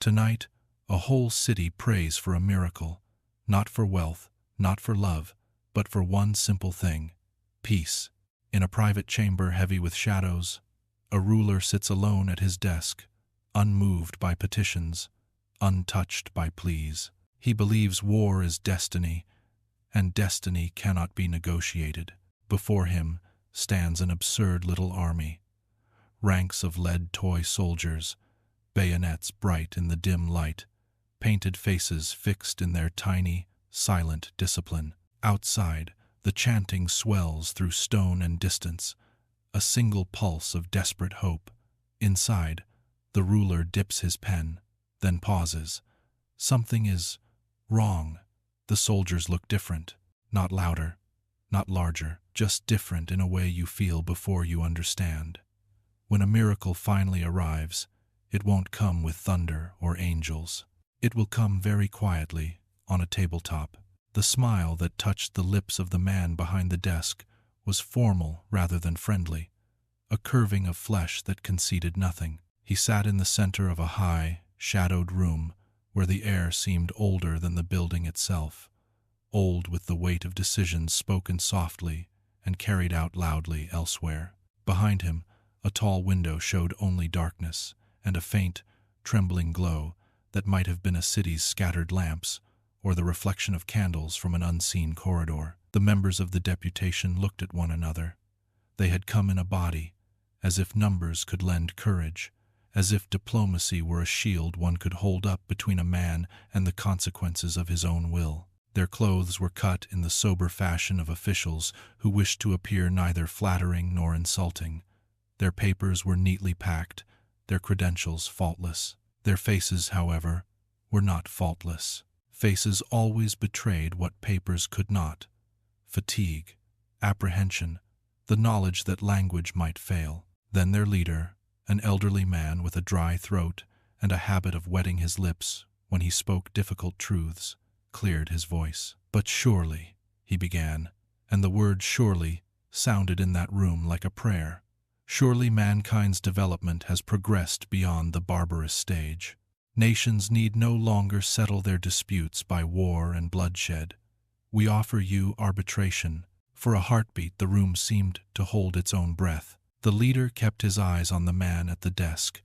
Tonight, a whole city prays for a miracle, not for wealth, not for love, but for one simple thing: peace. In a private chamber heavy with shadows, a ruler sits alone at his desk, unmoved by petitions, untouched by pleas. He believes war is destiny, and destiny cannot be negotiated. Before him stands an absurd little army. Ranks of lead toy soldiers, bayonets bright in the dim light, painted faces fixed in their tiny, silent discipline. Outside, the chanting swells through stone and distance, a single pulse of desperate hope. Inside, the ruler dips his pen, then pauses. Something is wrong. The soldiers look different, not louder, not larger, just different in a way you feel before you understand. When a miracle finally arrives, it won't come with thunder or angels. It will come very quietly, on a tabletop. The smile that touched the lips of the man behind the desk was formal rather than friendly, a curving of flesh that conceded nothing. He sat in the center of a high, shadowed room where the air seemed older than the building itself, old with the weight of decisions spoken softly and carried out loudly elsewhere. Behind him, a tall window showed only darkness and a faint, trembling glow that might have been a city's scattered lamps or the reflection of candles from an unseen corridor. The members of the deputation looked at one another. They had come in a body, as if numbers could lend courage, as if diplomacy were a shield one could hold up between a man and the consequences of his own will. Their clothes were cut in the sober fashion of officials who wished to appear neither flattering nor insulting. Their papers were neatly packed, their credentials faultless. Their faces, however, were not faultless. Faces always betrayed what papers could not: fatigue, apprehension, the knowledge that language might fail. Then their leader, an elderly man with a dry throat and a habit of wetting his lips when he spoke difficult truths, cleared his voice. "But surely," he began, and the word surely sounded in that room like a prayer. "Surely mankind's development has progressed beyond the barbarous stage. Nations need no longer settle their disputes by war and bloodshed. We offer you arbitration." For a heartbeat, the room seemed to hold its own breath. The leader kept his eyes on the man at the desk,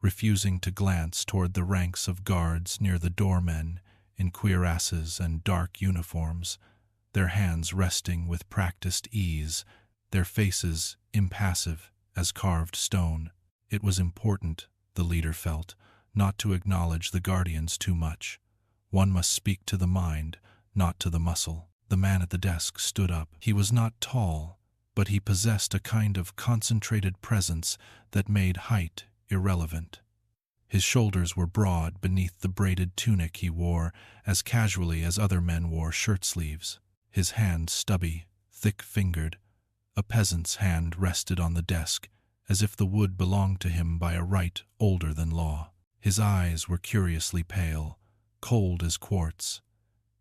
refusing to glance toward the ranks of guards near the doormen in cuirasses and dark uniforms, their hands resting with practiced ease, their faces impassive as carved stone. It was important, the leader felt, not to acknowledge the guardians too much. One must speak to the mind, not to the muscle. The man at the desk stood up. He was not tall, but he possessed a kind of concentrated presence that made height irrelevant. His shoulders were broad beneath the braided tunic he wore as casually as other men wore shirt sleeves. His hand stubby, thick-fingered. A peasant's hand rested on the desk, as if the wood belonged to him by a right older than law. His eyes were curiously pale, cold as quartz,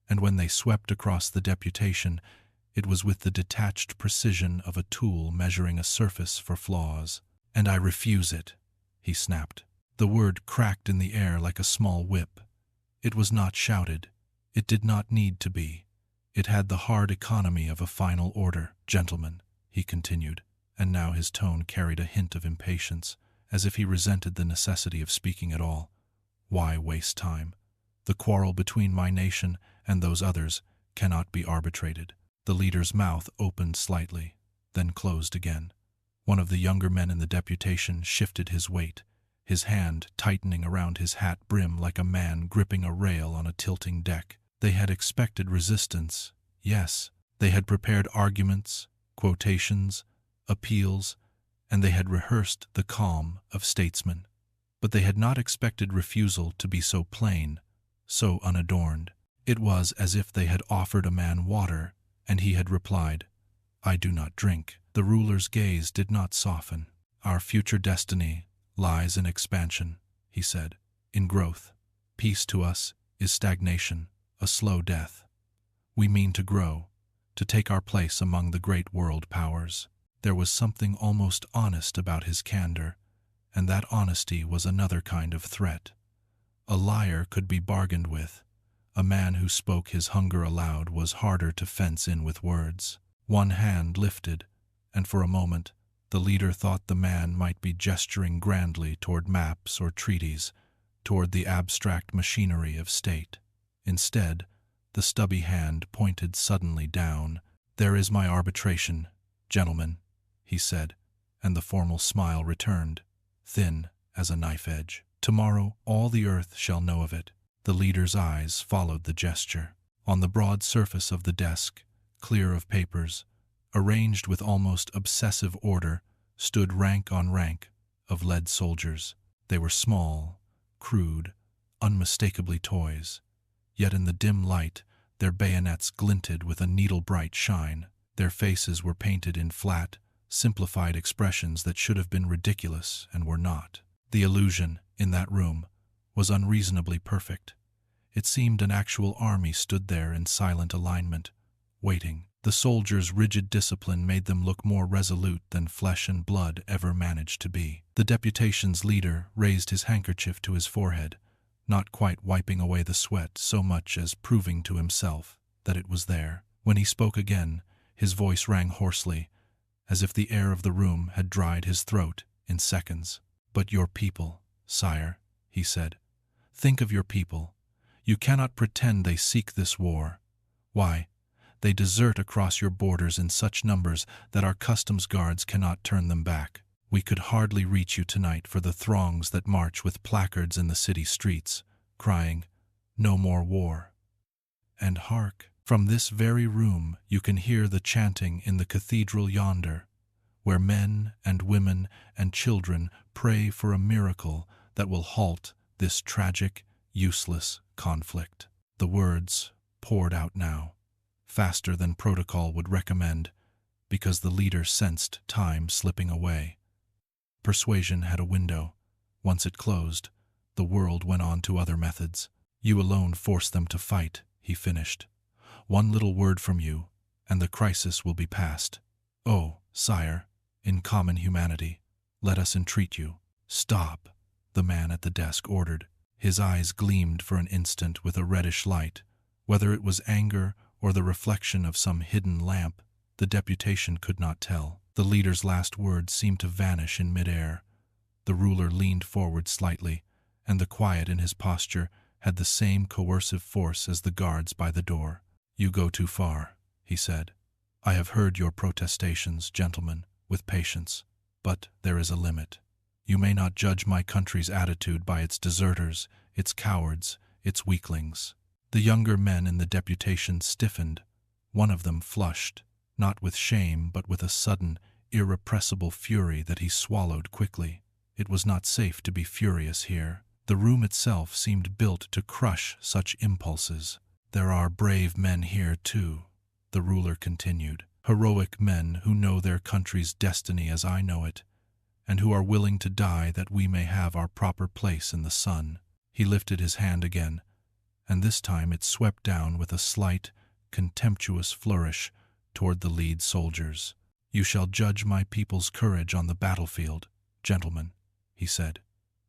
and when they swept across the deputation, it was with the detached precision of a tool measuring a surface for flaws. "And I refuse it," he snapped. The word cracked in the air like a small whip. It was not shouted. It did not need to be. It had the hard economy of a final order. "Gentlemen," he continued, and now his tone carried a hint of impatience, as if he resented the necessity of speaking at all. "Why waste time? The quarrel between my nation and those others cannot be arbitrated." The leader's mouth opened slightly, then closed again. One of the younger men in the deputation shifted his weight, his hand tightening around his hat brim like a man gripping a rail on a tilting deck. They had expected resistance, yes. They had prepared arguments, quotations, appeals, and they had rehearsed the calm of statesmen. But they had not expected refusal to be so plain, so unadorned. It was as if they had offered a man water, and he had replied, "I do not drink." The ruler's gaze did not soften. "Our future destiny lies in expansion," he said, "in growth. Peace to us is stagnation, a slow death. We mean to grow, to take our place among the great world powers." There was something almost honest about his candor, and that honesty was another kind of threat. A liar could be bargained with. A man who spoke his hunger aloud was harder to fence in with words. One hand lifted, and for a moment the leader thought the man might be gesturing grandly toward maps or treaties, toward the abstract machinery of state. Instead, the stubby hand pointed suddenly down. "There is my arbitration, gentlemen," he said, and the formal smile returned, thin as a knife edge. "Tomorrow all the earth shall know of it." The leader's eyes followed the gesture. On the broad surface of the desk, clear of papers, arranged with almost obsessive order, stood rank on rank of lead soldiers. They were small, crude, unmistakably toys. Yet in the dim light, their bayonets glinted with a needle-bright shine. Their faces were painted in flat, simplified expressions that should have been ridiculous and were not. The illusion, in that room, was unreasonably perfect. It seemed an actual army stood there in silent alignment, waiting. The soldiers' rigid discipline made them look more resolute than flesh and blood ever managed to be. The deputation's leader raised his handkerchief to his forehead, not quite wiping away the sweat so much as proving to himself that it was there. When he spoke again, his voice rang hoarsely, as if the air of the room had dried his throat in seconds. "But your people, sire," he said. "Think of your people. You cannot pretend they seek this war. Why, they desert across your borders in such numbers that our customs guards cannot turn them back. We could hardly reach you tonight for the throngs that march with placards in the city streets, crying, 'No more war.' And hark, from this very room you can hear the chanting in the cathedral yonder, where men and women and children pray for a miracle that will halt this tragic, useless conflict." The words poured out now, faster than protocol would recommend, because the leader sensed time slipping away. Persuasion had a window. Once it closed, the world went on to other methods. "You alone force them to fight," he finished. "One little word from you, and the crisis will be past. Oh, sire, in common humanity, let us entreat you." "Stop," the man at the desk ordered. His eyes gleamed for an instant with a reddish light. Whether it was anger or the reflection of some hidden lamp, the deputation could not tell. The leader's last words seemed to vanish in midair. The ruler leaned forward slightly, and the quiet in his posture had the same coercive force as the guards by the door. "You go too far," he said. "I have heard your protestations, gentlemen, with patience, but there is a limit. You may not judge my country's attitude by its deserters, its cowards, its weaklings." The younger men in the deputation stiffened. One of them flushed, not with shame but with a sudden, irrepressible fury that he swallowed quickly. It was not safe to be furious here. The room itself seemed built to crush such impulses. "There are brave men here, too," the ruler continued. "Heroic men who know their country's destiny as I know it, and who are willing to die that we may have our proper place in the sun." He lifted his hand again, and this time it swept down with a slight, contemptuous flourish toward the lead soldiers. "You shall judge my people's courage on the battlefield, gentlemen," he said.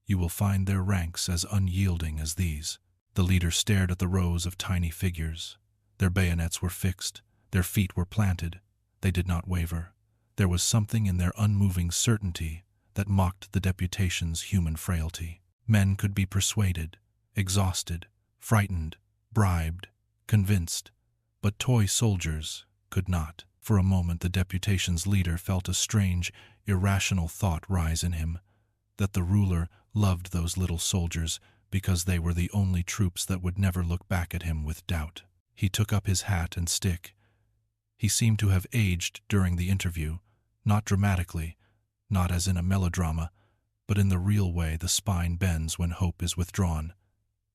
"You will find their ranks as unyielding as these." The leader stared at the rows of tiny figures. Their bayonets were fixed, their feet were planted. They did not waver. There was something in their unmoving certainty that mocked the deputation's human frailty. Men could be persuaded, exhausted, frightened, bribed, convinced, but toy soldiers could not. For a moment the deputation's leader felt a strange, irrational thought rise in him, that the ruler loved those little soldiers because they were the only troops that would never look back at him with doubt. He took up his hat and stick. He seemed to have aged during the interview, not dramatically, not as in a melodrama, but in the real way the spine bends when hope is withdrawn.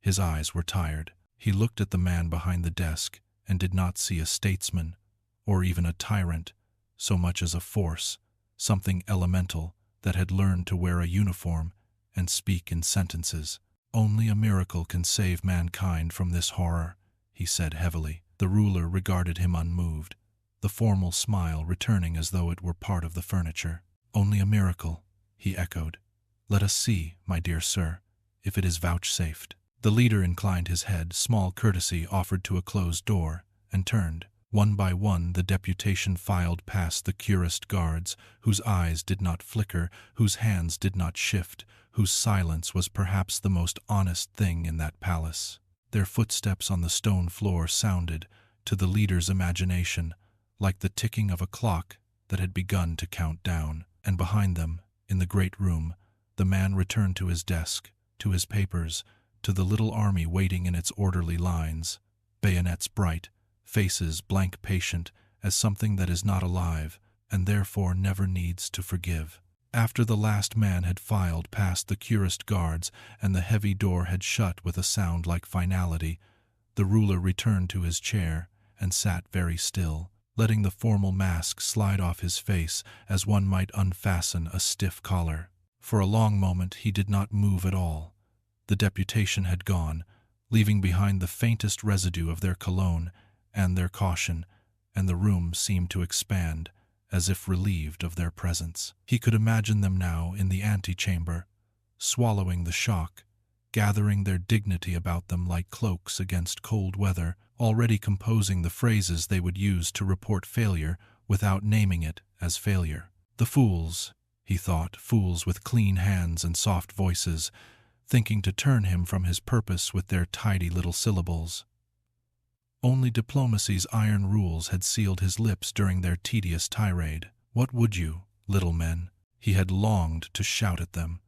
His eyes were tired. He looked at the man behind the desk and did not see a statesman, or even a tyrant, so much as a force, something elemental that had learned to wear a uniform and speak in sentences. "Only a miracle can save mankind from this horror," he said heavily. The ruler regarded him unmoved, the formal smile returning as though it were part of the furniture. "Only a miracle," he echoed. "Let us see, my dear sir, if it is vouchsafed." The leader inclined his head, small courtesy offered to a closed door, and turned. One by one the deputation filed past the cuirassed guards, whose eyes did not flicker, whose hands did not shift, whose silence was perhaps the most honest thing in that palace. Their footsteps on the stone floor sounded, to the leader's imagination, like the ticking of a clock that had begun to count down. And behind them, in the great room, the man returned to his desk, to his papers, to the little army waiting in its orderly lines, bayonets bright, faces blank patient as something that is not alive and therefore never needs to forgive. After the last man had filed past the cuirassed guards and the heavy door had shut with a sound like finality, the ruler returned to his chair and sat very still, letting the formal mask slide off his face as one might unfasten a stiff collar. For a long moment he did not move at all. The deputation had gone, leaving behind the faintest residue of their cologne and their caution, and the room seemed to expand, as if relieved of their presence. He could imagine them now in the antechamber, swallowing the shock, gathering their dignity about them like cloaks against cold weather, already composing the phrases they would use to report failure without naming it as failure. The fools, he thought, fools with clean hands and soft voices, thinking to turn him from his purpose with their tidy little syllables. Only diplomacy's iron rules had sealed his lips during their tedious tirade. What would you, little men? He had longed to shout at them.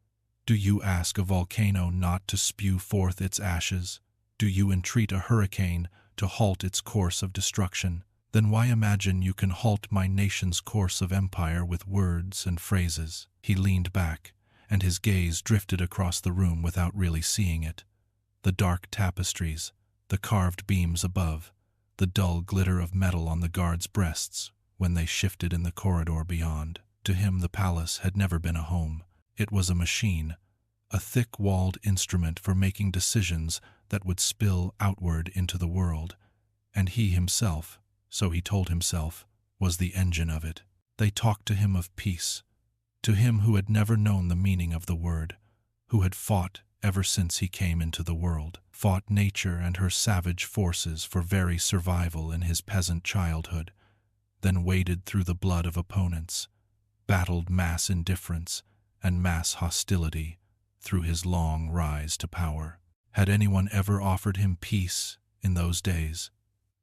Do you ask a volcano not to spew forth its ashes? Do you entreat a hurricane to halt its course of destruction? Then why imagine you can halt my nation's course of empire with words and phrases? He leaned back, and his gaze drifted across the room without really seeing it. The dark tapestries, the carved beams above, the dull glitter of metal on the guards' breasts when they shifted in the corridor beyond. To him the palace had never been a home. It was a machine, a thick-walled instrument for making decisions that would spill outward into the world, and he himself, so he told himself, was the engine of it. They talked to him of peace, to him who had never known the meaning of the word, who had fought ever since he came into the world, fought nature and her savage forces for very survival in his peasant childhood, then waded through the blood of opponents, battled mass indifference and mass hostility through his long rise to power. Had anyone ever offered him peace in those days?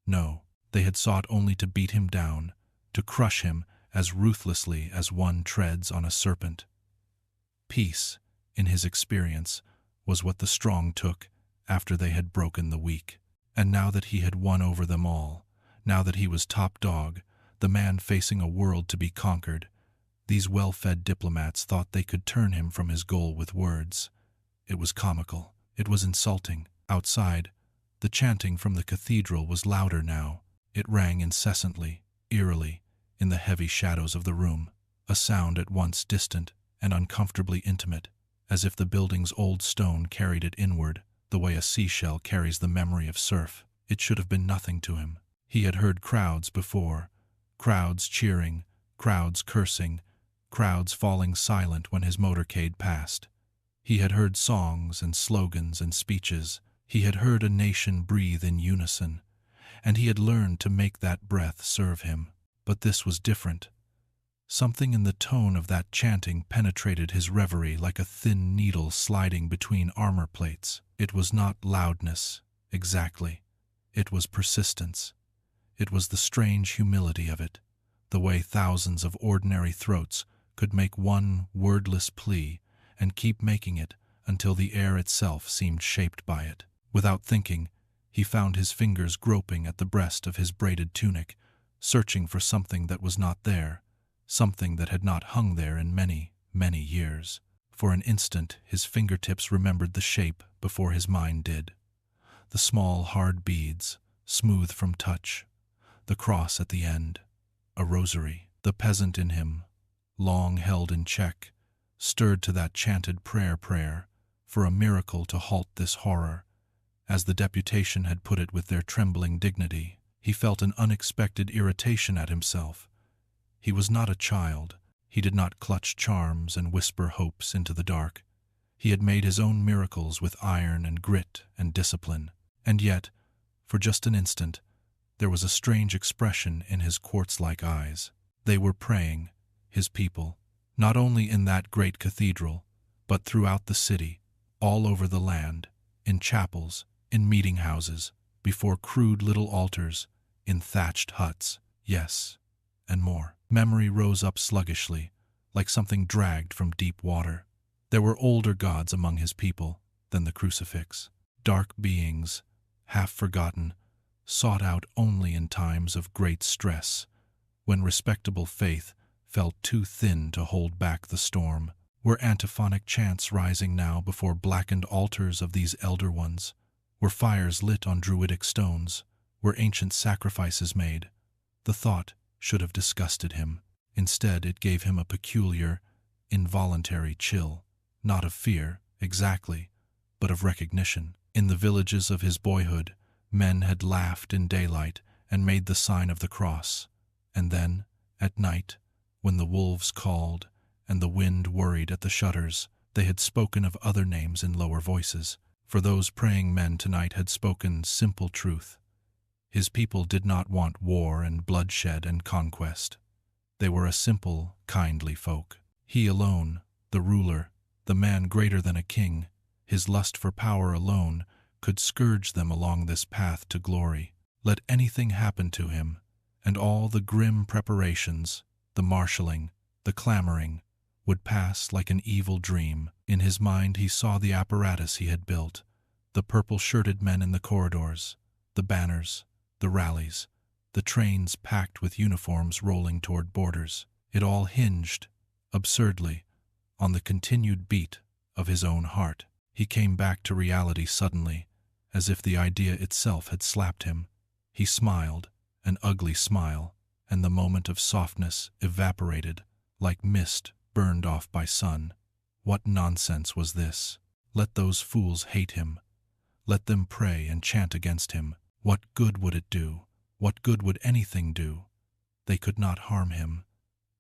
No, they had sought only to beat him down, to crush him as ruthlessly as one treads on a serpent. Peace, in his experience, was what the strong took after they had broken the weak. And now that he had won over them all, now that he was top dog, the man facing a world to be conquered, these well-fed diplomats thought they could turn him from his goal with words. It was comical. It was insulting. Outside, the chanting from the cathedral was louder now. It rang incessantly, eerily, in the heavy shadows of the room, a sound at once distant and uncomfortably intimate, as if the building's old stone carried it inward, the way a seashell carries the memory of surf. It should have been nothing to him. He had heard crowds before, crowds cheering, crowds cursing, crowds falling silent when his motorcade passed. He had heard songs and slogans and speeches. He had heard a nation breathe in unison, and he had learned to make that breath serve him. But this was different. Something in the tone of that chanting penetrated his reverie like a thin needle sliding between armor plates. It was not loudness, exactly. It was persistence. It was the strange humility of it, the way thousands of ordinary throats could make one wordless plea and keep making it until the air itself seemed shaped by it. Without thinking, he found his fingers groping at the breast of his braided tunic, searching for something that was not there, something that had not hung there in many, many years. For an instant his fingertips remembered the shape before his mind did. The small, hard beads, smooth from touch, the cross at the end, a rosary. The peasant in him, long held in check, stirred to that chanted prayer for a miracle to halt this horror. As the deputation had put it with their trembling dignity, he felt an unexpected irritation at himself. He was not a child. He did not clutch charms and whisper hopes into the dark. He had made his own miracles with iron and grit and discipline. And yet, for just an instant, there was a strange expression in his quartz-like eyes. They were praying, his people, not only in that great cathedral, but throughout the city, all over the land, in chapels, in meeting houses, before crude little altars, in thatched huts, yes, and more. Memory rose up sluggishly, like something dragged from deep water. There were older gods among his people than the crucifix, dark beings, half forgotten, sought out only in times of great stress, when respectable faith felt too thin to hold back the storm. Were antiphonic chants rising now before blackened altars of these elder ones? Were fires lit on druidic stones? Were ancient sacrifices made? The thought should have disgusted him. Instead, it gave him a peculiar, involuntary chill, not of fear, exactly, but of recognition. In the villages of his boyhood, men had laughed in daylight and made the sign of the cross. And then, at night, when the wolves called and the wind worried at the shutters, they had spoken of other names in lower voices. For those praying men tonight had spoken simple truth. His people did not want war and bloodshed and conquest. They were a simple, kindly folk. He alone, the ruler, the man greater than a king, his lust for power alone, could scourge them along this path to glory. Let anything happen to him, and all the grim preparations, the marshalling, the clamoring, would pass like an evil dream. In his mind he saw the apparatus he had built, the purple-shirted men in the corridors, the banners, the rallies, the trains packed with uniforms rolling toward borders. It all hinged, absurdly, on the continued beat of his own heart. He came back to reality suddenly, as if the idea itself had slapped him. He smiled, an ugly smile, and the moment of softness evaporated, like mist burned off by sun. What nonsense was this? Let those fools hate him. Let them pray and chant against him. What good would it do? What good would anything do? They could not harm him.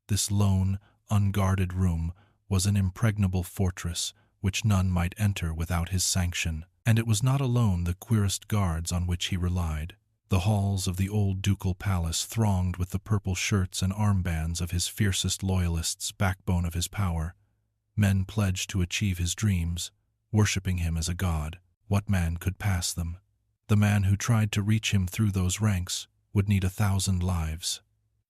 This lone, unguarded room was an impregnable fortress which none might enter without his sanction. And it was not alone the queerest guards on which he relied. The halls of the old ducal palace thronged with the purple shirts and armbands of his fiercest loyalists, backbone of his power. Men pledged to achieve his dreams, worshipping him as a god. What man could pass them? The man who tried to reach him through those ranks would need 1,000 lives.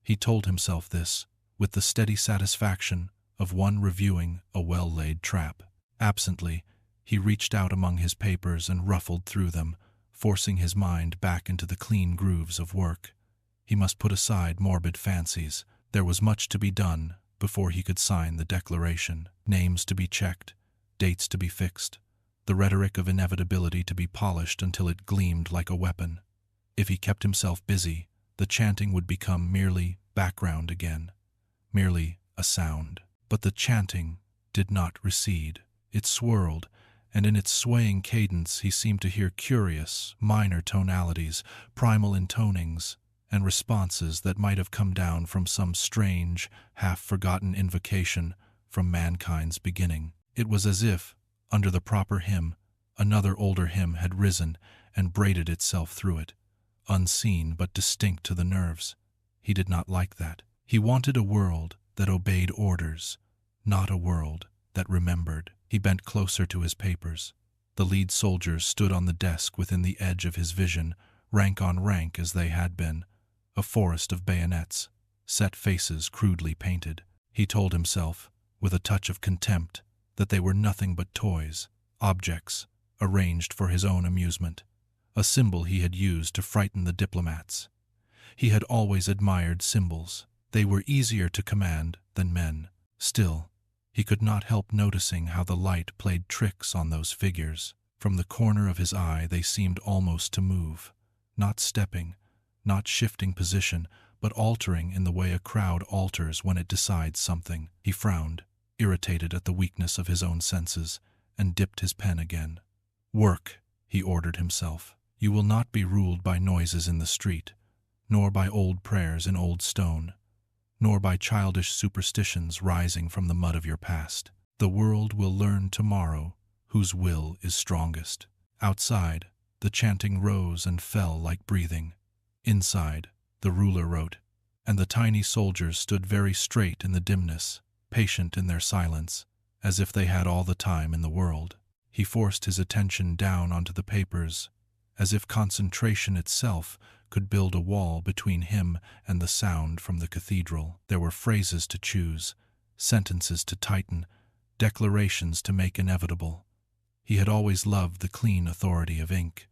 He told himself this, with the steady satisfaction of one reviewing a well-laid trap. Absently, he reached out among his papers and ruffled through them, forcing his mind back into the clean grooves of work. He must put aside morbid fancies. There was much to be done before he could sign the declaration. Names to be checked, dates to be fixed, the rhetoric of inevitability to be polished until it gleamed like a weapon. If he kept himself busy, the chanting would become merely background again, merely a sound. But the chanting did not recede. It swirled, and in its swaying cadence he seemed to hear curious, minor tonalities, primal intonings, and responses that might have come down from some strange, half-forgotten invocation from mankind's beginning. It was as if, under the proper hymn, another older hymn had risen and braided itself through it, unseen but distinct to the nerves. He did not like that. He wanted a world that obeyed orders, not a world that remembered. He bent closer to his papers. The lead soldiers stood on the desk within the edge of his vision, rank on rank as they had been, a forest of bayonets, set faces crudely painted. He told himself, with a touch of contempt, that they were nothing but toys, objects, arranged for his own amusement, a symbol he had used to frighten the diplomats. He had always admired symbols. They were easier to command than men. Still, he could not help noticing how the light played tricks on those figures. From the corner of his eye they seemed almost to move, not stepping, not shifting position, but altering in the way a crowd alters when it decides something. He frowned, irritated at the weakness of his own senses, and dipped his pen again. "Work," he ordered himself. "You will not be ruled by noises in the street, nor by old prayers in old stone, nor by childish superstitions rising from the mud of your past. The world will learn tomorrow whose will is strongest. Outside, the chanting rose and fell like breathing. Inside, the ruler wrote, and the tiny soldiers stood very straight in the dimness, patient in their silence, as if they had all the time in the world. He forced his attention down onto the papers, as if concentration itself could build a wall between him and the sound from the cathedral. There were phrases to choose, sentences to tighten, declarations to make inevitable. He had always loved the clean authority of ink.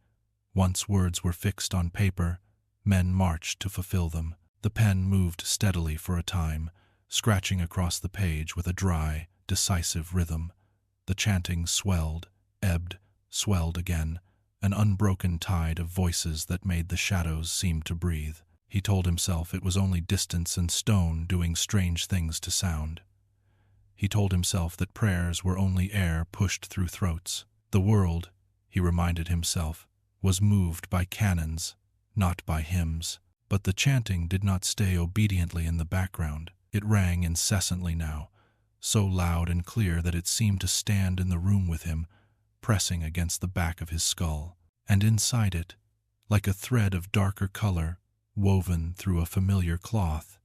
Once words were fixed on paper, men marched to fulfill them. The pen moved steadily for a time, scratching across the page with a dry, decisive rhythm. The chanting swelled, ebbed, swelled again, an unbroken tide of voices that made the shadows seem to breathe. He told himself it was only distance and stone doing strange things to sound. He told himself that prayers were only air pushed through throats. The world, he reminded himself, was moved by cannons, not by hymns. But the chanting did not stay obediently in the background. It rang incessantly now, so loud and clear that it seemed to stand in the room with him, pressing against the back of his skull. And inside it, like a thread of darker color, woven through a familiar cloth,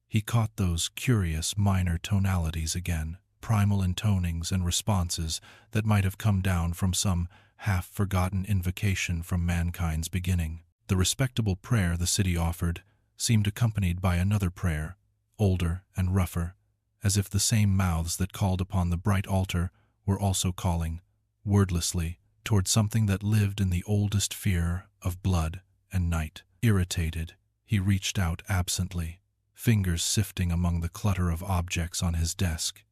he caught those curious minor tonalities again, primal intonings and responses that might have come down from some half-forgotten invocation from mankind's beginning. The respectable prayer the city offered seemed accompanied by another prayer, older and rougher, as if the same mouths that called upon the bright altar were also calling, wordlessly, toward something that lived in the oldest fear of blood and night. Irritated, he reached out absently, fingers sifting among the clutter of objects on his desk.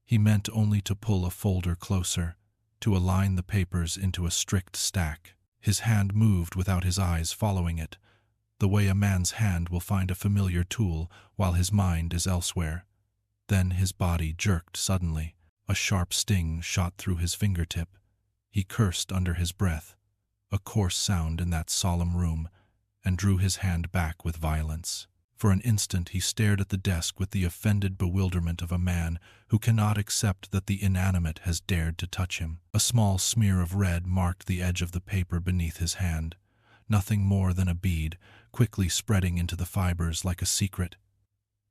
He meant only to pull a folder closer, to align the papers into a strict stack. His hand moved without his eyes following it, the way a man's hand will find a familiar tool while his mind is elsewhere. Then his body jerked suddenly. A sharp sting shot through his fingertip. He cursed under his breath, a coarse sound in that solemn room, and drew his hand back with violence. For an instant he stared at the desk with the offended bewilderment of a man who cannot accept that the inanimate has dared to touch him. A small smear of red marked the edge of the paper beneath his hand, nothing more than a bead, quickly spreading into the fibers like a secret.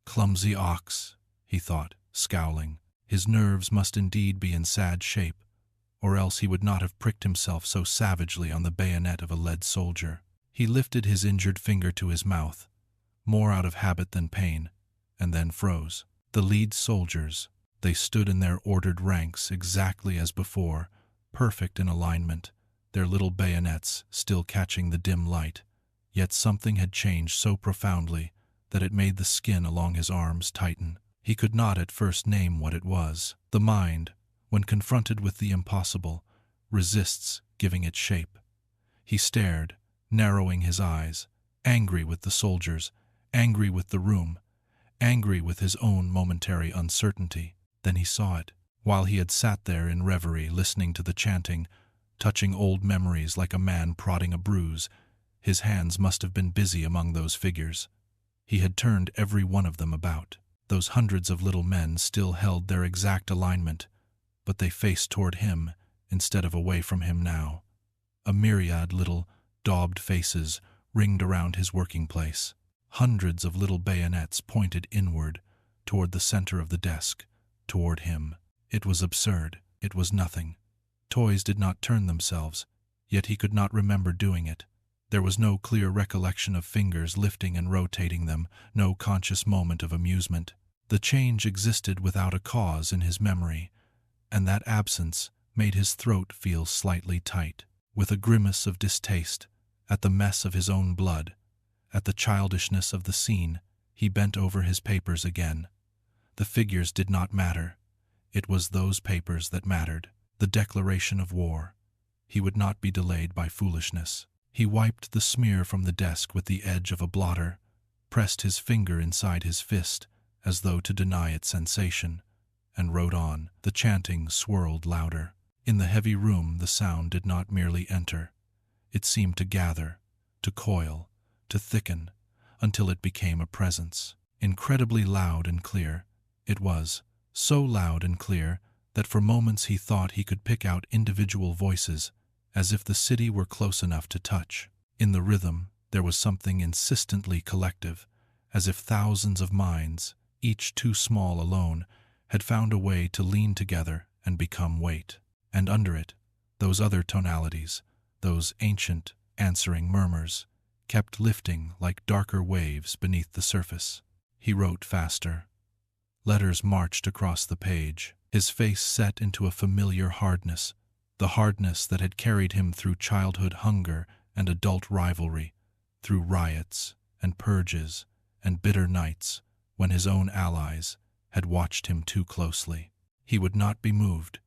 Clumsy ox, he thought, scowling. His nerves must indeed be in sad shape, or else he would not have pricked himself so savagely on the bayonet of a lead soldier. He lifted his injured finger to his mouth, more out of habit than pain, and then froze. The lead soldiers, they stood in their ordered ranks exactly as before, perfect in alignment, their little bayonets still catching the dim light. Yet something had changed so profoundly that it made the skin along his arms tighten. He could not at first name what it was. The mind, when confronted with the impossible, resists giving it shape. He stared, narrowing his eyes, angry with the soldiers, angry with the room, angry with his own momentary uncertainty. Then he saw it. While he had sat there in reverie, listening to the chanting, touching old memories like a man prodding a bruise, his hands must have been busy among those figures. He had turned every one of them about. Those hundreds of little men still held their exact alignment, but they faced toward him instead of away from him now. A myriad little, daubed faces ringed around his working place. Hundreds of little bayonets pointed inward, toward the center of the desk, toward him. It was absurd. It was nothing. Toys did not turn themselves, yet he could not remember doing it. There was no clear recollection of fingers lifting and rotating them, no conscious moment of amusement. The change existed without a cause in his memory, and that absence made his throat feel slightly tight. With a grimace of distaste, at the mess of his own blood, at the childishness of the scene, he bent over his papers again. The figures did not matter. It was those papers that mattered. The declaration of war. He would not be delayed by foolishness. He wiped the smear from the desk with the edge of a blotter, pressed his finger inside his fist as though to deny its sensation, and wrote on. The chanting swirled louder. In the heavy room the sound did not merely enter. It seemed to gather, to coil, to thicken, until it became a presence. Incredibly loud and clear, it was, so loud and clear that for moments he thought he could pick out individual voices, as if the city were close enough to touch. In the rhythm, there was something insistently collective, as if thousands of minds, each too small alone, had found a way to lean together and become weight. And under it, those other tonalities, those ancient, answering murmurs, kept lifting like darker waves beneath the surface. He wrote faster. Letters marched across the page, his face set into a familiar hardness, the hardness that had carried him through childhood hunger and adult rivalry, through riots and purges and bitter nights when his own allies had watched him too closely. He would not be moved.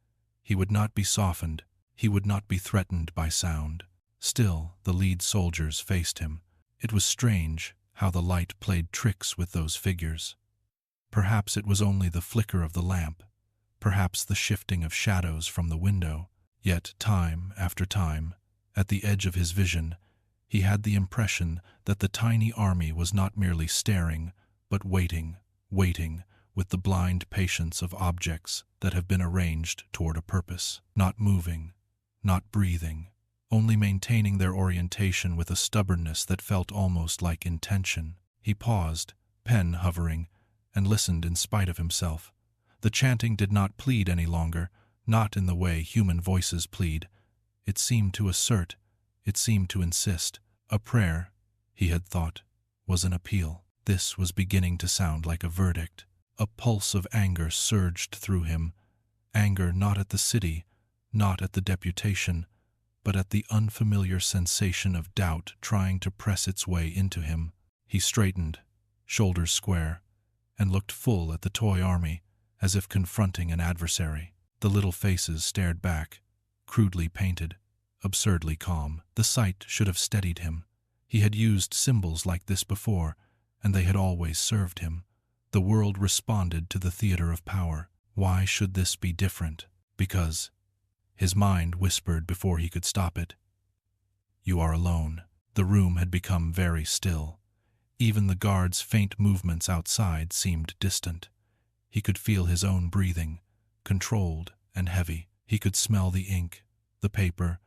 He would not be softened. He would not be threatened by sound. Still, the lead soldiers faced him. It was strange how the light played tricks with those figures. Perhaps it was only the flicker of the lamp, perhaps the shifting of shadows from the window. Yet time after time, at the edge of his vision, he had the impression that the tiny army was not merely staring, but waiting, with the blind patience of objects that have been arranged toward a purpose, not moving, not breathing, only maintaining their orientation with a stubbornness that felt almost like intention. He paused, pen hovering, and listened in spite of himself. The chanting did not plead any longer, not in the way human voices plead. It seemed to assert, it seemed to insist. A prayer, he had thought, was an appeal. This was beginning to sound like a verdict. A pulse of anger surged through him, anger not at the city, not at the deputation, but at the unfamiliar sensation of doubt trying to press its way into him. He straightened, shoulders square, and looked full at the toy army, as if confronting an adversary. The little faces stared back, crudely painted, absurdly calm. The sight should have steadied him. He had used symbols like this before, and they had always served him. The world responded to the theater of power. Why should this be different? Because, his mind whispered before he could stop it, "You are alone." The room had become very still. Even the guards' faint movements outside seemed distant. He could feel his own breathing, controlled and heavy. He could smell the ink, the paper,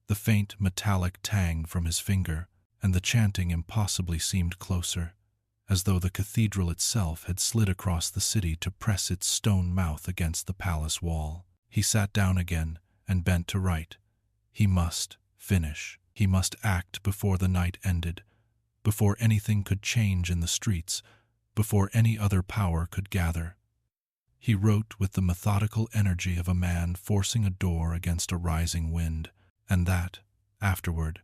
the faint metallic tang from his finger, and the chanting impossibly seemed closer, as though the cathedral itself had slid across the city to press its stone mouth against the palace wall. He sat down again and bent to write. He must finish. He must act before the night ended, before anything could change in the streets, before any other power could gather. He wrote with the methodical energy of a man forcing a door against a rising wind, and that, afterward,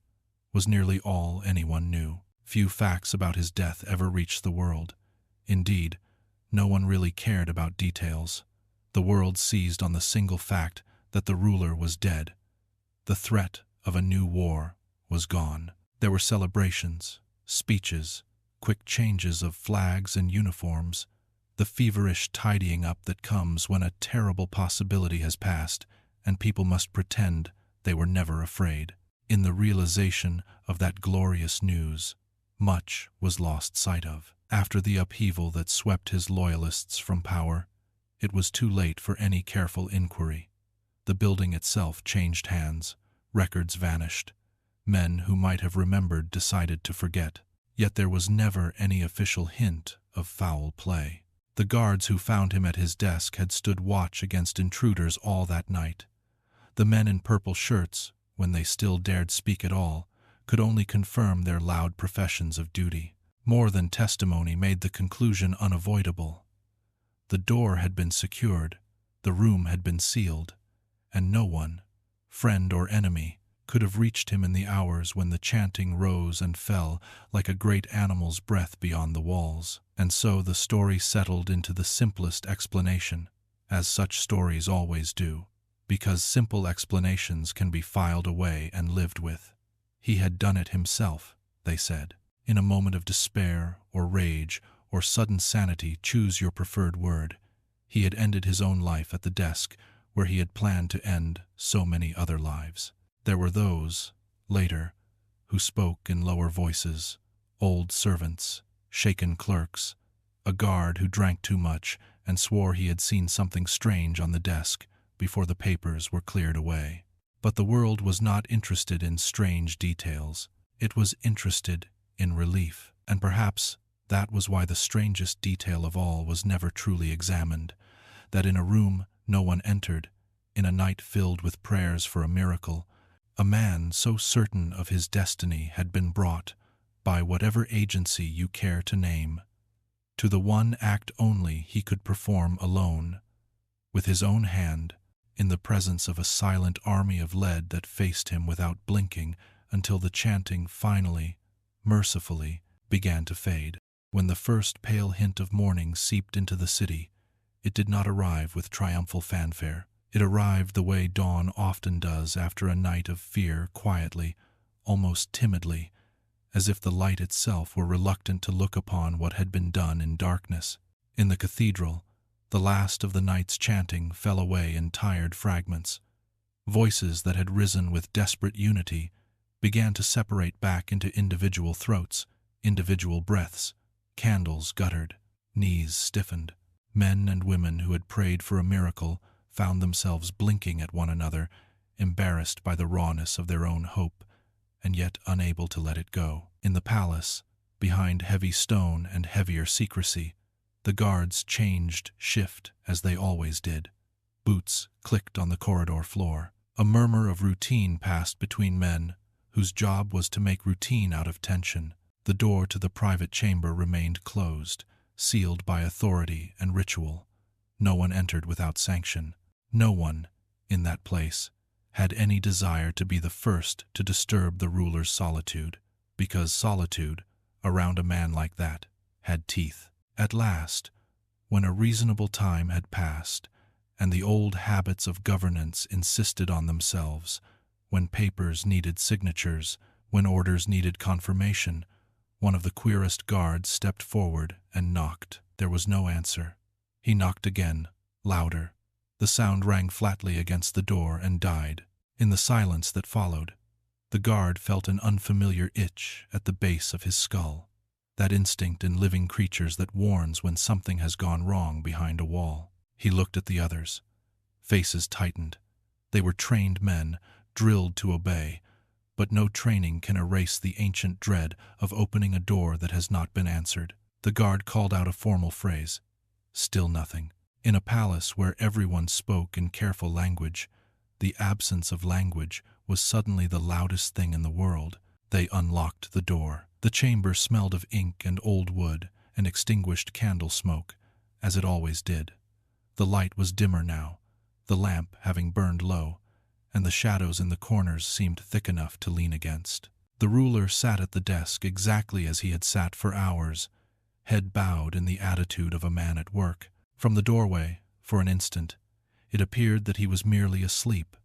was nearly all anyone knew. Few facts about his death ever reached the world. Indeed, no one really cared about details. The world seized on the single fact that the ruler was dead. The threat of a new war was gone. There were celebrations, speeches, quick changes of flags and uniforms, the feverish tidying up that comes when a terrible possibility has passed and people must pretend they were never afraid. In the realization of that glorious news, much was lost sight of. After the upheaval that swept his loyalists from power, it was too late for any careful inquiry. The building itself changed hands, records vanished. Men who might have remembered decided to forget. Yet there was never any official hint of foul play. The guards who found him at his desk had stood watch against intruders all that night. The men in purple shirts, when they still dared speak at all, could only confirm their loud professions of duty. More than testimony made the conclusion unavoidable. The door had been secured, the room had been sealed, and no one, friend or enemy, could have reached him in the hours when the chanting rose and fell like a great animal's breath beyond the walls. And so the story settled into the simplest explanation, as such stories always do, because simple explanations can be filed away and lived with. He had done it himself, they said. In a moment of despair or rage or sudden sanity, choose your preferred word, he had ended his own life at the desk where he had planned to end so many other lives. There were those, later, who spoke in lower voices, old servants, shaken clerks, a guard who drank too much and swore he had seen something strange on the desk, before the papers were cleared away. But the world was not interested in strange details. It was interested in relief, and perhaps that was why the strangest detail of all was never truly examined, that in a room no one entered, in a night filled with prayers for a miracle, a man so certain of his destiny had been brought, by whatever agency you care to name, to the one act only he could perform alone, with his own hand, in the presence of a silent army of lead that faced him without blinking until the chanting finally, mercifully, began to fade. When the first pale hint of morning seeped into the city, it did not arrive with triumphal fanfare. It arrived the way dawn often does after a night of fear, quietly, almost timidly, as if the light itself were reluctant to look upon what had been done in darkness. In the cathedral, the last of the night's chanting fell away in tired fragments. Voices that had risen with desperate unity began to separate back into individual throats, individual breaths. Candles guttered, knees stiffened. Men and women who had prayed for a miracle found themselves blinking at one another, embarrassed by the rawness of their own hope, and yet unable to let it go. In the palace, behind heavy stone and heavier secrecy, the guards changed shift as they always did. Boots clicked on the corridor floor. A murmur of routine passed between men whose job was to make routine out of tension. The door to the private chamber remained closed, sealed by authority and ritual. No one entered without sanction. No one, in that place, had any desire to be the first to disturb the ruler's solitude, because solitude, around a man like that, had teeth. At last, when a reasonable time had passed, and the old habits of governance insisted on themselves, when papers needed signatures, when orders needed confirmation, one of the queerest guards stepped forward and knocked. There was no answer. He knocked again, louder. The sound rang flatly against the door and died. In the silence that followed, the guard felt an unfamiliar itch at the base of his skull, that instinct in living creatures that warns when something has gone wrong behind a wall. He looked at the others. Faces tightened. They were trained men, drilled to obey, but no training can erase the ancient dread of opening a door that has not been answered. The guard called out a formal phrase. Still nothing. In a palace where everyone spoke in careful language, the absence of language was suddenly the loudest thing in the world. They unlocked the door. The chamber smelled of ink and old wood and extinguished candle smoke, as it always did. The light was dimmer now, the lamp having burned low, and the shadows in the corners seemed thick enough to lean against. The ruler sat at the desk exactly as he had sat for hours, head bowed in the attitude of a man at work. From the doorway, for an instant, it appeared that he was merely asleep,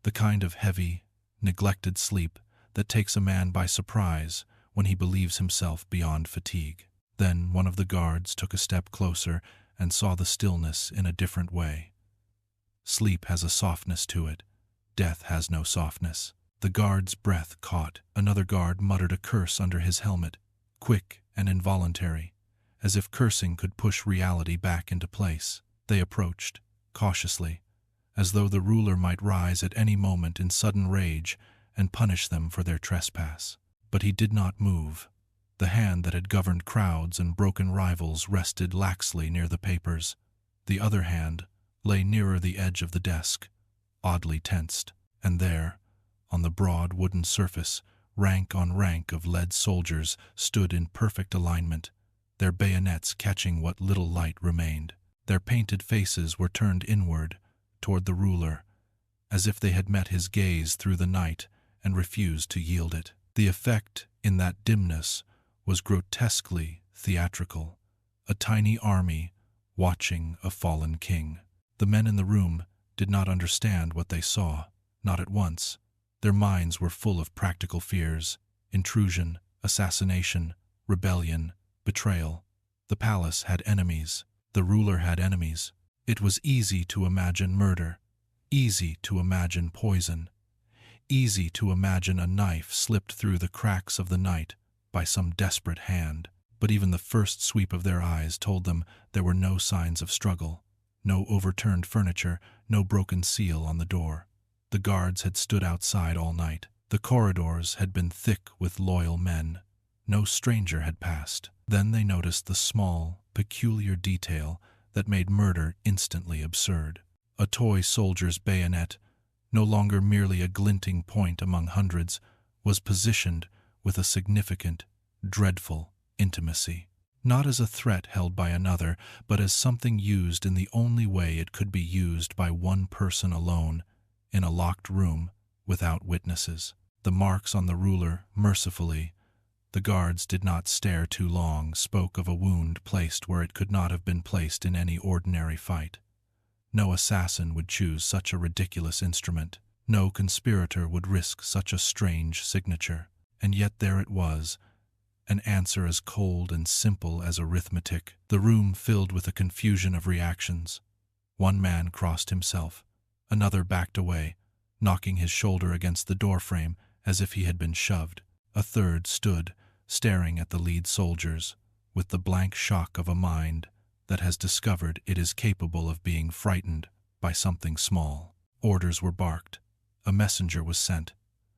the kind of heavy, neglected sleep that takes a man by surprise when he believes himself beyond fatigue. Then one of the guards took a step closer and saw the stillness in a different way. Sleep has a softness to it. Death has no softness. The guard's breath caught. Another guard muttered a curse under his helmet, quick and involuntary, as if cursing could push reality back into place. They approached, cautiously, as though the ruler might rise at any moment in sudden rage and punish them for their trespass. But he did not move. The hand that had governed crowds and broken rivals rested laxly near the papers. The other hand lay nearer the edge of the desk, oddly tensed, and there, on the broad wooden surface, rank on rank of lead soldiers stood in perfect alignment, their bayonets catching what little light remained. Their painted faces were turned inward, toward the ruler, as if they had met his gaze through the night and refused to yield it. The effect, in that dimness, was grotesquely theatrical, a tiny army watching a fallen king. The men in the room did not understand what they saw, not at once. Their minds were full of practical fears, intrusion, assassination, rebellion, betrayal. The palace had enemies. The ruler had enemies. It was easy to imagine murder, easy to imagine poison, easy to imagine a knife slipped through the cracks of the night by some desperate hand. But even the first sweep of their eyes told them there were no signs of struggle, no overturned furniture, no broken seal on the door. The guards had stood outside all night. The corridors had been thick with loyal men. No stranger had passed. Then they noticed the small, peculiar detail that made murder instantly absurd. A toy soldier's bayonet, no longer merely a glinting point among hundreds, was positioned with a significant, dreadful intimacy. Not as a threat held by another, but as something used in the only way it could be used by one person alone, in a locked room, without witnesses. The marks on the ruler, mercifully, the guards did not stare too long, spoke of a wound placed where it could not have been placed in any ordinary fight. No assassin would choose such a ridiculous instrument. No conspirator would risk such a strange signature. And yet there it was, an answer as cold and simple as arithmetic. The room filled with a confusion of reactions. One man crossed himself. Another backed away, knocking his shoulder against the doorframe as if he had been shoved. A third stood, staring at the lead soldiers, with the blank shock of a mind that has discovered it is capable of being frightened by something small. Orders were barked. A messenger was sent.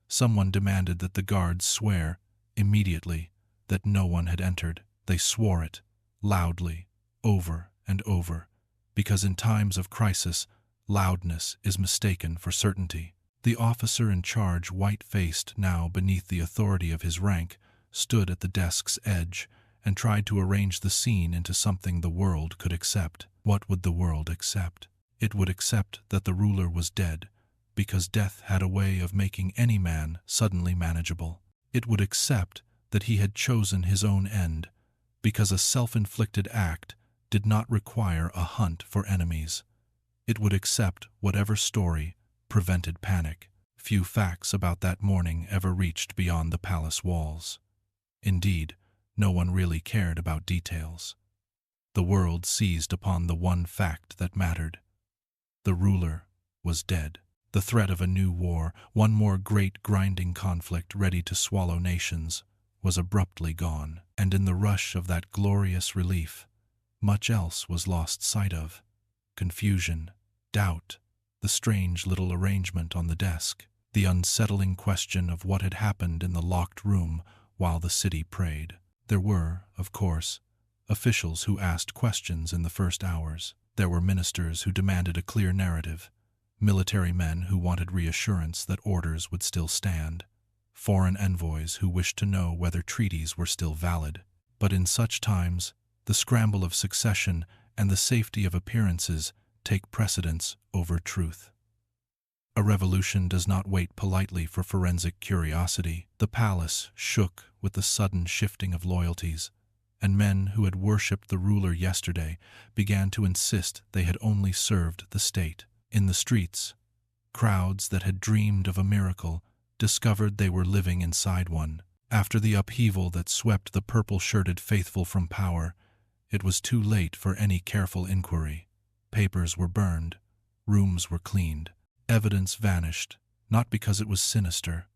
Someone demanded that the guards swear, immediately, that no one had entered. They swore it, loudly, over and over, because in times of crisis, loudness is mistaken for certainty. The officer in charge, white-faced now beneath the authority of his rank, stood at the desk's edge and tried to arrange the scene into something the world could accept. What would the world accept? It would accept that the ruler was dead, because death had a way of making any man suddenly manageable. It would accept that he had chosen his own end, because a self-inflicted act did not require a hunt for enemies. It would accept whatever story prevented panic. Few facts about that morning ever reached beyond the palace walls. Indeed, no one really cared about details. The world seized upon the one fact that mattered. The ruler was dead. The threat of a new war, one more great grinding conflict ready to swallow nations, was abruptly gone. And in the rush of that glorious relief, much else was lost sight of. Confusion, doubt, the strange little arrangement on the desk, the unsettling question of what had happened in the locked room while the city prayed. There were, of course, officials who asked questions in the first hours. There were ministers who demanded a clear narrative, military men who wanted reassurance that orders would still stand, foreign envoys who wished to know whether treaties were still valid. But in such times, the scramble of succession and the safety of appearances take precedence over truth. A revolution does not wait politely for forensic curiosity. The palace shook with the sudden shifting of loyalties, and men who had worshipped the ruler yesterday began to insist they had only served the state. In the streets, crowds that had dreamed of a miracle discovered they were living inside one. After the upheaval that swept the purple-shirted faithful from power, it was too late for any careful inquiry. Papers were burned, rooms were cleaned, evidence vanished, not because it was sinister,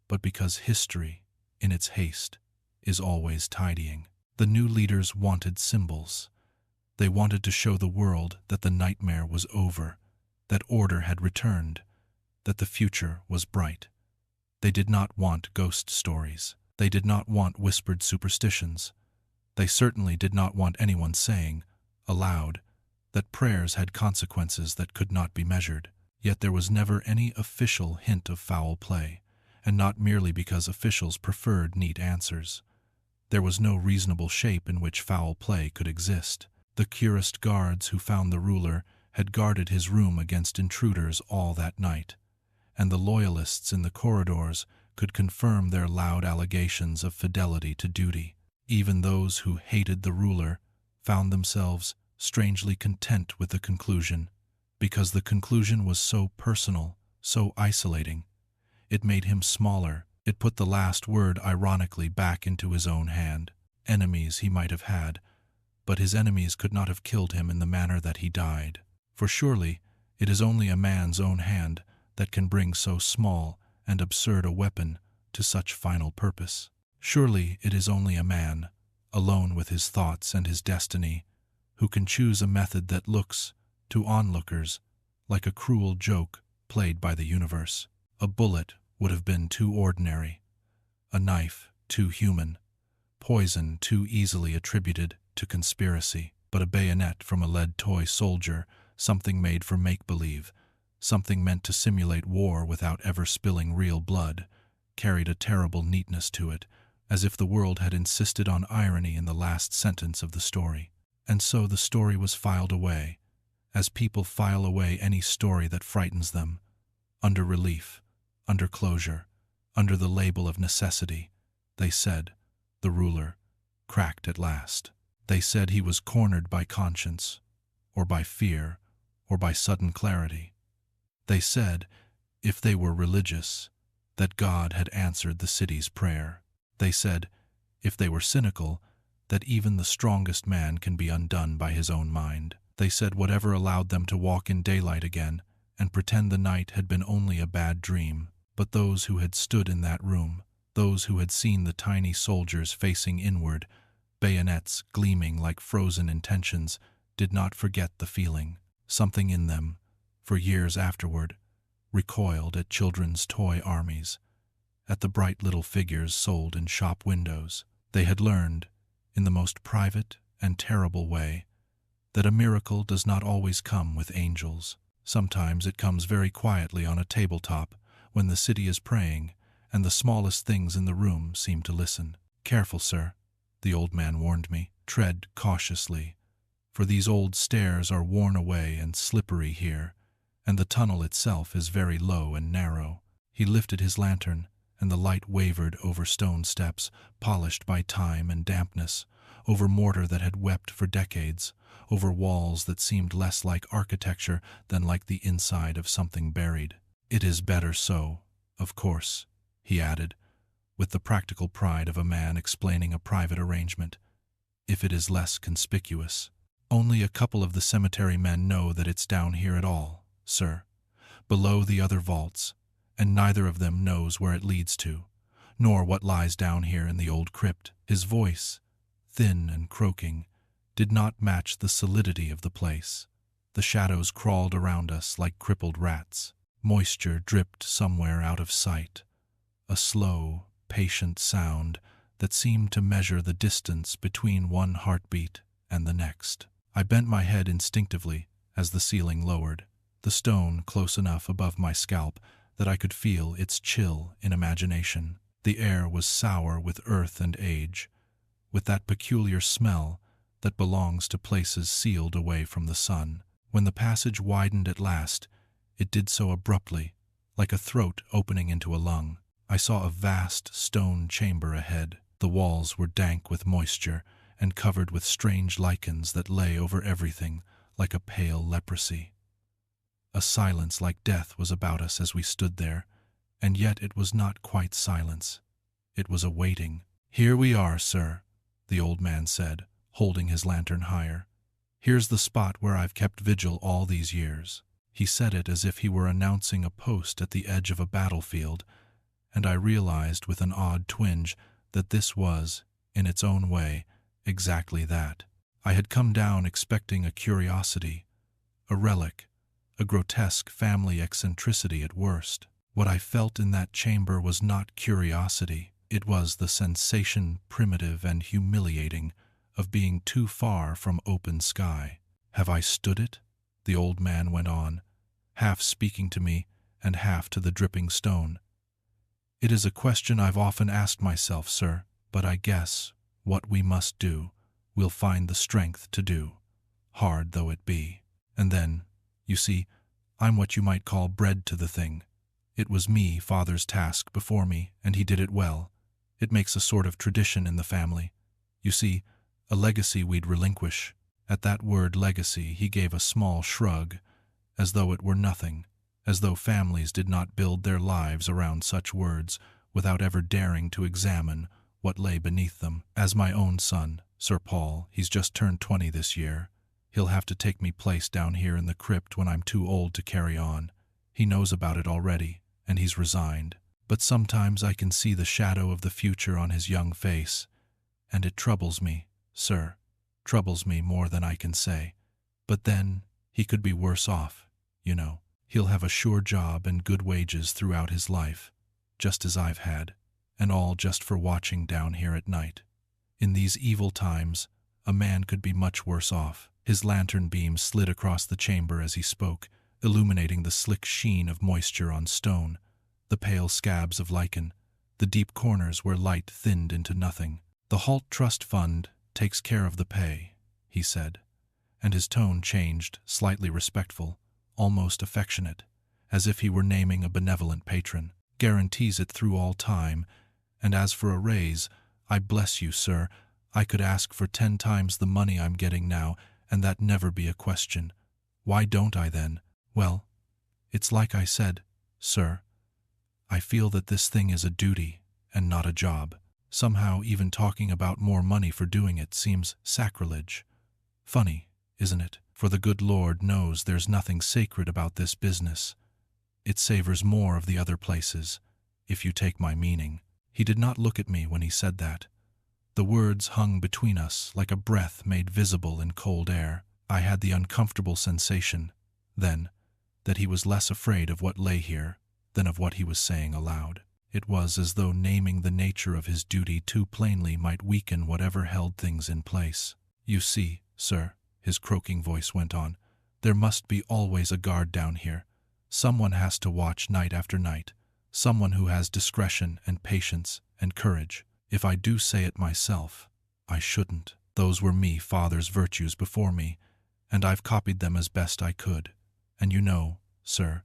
but because history, in its haste, is always tidying. The new leaders wanted symbols. They wanted to show the world that the nightmare was over, that order had returned, that the future was bright. They did not want ghost stories. They did not want whispered superstitions. They certainly did not want anyone saying, aloud, that prayers had consequences that could not be measured. Yet there was never any official hint of foul play, and not merely because officials preferred neat answers. There was no reasonable shape in which foul play could exist. The cuirassed guards who found the ruler had guarded his room against intruders all that night, and the loyalists in the corridors could confirm their loud allegations of fidelity to duty. Even those who hated the ruler found themselves strangely content with the conclusion, because the conclusion was so personal, so isolating. It made him smaller. It put the last word ironically back into his own hand. Enemies he might have had, but his enemies could not have killed him in the manner that he died. For surely it is only a man's own hand that can bring so small and absurd a weapon to such final purpose. Surely it is only a man, alone with his thoughts and his destiny, who can choose a method that looks, to onlookers, like a cruel joke played by the universe. A bullet would have been too ordinary, a knife too human, poison too easily attributed to conspiracy, but a bayonet from a lead toy soldier, something made for make-believe, something meant to simulate war without ever spilling real blood, carried a terrible neatness to it, as if the world had insisted on irony in the last sentence of the story. And so the story was filed away, as people file away any story that frightens them, under relief, under closure, under the label of necessity. They said, the ruler, cracked at last. They said he was cornered by conscience, or by fear, or by sudden clarity. They said, if they were religious, that God had answered the city's prayer. They said, if they were cynical, that even the strongest man can be undone by his own mind. They said whatever allowed them to walk in daylight again and pretend the night had been only a bad dream. But those who had stood in that room, those who had seen the tiny soldiers facing inward, bayonets gleaming like frozen intentions, did not forget the feeling. Something in them, for years afterward, recoiled at children's toy armies, at the bright little figures sold in shop windows. They had learned, in the most private and terrible way, that a miracle does not always come with angels. Sometimes it comes very quietly on a tabletop when the city is praying and the smallest things in the room seem to listen. Careful, sir, the old man warned me. Tread cautiously, for these old stairs are worn away and slippery here, and the tunnel itself is very low and narrow. He lifted his lantern, and the light wavered over stone steps, polished by time and dampness, over mortar that had wept for decades, over walls that seemed less like architecture than like the inside of something buried. It is better so, of course, he added, with the practical pride of a man explaining a private arrangement, if it is less conspicuous. Only a couple of the cemetery men know that it's down here at all, sir, below the other vaults, and neither of them knows where it leads to, nor what lies down here in the old crypt. His voice, thin and croaking, did not match the solidity of the place. The shadows crawled around us like crippled rats. Moisture dripped somewhere out of sight, a slow, patient sound that seemed to measure the distance between one heartbeat and the next. I bent my head instinctively as the ceiling lowered, the stone close enough above my scalp that I could feel its chill in imagination. The air was sour with earth and age, with that peculiar smell that belongs to places sealed away from the sun. When the passage widened at last, it did so abruptly, like a throat opening into a lung. I saw a vast stone chamber ahead. The walls were dank with moisture and covered with strange lichens that lay over everything like a pale leprosy. A silence like death was about us as we stood there, and yet it was not quite silence. It was a waiting. "Here we are, sir," the old man said, holding his lantern higher. "Here's the spot where I've kept vigil all these years." He said it as if he were announcing a post at the edge of a battlefield, and I realized with an odd twinge that this was, in its own way, exactly that. I had come down expecting a curiosity, a relic, a grotesque family eccentricity at worst. What I felt in that chamber was not curiosity. It was the sensation, primitive and humiliating, of being too far from open sky. "Have I stood it?" the old man went on, half speaking to me and half to the dripping stone. "It is a question I've often asked myself, sir, but I guess what we must do, we'll find the strength to do, hard though it be. And then, you see, I'm what you might call bred to the thing. It was me, father's task before me, and he did it well. It makes a sort of tradition in the family. You see, a legacy we'd relinquish." At that word legacy he gave a small shrug, as though it were nothing, as though families did not build their lives around such words without ever daring to examine what lay beneath them. "As my own son, Sir Paul, he's just turned 20 this year. He'll have to take me place down here in the crypt when I'm too old to carry on. He knows about it already, and he's resigned. But sometimes I can see the shadow of the future on his young face, and it troubles me, sir, troubles me more than I can say. But then He could be worse off, you know. He'll have a sure job and good wages throughout his life, just as I've had, and all just for watching down here at night. In these evil times, a man could be much worse off. His lantern beam slid across the chamber as he spoke, illuminating the slick sheen of moisture on stone, the pale scabs of lichen, the deep corners where light thinned into nothing. "The Halt Trust Fund takes care of the pay," he said, and his tone changed, slightly respectful, almost affectionate, as if he were naming a benevolent patron. "Guarantees it through all time, and as for a raise, I bless you, sir, I could ask for 10 times the money I'm getting now, and that never be a question. Why don't I then? Well, it's like I said, sir. I feel that this thing is a duty and not a job. Somehow even talking about more money for doing it seems sacrilege. Funny, isn't it? For the good Lord knows there's nothing sacred about this business. It savors more of the other places, if you take my meaning." He did not look at me when he said that. The words hung between us like a breath made visible in cold air. I had the uncomfortable sensation, then, that he was less afraid of what lay here than of what he was saying aloud. It was as though naming the nature of his duty too plainly might weaken whatever held things in place. "You see, sir," his croaking voice went on, "there must be always a guard down here. Someone has to watch night after night, someone who has discretion and patience and courage. If I do say it myself, I shouldn't. Those were me father's virtues before me, and I've copied them as best I could. And you know, sir,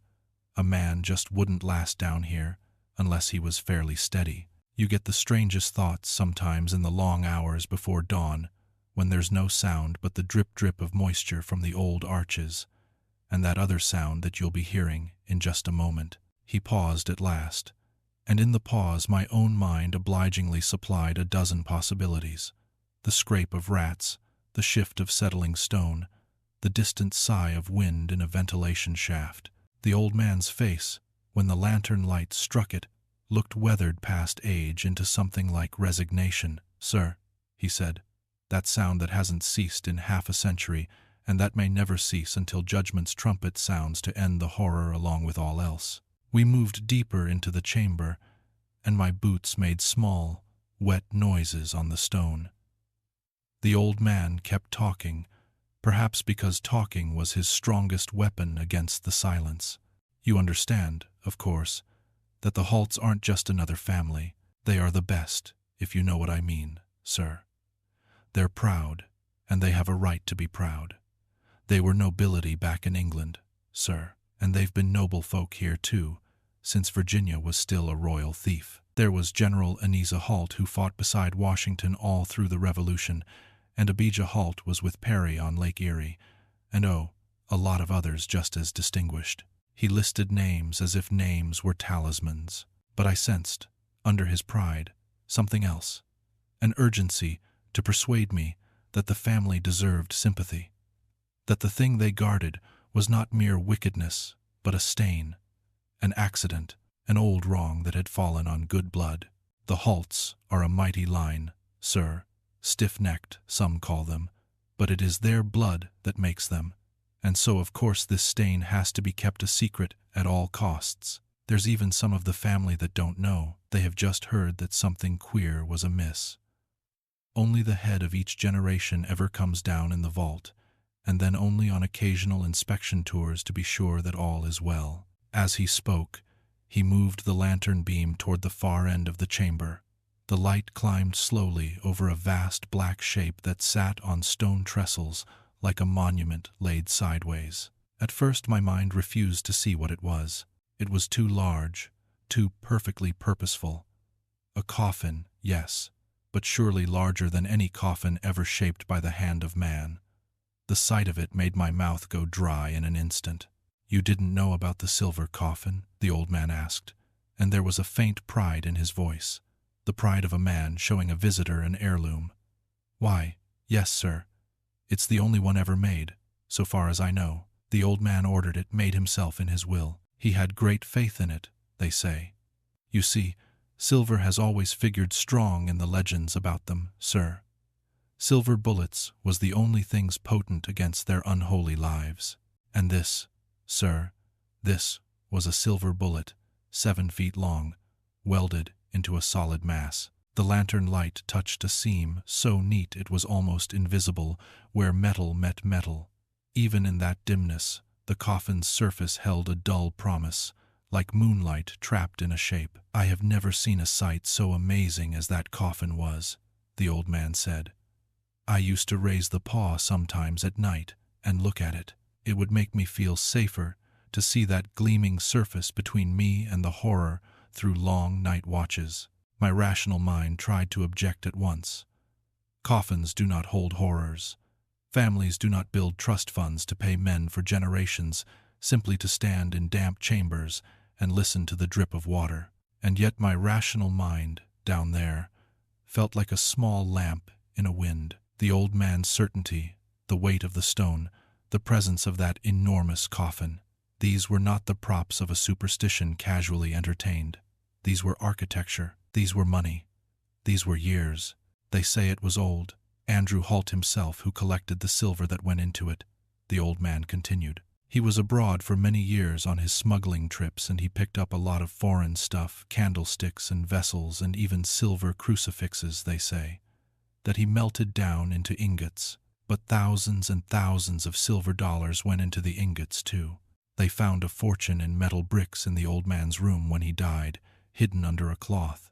a man just wouldn't last down here unless he was fairly steady. You get the strangest thoughts sometimes in the long hours before dawn, when there's no sound but the drip-drip of moisture from the old arches, and that other sound that you'll be hearing in just a moment." He paused at last, and in the pause my own mind obligingly supplied a dozen possibilities. The scrape of rats, the shift of settling stone, the distant sigh of wind in a ventilation shaft. The old man's face, when the lantern light struck it, looked weathered past age into something like resignation. "Sir," he said, "that sound that hasn't ceased in half a century, and that may never cease until judgment's trumpet sounds to end the horror along with all else." We moved deeper into the chamber, and my boots made small, wet noises on the stone. The old man kept talking, perhaps because talking was his strongest weapon against the silence. "You understand, of course, that the Halts aren't just another family. They are the best, if you know what I mean, sir. They're proud, and they have a right to be proud. They were nobility back in England, sir, and they've been noble folk here too, since Virginia was still a royal thief. There was General Anisa Halt, who fought beside Washington all through the Revolution, and Abijah Halt was with Perry on Lake Erie, and a lot of others just as distinguished." He listed names as if names were talismans, but I sensed, under his pride, something else, an urgency to persuade me that the family deserved sympathy, that the thing they guarded was not mere wickedness, but a stain, an accident, an old wrong that had fallen on good blood. "The Halts are a mighty line, sir, stiff-necked, some call them, but it is their blood that makes them, and so of course this stain has to be kept a secret at all costs. There's even some of the family that don't know. They have just heard that something queer was amiss. Only the head of each generation ever comes down in the vault, and then only on occasional inspection tours to be sure that all is well." As he spoke, he moved the lantern beam toward the far end of the chamber. The light climbed slowly over a vast black shape that sat on stone trestles like a monument laid sideways. At first my mind refused to see what it was. It was too large, too perfectly purposeful. A coffin, yes, but surely larger than any coffin ever shaped by the hand of man. The sight of it made my mouth go dry in an instant. "You didn't know about the silver coffin?" the old man asked, and there was a faint pride in his voice, the pride of a man showing a visitor an heirloom. "Why, yes, sir. It's the only one ever made, so far as I know. The old man ordered it made himself in his will. He had great faith in it, they say. You see, silver has always figured strong in the legends about them, sir. Silver bullets was the only things potent against their unholy lives. And this, sir, this was a silver bullet, 7 feet long, welded into a solid mass. The lantern light touched a seam so neat it was almost invisible, where metal met metal. Even in that dimness, the coffin's surface held a dull promise, like moonlight trapped in a shape. "I have never seen a sight so amazing as that coffin was," the old man said. "I used to raise the paw sometimes at night and look at it. It would make me feel safer to see that gleaming surface between me and the horror through long night watches." My rational mind tried to object at once. Coffins do not hold horrors. Families do not build trust funds to pay men for generations simply to stand in damp chambers and listen to the drip of water. And yet my rational mind, down there, felt like a small lamp in a wind. The old man's certainty, the weight of the stone, the presence of that enormous coffin. These were not the props of a superstition casually entertained. These were architecture. These were money. These were years. They say it was old. Andrew Holt himself, who collected the silver that went into it, the old man continued. He was abroad for many years on his smuggling trips, and he picked up a lot of foreign stuff, candlesticks and vessels and even silver crucifixes, they say, that he melted down into ingots. But thousands and thousands of silver dollars went into the ingots too. They found a fortune in metal bricks in the old man's room when he died, hidden under a cloth.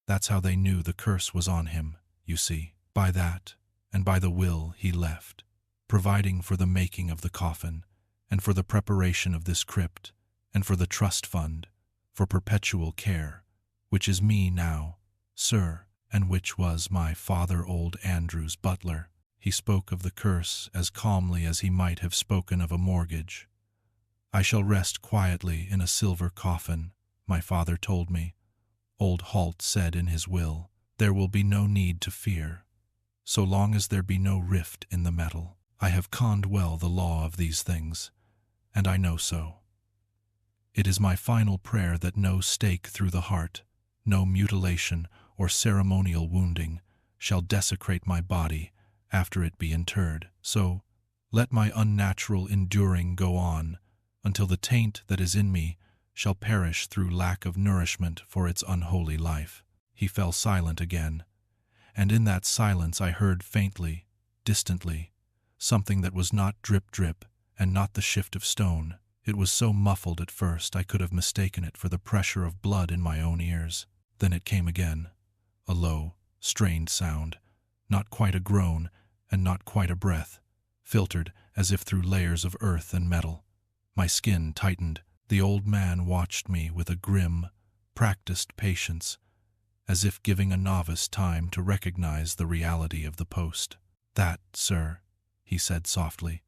That's how they knew the curse was on him, you see. By that, and by the will he left, providing for the making of the coffin, and for the preparation of this crypt, and for the trust fund, for perpetual care, which is me now, sir, and which was my father old Andrew's butler. He spoke of the curse as calmly as he might have spoken of a mortgage. "I shall rest quietly in a silver coffin," my father told me. Old Holt said in his will, "There will be no need to fear, so long as there be no rift in the metal. I have conned well the law of these things, and I know so. It is my final prayer that no stake through the heart, no mutilation or ceremonial wounding shall desecrate my body after it be interred. So let my unnatural enduring go on until the taint that is in me shall perish through lack of nourishment for its unholy life." He fell silent again, and in that silence I heard faintly, distantly, something that was not drip-drip and not the shift of stone. It was so muffled at first I could have mistaken it for the pressure of blood in my own ears. Then it came again, a low, strained sound, not quite a groan and not quite a breath, filtered as if through layers of earth and metal. My skin tightened. The old man watched me with a grim, practiced patience, as if giving a novice time to recognize the reality of the post. "That, sir," he said softly,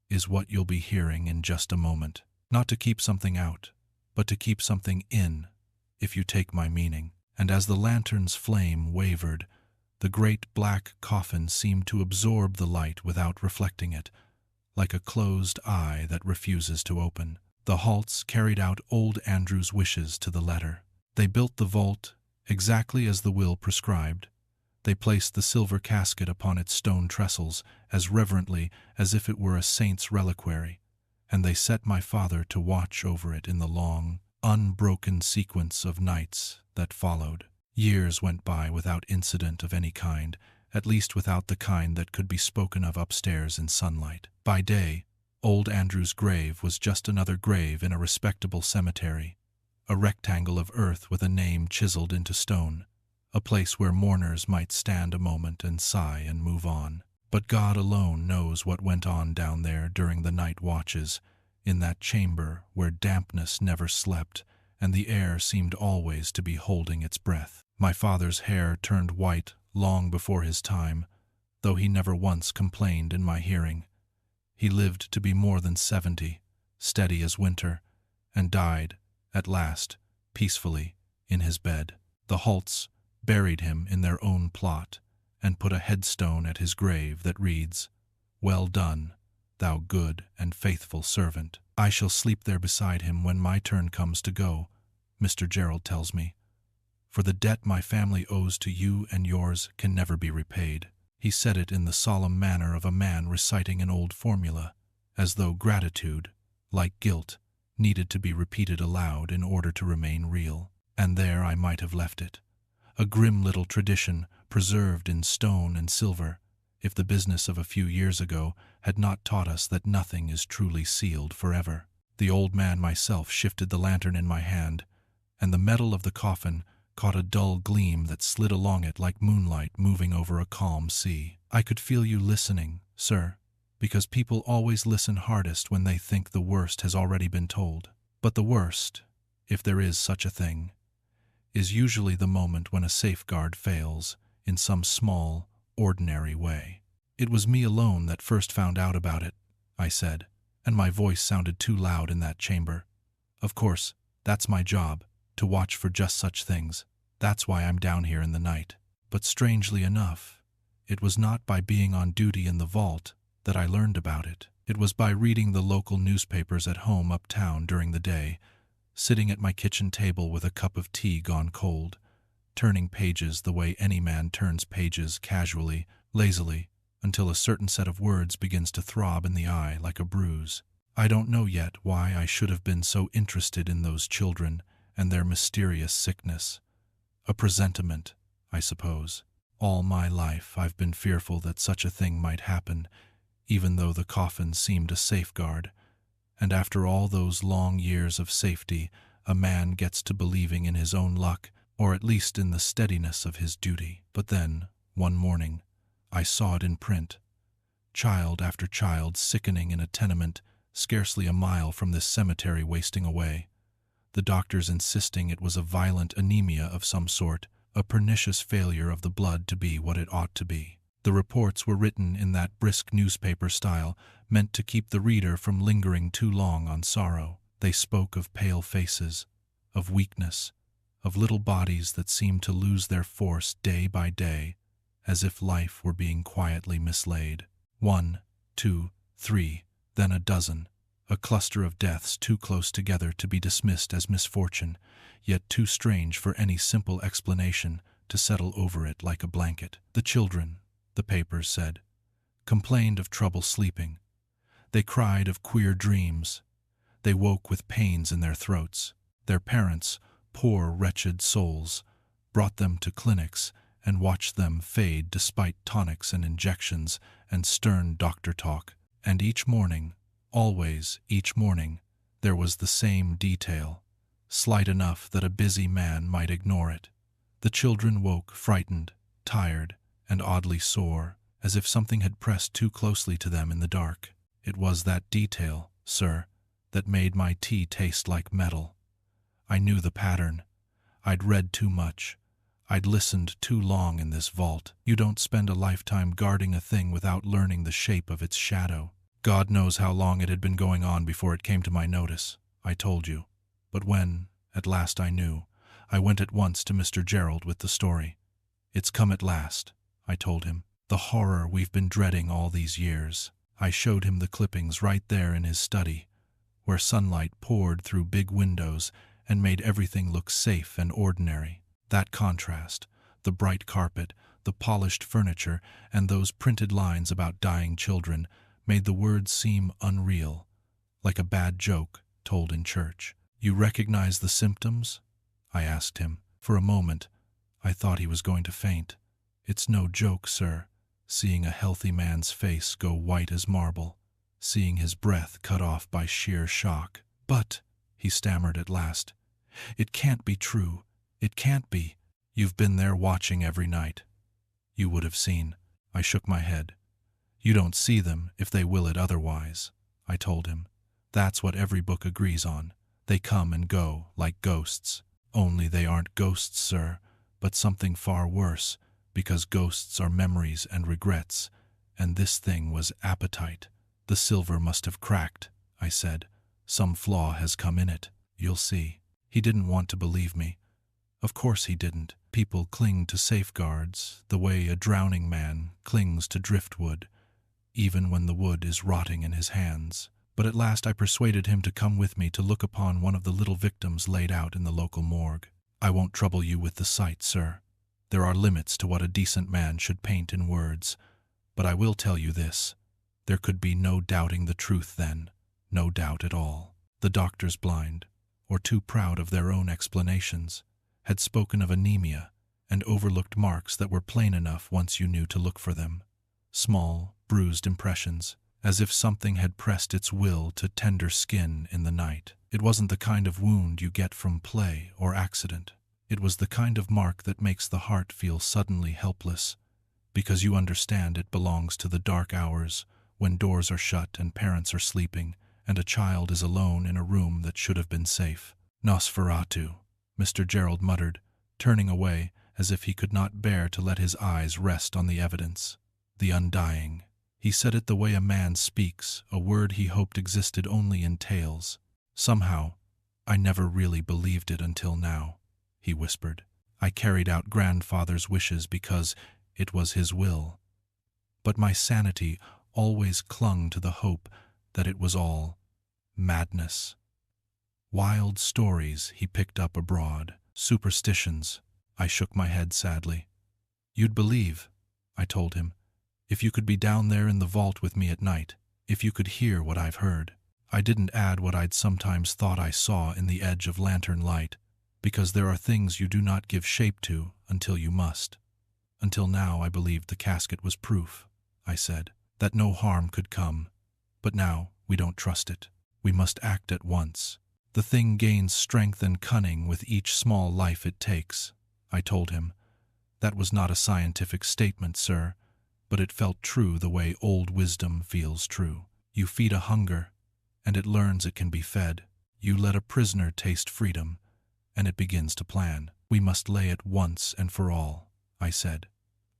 "is what you'll be hearing in just a moment. Not to keep something out, but to keep something in, if you take my meaning." And as the lantern's flame wavered, the great black coffin seemed to absorb the light without reflecting it, like a closed eye that refuses to open. The Holts carried out old Andrew's wishes to the letter. They built the vault exactly as the will prescribed. They placed the silver casket upon its stone trestles as reverently as if it were a saint's reliquary, and they set my father to watch over it in the long, unbroken sequence of nights that followed. Years went by without incident of any kind, at least without the kind that could be spoken of upstairs in sunlight. By day, old Andrew's grave was just another grave in a respectable cemetery, a rectangle of earth with a name chiseled into stone, a place where mourners might stand a moment and sigh and move on. But God alone knows what went on down there during the night watches, in that chamber where dampness never slept and the air seemed always to be holding its breath. My father's hair turned white long before his time, though he never once complained in my hearing. He lived to be more than 70, steady as winter, and died, at last, peacefully, in his bed. The Holts buried him in their own plot, and put a headstone at his grave that reads, "Well done, thou good and faithful servant." I shall sleep there beside him when my turn comes to go, Mr. Gerald tells me, "for the debt my family owes to you and yours can never be repaid." He said it in the solemn manner of a man reciting an old formula, as though gratitude, like guilt, needed to be repeated aloud in order to remain real. And there I might have left it, a grim little tradition preserved in stone and silver, if the business of a few years ago had not taught us that nothing is truly sealed forever. The old man myself shifted the lantern in my hand, and the metal of the coffin caught a dull gleam that slid along it like moonlight moving over a calm sea. I could feel you listening, sir, because people always listen hardest when they think the worst has already been told. But the worst, if there is such a thing, is usually the moment when a safeguard fails in some small, ordinary way. It was me alone that first found out about it, I said, and my voice sounded too loud in that chamber. Of course, that's my job, to watch for just such things. That's why I'm down here in the night. But strangely enough, it was not by being on duty in the vault that I learned about it. It was by reading the local newspapers at home uptown during the day, sitting at my kitchen table with a cup of tea gone cold, turning pages the way any man turns pages casually, lazily, until a certain set of words begins to throb in the eye like a bruise. I don't know yet why I should have been so interested in those children and their mysterious sickness. A presentiment, I suppose. All my life I've been fearful that such a thing might happen, even though the coffin seemed a safeguard, and after all those long years of safety, a man gets to believing in his own luck, or at least in the steadiness of his duty. But then, one morning, I saw it in print. Child after child sickening in a tenement scarcely a mile from this cemetery wasting away. The doctors insisting it was a violent anemia of some sort, a pernicious failure of the blood to be what it ought to be. The reports were written in that brisk newspaper style meant to keep the reader from lingering too long on sorrow. They spoke of pale faces, of weakness, of little bodies that seemed to lose their force day by day, as if life were being quietly mislaid. 1, 2, 3, then a dozen, a cluster of deaths too close together to be dismissed as misfortune, yet too strange for any simple explanation to settle over it like a blanket. The children, the papers said, complained of trouble sleeping. They cried of queer dreams. They woke with pains in their throats. Their parents, poor wretched souls, brought them to clinics and watched them fade despite tonics and injections and stern doctor talk. And each morning, always each morning, there was the same detail, slight enough that a busy man might ignore it. The children woke frightened, tired, and oddly sore, as if something had pressed too closely to them in the dark. It was that detail, sir, that made my tea taste like metal. I knew the pattern. I'd read too much. I'd listened too long in this vault. You don't spend a lifetime guarding a thing without learning the shape of its shadow. God knows how long it had been going on before it came to my notice, I told you. But when, at last I knew, I went at once to Mr. Gerald with the story. It's come at last, I told him. The horror we've been dreading all these years. I showed him the clippings right there in his study, where sunlight poured through big windows and made everything look safe and ordinary. That contrast, the bright carpet, the polished furniture, and those printed lines about dying children made the words seem unreal, like a bad joke told in church. You recognize the symptoms? I asked him. For a moment, I thought he was going to faint. It's no joke, sir, seeing a healthy man's face go white as marble, seeing his breath cut off by sheer shock. But, he stammered at last, it can't be true. It can't be. You've been there watching every night. You would have seen. I shook my head. You don't see them if they will it otherwise, I told him. That's what every book agrees on. They come and go like ghosts. Only they aren't ghosts, sir, but something far worse, because ghosts are memories and regrets, and this thing was appetite. The silver must have cracked, I said. Some flaw has come in it. You'll see. He didn't want to believe me. Of course he didn't. People cling to safeguards the way a drowning man clings to driftwood, even when the wood is rotting in his hands. But at last I persuaded him to come with me to look upon one of the little victims laid out in the local morgue. I won't trouble you with the sight, sir. There are limits to what a decent man should paint in words, but I will tell you this. There could be no doubting the truth then, no doubt at all. The doctors, blind, or too proud of their own explanations, had spoken of anemia and overlooked marks that were plain enough once you knew to look for them. Small, bruised impressions, as if something had pressed its will to tender skin in the night. It wasn't the kind of wound you get from play or accident. It was the kind of mark that makes the heart feel suddenly helpless, because you understand it belongs to the dark hours when doors are shut and parents are sleeping and a child is alone in a room that should have been safe. Nosferatu, Mr. Gerald muttered, turning away as if he could not bear to let his eyes rest on the evidence. The undying. He said it the way a man speaks, a word he hoped existed only in tales. Somehow, I never really believed it until now, he whispered. I carried out grandfather's wishes because it was his will. But my sanity always clung to the hope that it was all madness. Wild stories he picked up abroad, superstitions. I shook my head sadly. You'd believe, I told him, if you could be down there in the vault with me at night, if you could hear what I've heard. I didn't add what I'd sometimes thought I saw in the edge of lantern light, because there are things you do not give shape to until you must. Until now I believed the casket was proof, I said, that no harm could come. But now we don't trust it. We must act at once. The thing gains strength and cunning with each small life it takes, I told him. That was not a scientific statement, sir, but it felt true the way old wisdom feels true. You feed a hunger, and it learns it can be fed. You let a prisoner taste freedom, and it begins to plan. We must lay it once and for all, I said.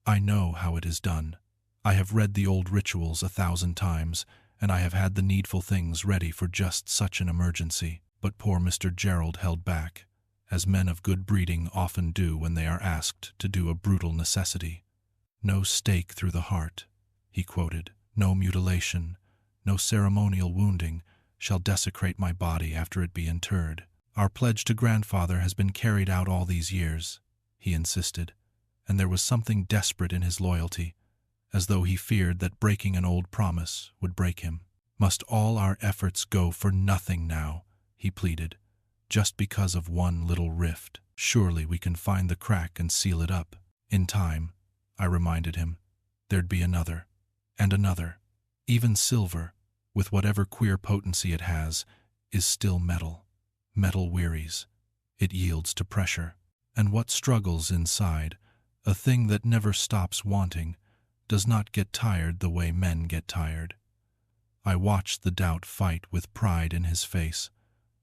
I know how it is done. I have read the old rituals 1,000 times, and I have had the needful things ready for just such an emergency. But poor Mr. Gerald held back, as men of good breeding often do when they are asked to do a brutal necessity. No stake through the heart, he quoted. No mutilation, no ceremonial wounding shall desecrate my body after it be interred. Our pledge to grandfather has been carried out all these years, he insisted, and there was something desperate in his loyalty, as though he feared that breaking an old promise would break him. Must all our efforts go for nothing now, he pleaded, just because of one little rift? Surely we can find the crack and seal it up. In time, I reminded him, there'd be another, and another. Even silver, with whatever queer potency it has, is still metal. Metal wearies. It yields to pressure. And what struggles inside, a thing that never stops wanting, does not get tired the way men get tired. I watched the doubt fight with pride in his face,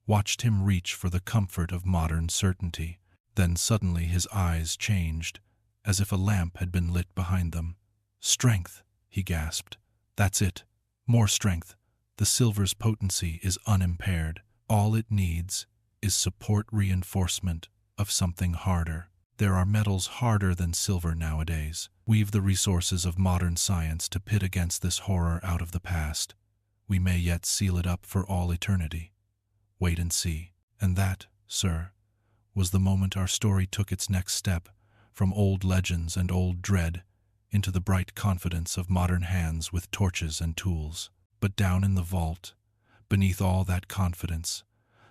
watched him reach for the comfort of modern certainty. Then suddenly his eyes changed, as if a lamp had been lit behind them. Strength, he gasped. That's it. More strength. The silver's potency is unimpaired. All it needs is support reinforcement of something harder. There are metals harder than silver nowadays. We've the resources of modern science to pit against this horror out of the past. We may yet seal it up for all eternity. Wait and see. And that, sir, was the moment our story took its next step, from old legends and old dread into the bright confidence of modern hands with torches and tools. But down in the vault, beneath all that confidence,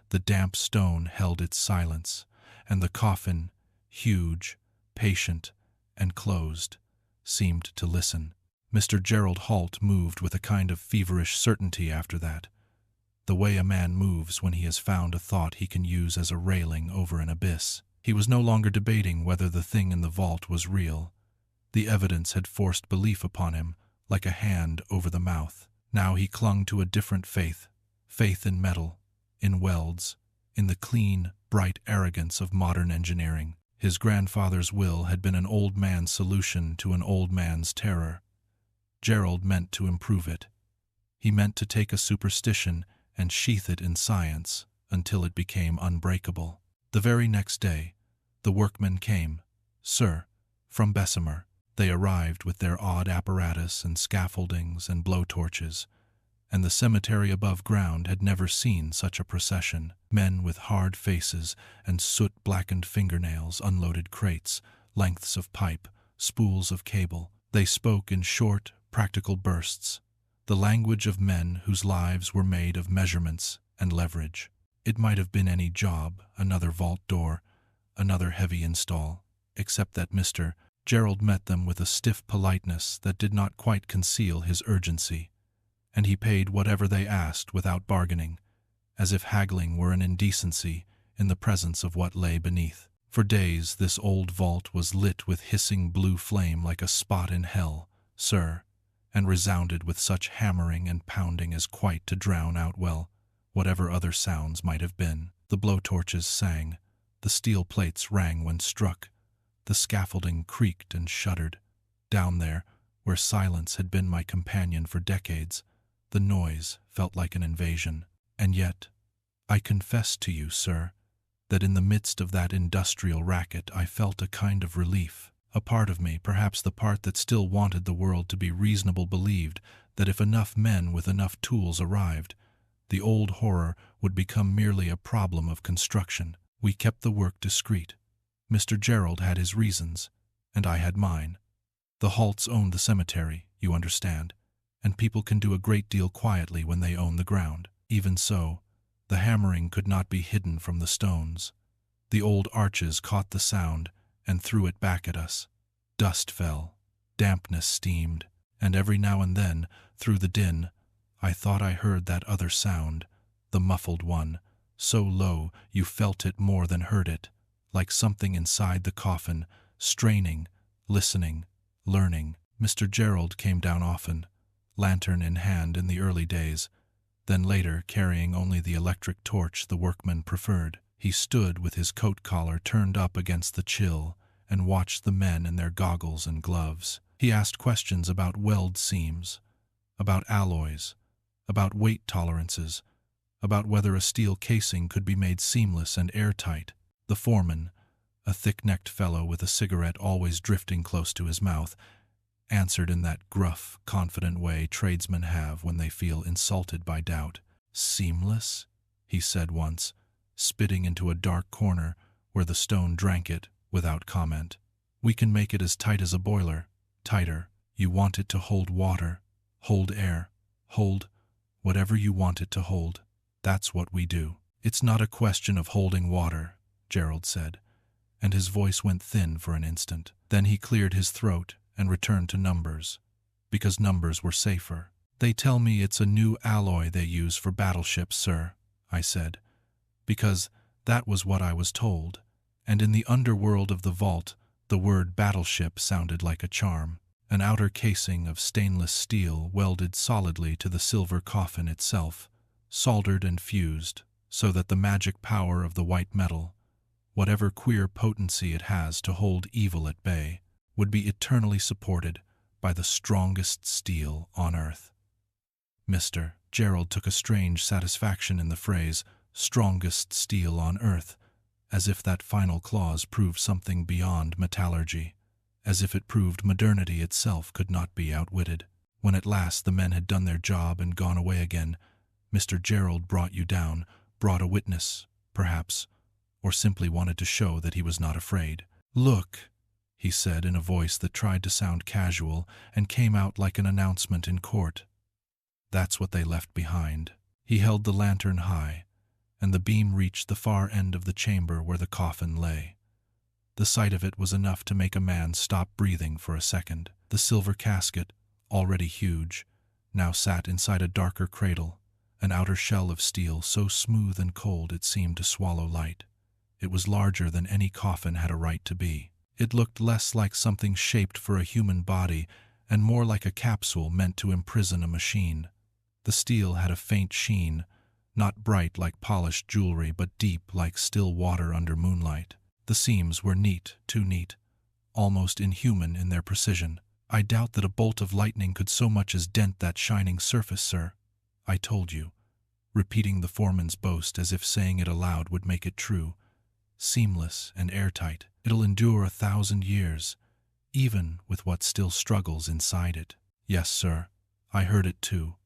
the damp stone held its silence, and the coffin, huge, patient, and closed, seemed to listen. Mr. Gerald Holt moved with a kind of feverish certainty after that, the way a man moves when he has found a thought he can use as a railing over an abyss. He was no longer debating whether the thing in the vault was real. The evidence had forced belief upon him, like a hand over the mouth. Now he clung to a different faith, faith in metal, in welds, in the clean, bright arrogance of modern engineering. His grandfather's will had been an old man's solution to an old man's terror. Gerald meant to improve it. He meant to take a superstition and sheath it in science until it became unbreakable. The very next day, the workmen came, sir, from Bessemer. They arrived with their odd apparatus and scaffoldings and blowtorches, and the cemetery above ground had never seen such a procession. Men with hard faces and soot-blackened fingernails unloaded crates, lengths of pipe, spools of cable. They spoke in short, practical bursts. the language of men whose lives were made of measurements and leverage. It might have been any job, another vault door, another heavy install, except that Mr. Gerald met them with a stiff politeness that did not quite conceal his urgency, and he paid whatever they asked without bargaining, as if haggling were an indecency in the presence of what lay beneath. For days this old vault was lit with hissing blue flame like a spot in hell, sir, and resounded with such hammering and pounding as quite to drown out, well, whatever other sounds might have been. The blowtorches sang, the steel plates rang when struck, the scaffolding creaked and shuddered. Down there, where silence had been my companion for decades, the noise felt like an invasion. And yet, I confess to you, sir, that in the midst of that industrial racket I felt a kind of relief. A part of me, perhaps the part that still wanted the world to be reasonable, believed that if enough men with enough tools arrived, the old horror would become merely a problem of construction. We kept the work discreet. Mr. Gerald had his reasons, and I had mine. The Halts owned the cemetery, you understand, and people can do a great deal quietly when they own the ground. Even so, the hammering could not be hidden from the stones. The old arches caught the sound and threw it back at us. Dust fell, dampness steamed, and every now and then, through the din, I thought I heard that other sound, the muffled one, so low you felt it more than heard it, like something inside the coffin, straining, listening, learning. Mr. Gerald came down often, lantern in hand in the early days, then later carrying only the electric torch the workmen preferred. He stood with his coat collar turned up against the chill and watched the men in their goggles and gloves. He asked questions about weld seams, about alloys, about weight tolerances, about whether a steel casing could be made seamless and airtight. The foreman, a thick-necked fellow with a cigarette always drifting close to his mouth, answered in that gruff, confident way tradesmen have when they feel insulted by doubt. "Seamless?" he said once, spitting into a dark corner where the stone drank it without comment. "We can make it as tight as a boiler, tighter. You want it to hold water, hold air, hold whatever you want it to hold. That's what we do." "It's not a question of holding water," Gerald said, and his voice went thin for an instant. Then he cleared his throat and returned to numbers, because numbers were safer. "They tell me it's a new alloy they use for battleships, sir," I said, because that was what I was told, and in the underworld of the vault the word battleship sounded like a charm. An outer casing of stainless steel welded solidly to the silver coffin itself, soldered and fused, so that the magic power of the white metal, whatever queer potency it has to hold evil at bay, would be eternally supported by the strongest steel on earth. Mr. Gerald took a strange satisfaction in the phrase, strongest steel on earth, as if that final clause proved something beyond metallurgy, as if it proved modernity itself could not be outwitted. When at last the men had done their job and gone away again, Mr. Gerald brought you down, brought a witness, perhaps, or simply wanted to show that he was not afraid. "Look," he said in a voice that tried to sound casual and came out like an announcement in court. "That's what they left behind." He held the lantern high, and the beam reached the far end of the chamber where the coffin lay. The sight of it was enough to make a man stop breathing for a second. The silver casket, already huge, now sat inside a darker cradle, an outer shell of steel so smooth and cold it seemed to swallow light. It was larger than any coffin had a right to be. It looked less like something shaped for a human body and more like a capsule meant to imprison a machine. The steel had a faint sheen, not bright like polished jewelry but deep like still water under moonlight. The seams were neat, too neat, almost inhuman in their precision. "I doubt that a bolt of lightning could so much as dent that shining surface, sir. I told you," repeating the foreman's boast as if saying it aloud would make it true. "Seamless and airtight. It'll endure 1,000 years, even with what still struggles inside it." "Yes, sir. I heard it too.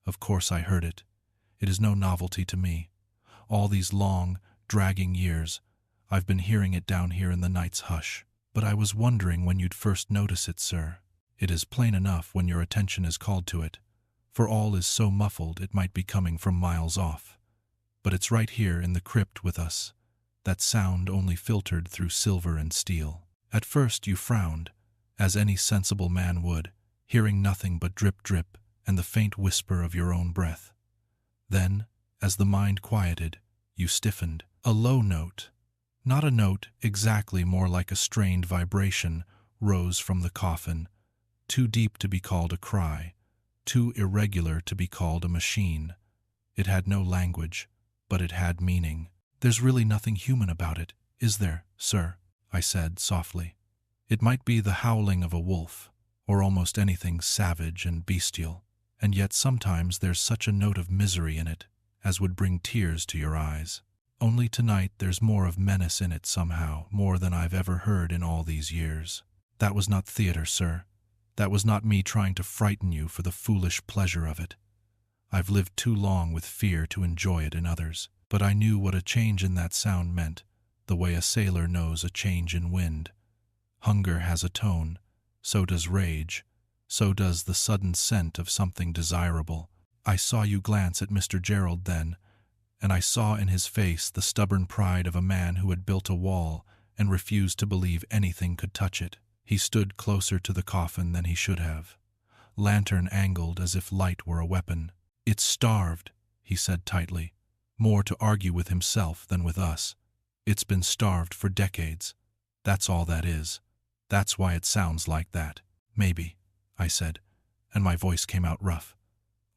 Of course I heard it. It is no novelty to me. All these long, dragging years, I've been hearing it down here in the night's hush. But I was wondering when you'd first notice it, sir. It is plain enough when your attention is called to it, for all is so muffled it might be coming from miles off. But it's right here in the crypt with us, that sound only filtered through silver and steel. At first you frowned, as any sensible man would, hearing nothing but drip-drip and the faint whisper of your own breath. Then, as the mind quieted, you stiffened. A low note, not a note exactly, more like a strained vibration, rose from the coffin, too deep to be called a cry, too irregular to be called a machine. It had no language, but it had meaning. "There's really nothing human about it, is there, sir?" I said softly. "It might be the howling of a wolf, or almost anything savage and bestial, and yet sometimes there's such a note of misery in it as would bring tears to your eyes. Only tonight there's more of menace in it somehow, more than I've ever heard in all these years. That was not theater, sir. That was not me trying to frighten you for the foolish pleasure of it. I've lived too long with fear to enjoy it in others. But I knew what a change in that sound meant, the way a sailor knows a change in wind. Hunger has a tone, so does rage, so does the sudden scent of something desirable. I saw you glance at Mr. Gerald then, and I saw in his face the stubborn pride of a man who had built a wall and refused to believe anything could touch it. He stood closer to the coffin than he should have, lantern angled as if light were a weapon. "It's starved," he said tightly, more to argue with himself than with us. "It's been starved for decades. That's all that is. That's why it sounds like that." "Maybe," I said, and my voice came out rough.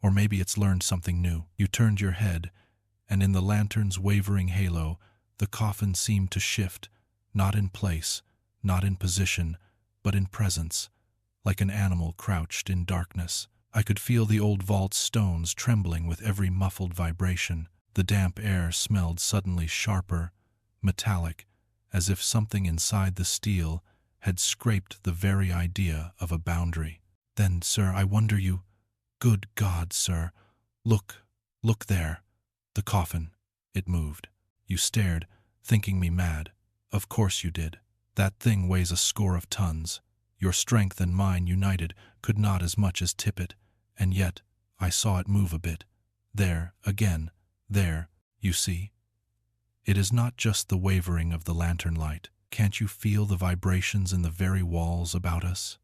"Or maybe it's learned something new." You turned your head, and in the lantern's wavering halo, the coffin seemed to shift, not in place, not in position, but in presence, like an animal crouched in darkness. I could feel the old vault stones trembling with every muffled vibration. The damp air smelled suddenly sharper, metallic, as if something inside the steel had scraped the very idea of a boundary. "Then, sir, I wonder you— Good God, sir! Look there! The coffin." It moved. You stared, thinking me mad. Of course you did. That thing weighs a score of tons. Your strength and mine united could not as much as tip it, and yet I saw it move a bit. There, again. There, you see. It is not just the wavering of the lantern light. Can't you feel the vibrations in the very walls about us,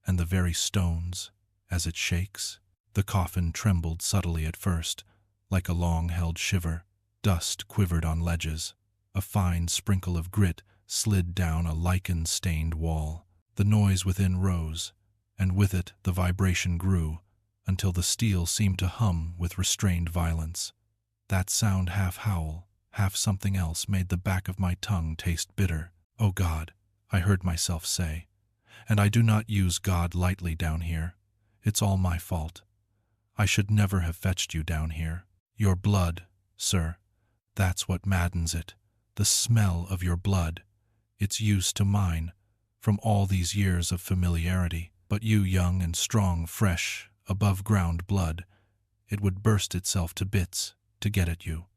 and the very stones, as it shakes? The coffin trembled subtly at first, like a long-held shiver. Dust quivered on ledges. A fine sprinkle of grit slid down a lichen-stained wall. The noise within rose, and with it the vibration grew, until the steel seemed to hum with restrained violence. That sound, half howl, half something else, made the back of my tongue taste bitter. "Oh God," I heard myself say, "and I do not use God lightly down here. It's all my fault. I should never have fetched you down here. Your blood, sir, that's what maddens it. The smell of your blood. It's used to mine, from all these years of familiarity. But you, young and strong, fresh, above-ground blood, it would burst itself to bits to get at you.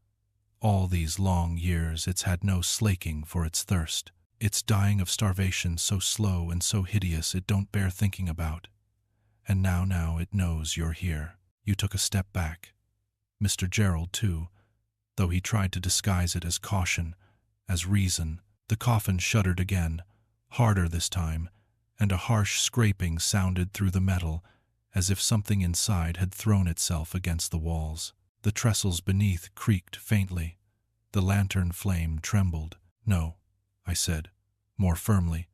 All these long years it's had no slaking for its thirst. It's dying of starvation so slow and so hideous it don't bear thinking about. And now it knows you're here." You took a step back. Mr. Gerald, too, though he tried to disguise it as caution, as reason. The coffin shuddered again, harder this time, and a harsh scraping sounded through the metal, as if something inside had thrown itself against the walls. The trestles beneath creaked faintly. The lantern flame trembled. "No," I said, more firmly,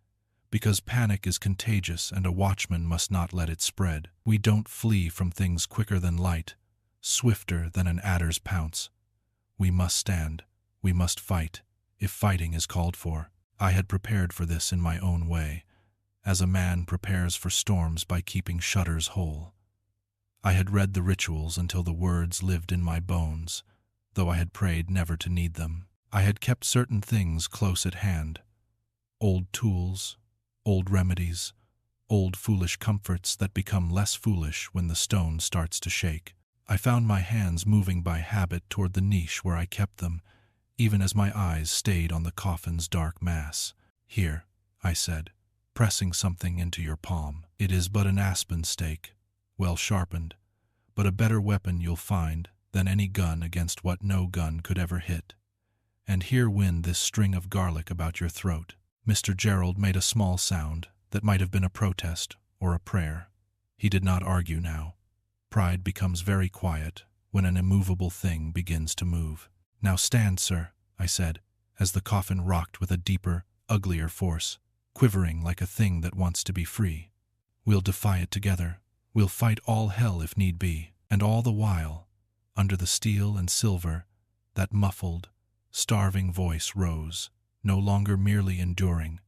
"because panic is contagious and a watchman must not let it spread. We don't flee from things quicker than light, swifter than an adder's pounce. We must stand, we must fight, if fighting is called for." I had prepared for this in my own way, as a man prepares for storms by keeping shutters whole. I had read the rituals until the words lived in my bones, though I had prayed never to need them. I had kept certain things close at hand, old tools, old remedies, old foolish comforts that become less foolish when the stone starts to shake. I found my hands moving by habit toward the niche where I kept them, even as my eyes stayed on the coffin's dark mass. "Here," I said, pressing something into your palm. "It is but an aspen stake, well sharpened, but a better weapon you'll find than any gun against what no gun could ever hit. And here win this string of garlic about your throat." Mr. Gerald made a small sound that might have been a protest or a prayer. He did not argue now. Pride becomes very quiet when an immovable thing begins to move. "Now stand, sir," I said, as the coffin rocked with a deeper, uglier force, quivering like a thing that wants to be free. "We'll defy it together. We'll fight all hell if need be." And all the while, under the steel and silver, that muffled, starving voice rose, no longer merely enduring,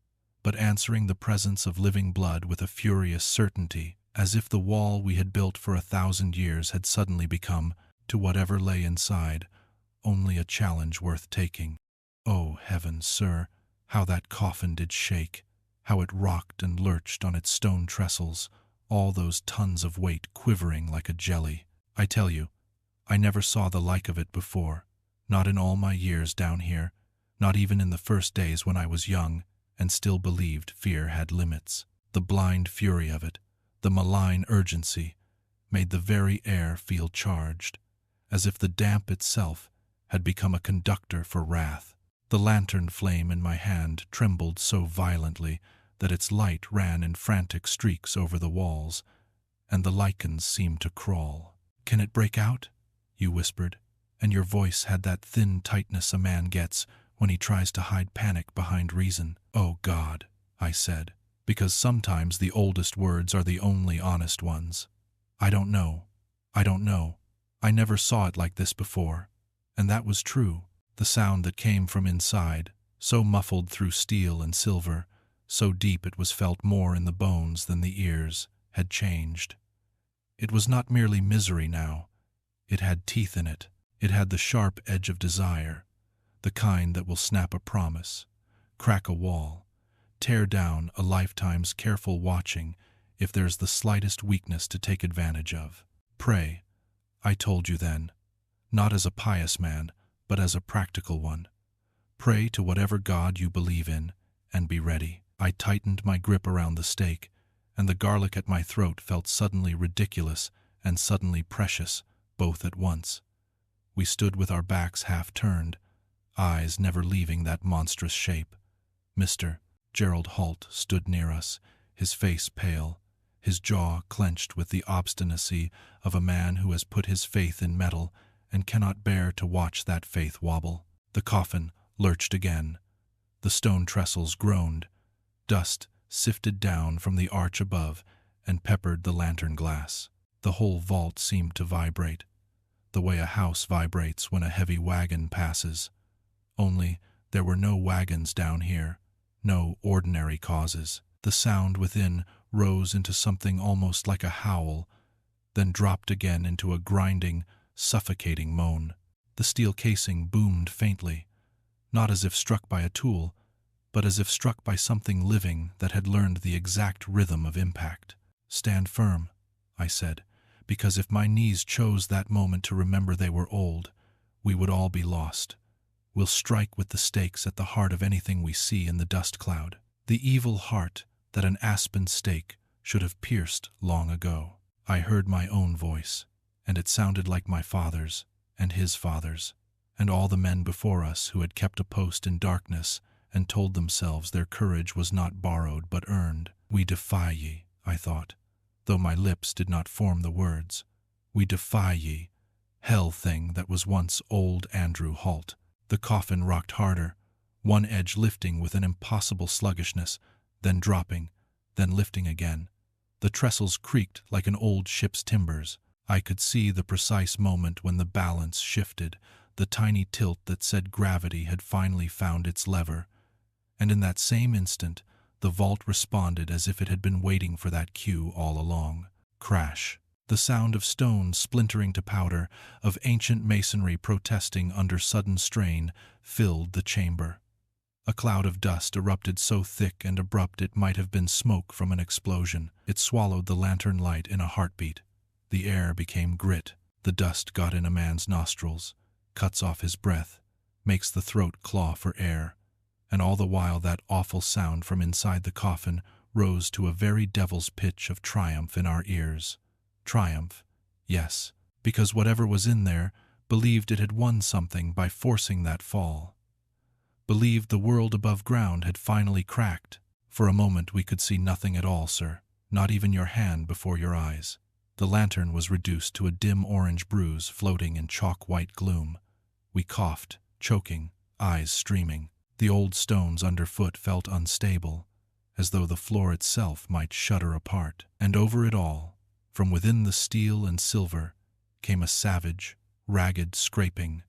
but answering the presence of living blood with a furious certainty, as if the wall we had built for 1,000 years had suddenly become, to whatever lay inside, only a challenge worth taking. Oh, heavens, sir, how that coffin did shake, how it rocked and lurched on its stone trestles, all those tons of weight quivering like a jelly. I tell you, I never saw the like of it before, not in all my years down here, not even in the first days when I was young and still believed fear had limits. The blind fury of it, the malign urgency, made the very air feel charged, as if the damp itself had become a conductor for wrath. The lantern flame in my hand trembled so violently that its light ran in frantic streaks over the walls, and the lichens seemed to crawl. "Can it break out?" you whispered, and your voice had that thin tightness a man gets when he tries to hide panic behind reason. "Oh God," I said, because sometimes the oldest words are the only honest ones. I don't know. I never saw it like this before." And that was true. The sound that came from inside, so muffled through steel and silver, so deep it was felt more in the bones than the ears, had changed. It was not merely misery now. It had teeth in it. It had the sharp edge of desire, the kind that will snap a promise, crack a wall, tear down a lifetime's careful watching if there's the slightest weakness to take advantage of. Pray, I told you then, not as a pious man, but as a practical one. Pray to whatever God you believe in, and be ready. I tightened my grip around the stake, and the garlic at my throat felt suddenly ridiculous and suddenly precious, both at once. We stood with our backs half turned, eyes never leaving that monstrous shape. Mr. Gerald Holt stood near us, his face pale, his jaw clenched with the obstinacy of a man who has put his faith in metal and cannot bear to watch that faith wobble. The coffin lurched again. The stone trestles groaned. Dust sifted down from the arch above and peppered the lantern glass. The whole vault seemed to vibrate, the way a house vibrates when a heavy wagon passes. Only there were no wagons down here, no ordinary causes. The sound within rose into something almost like a howl, then dropped again into a grinding, suffocating moan. The steel casing boomed faintly, not as if struck by a tool, but as if struck by something living that had learned the exact rhythm of impact. "Stand firm," I said, because if my knees chose that moment to remember they were old, we would all be lost. "We'll strike with the stakes at the heart of anything we see in the dust cloud, the evil heart that an aspen stake should have pierced long ago." I heard my own voice, and it sounded like my father's, and his father's, and all the men before us who had kept a post in darkness and told themselves their courage was not borrowed but earned. "We defy ye," I thought, though my lips did not form the words. "We defy ye, hell thing that was once old Andrew Holt." The coffin rocked harder, one edge lifting with an impossible sluggishness, then dropping, then lifting again. The trestles creaked like an old ship's timbers. I could see the precise moment when the balance shifted, the tiny tilt that said gravity had finally found its lever. And in that same instant, the vault responded as if it had been waiting for that cue all along. Crash. The sound of stone splintering to powder, of ancient masonry protesting under sudden strain, filled the chamber. A cloud of dust erupted so thick and abrupt it might have been smoke from an explosion. It swallowed the lantern light in a heartbeat. The air became grit. The dust got in a man's nostrils, cuts off his breath, makes the throat claw for air. And all the while that awful sound from inside the coffin rose to a very devil's pitch of triumph in our ears. Triumph, yes, because whatever was in there believed it had won something by forcing that fall. Believed the world above ground had finally cracked. For a moment we could see nothing at all, sir, not even your hand before your eyes. The lantern was reduced to a dim orange bruise floating in chalk-white gloom. We coughed, choking, eyes streaming. The old stones underfoot felt unstable, as though the floor itself might shudder apart. And over it all, from within the steel and silver, came a savage, ragged scraping,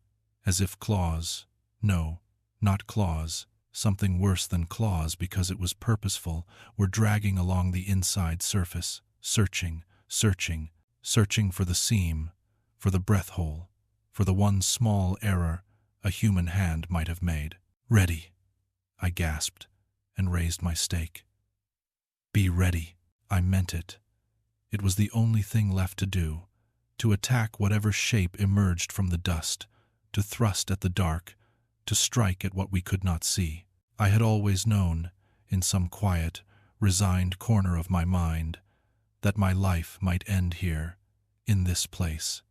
as if claws, no, not claws, something worse than claws because it was purposeful, were dragging along the inside surface, searching, searching, searching for the seam, for the breath hole, for the one small error a human hand might have made. "Ready," I gasped, and raised my stake. Be ready. I meant it. It was the only thing left to do, to attack whatever shape emerged from the dust, to thrust at the dark, to strike at what we could not see. I had always known, in some quiet, resigned corner of my mind, that my life might end here, in this place,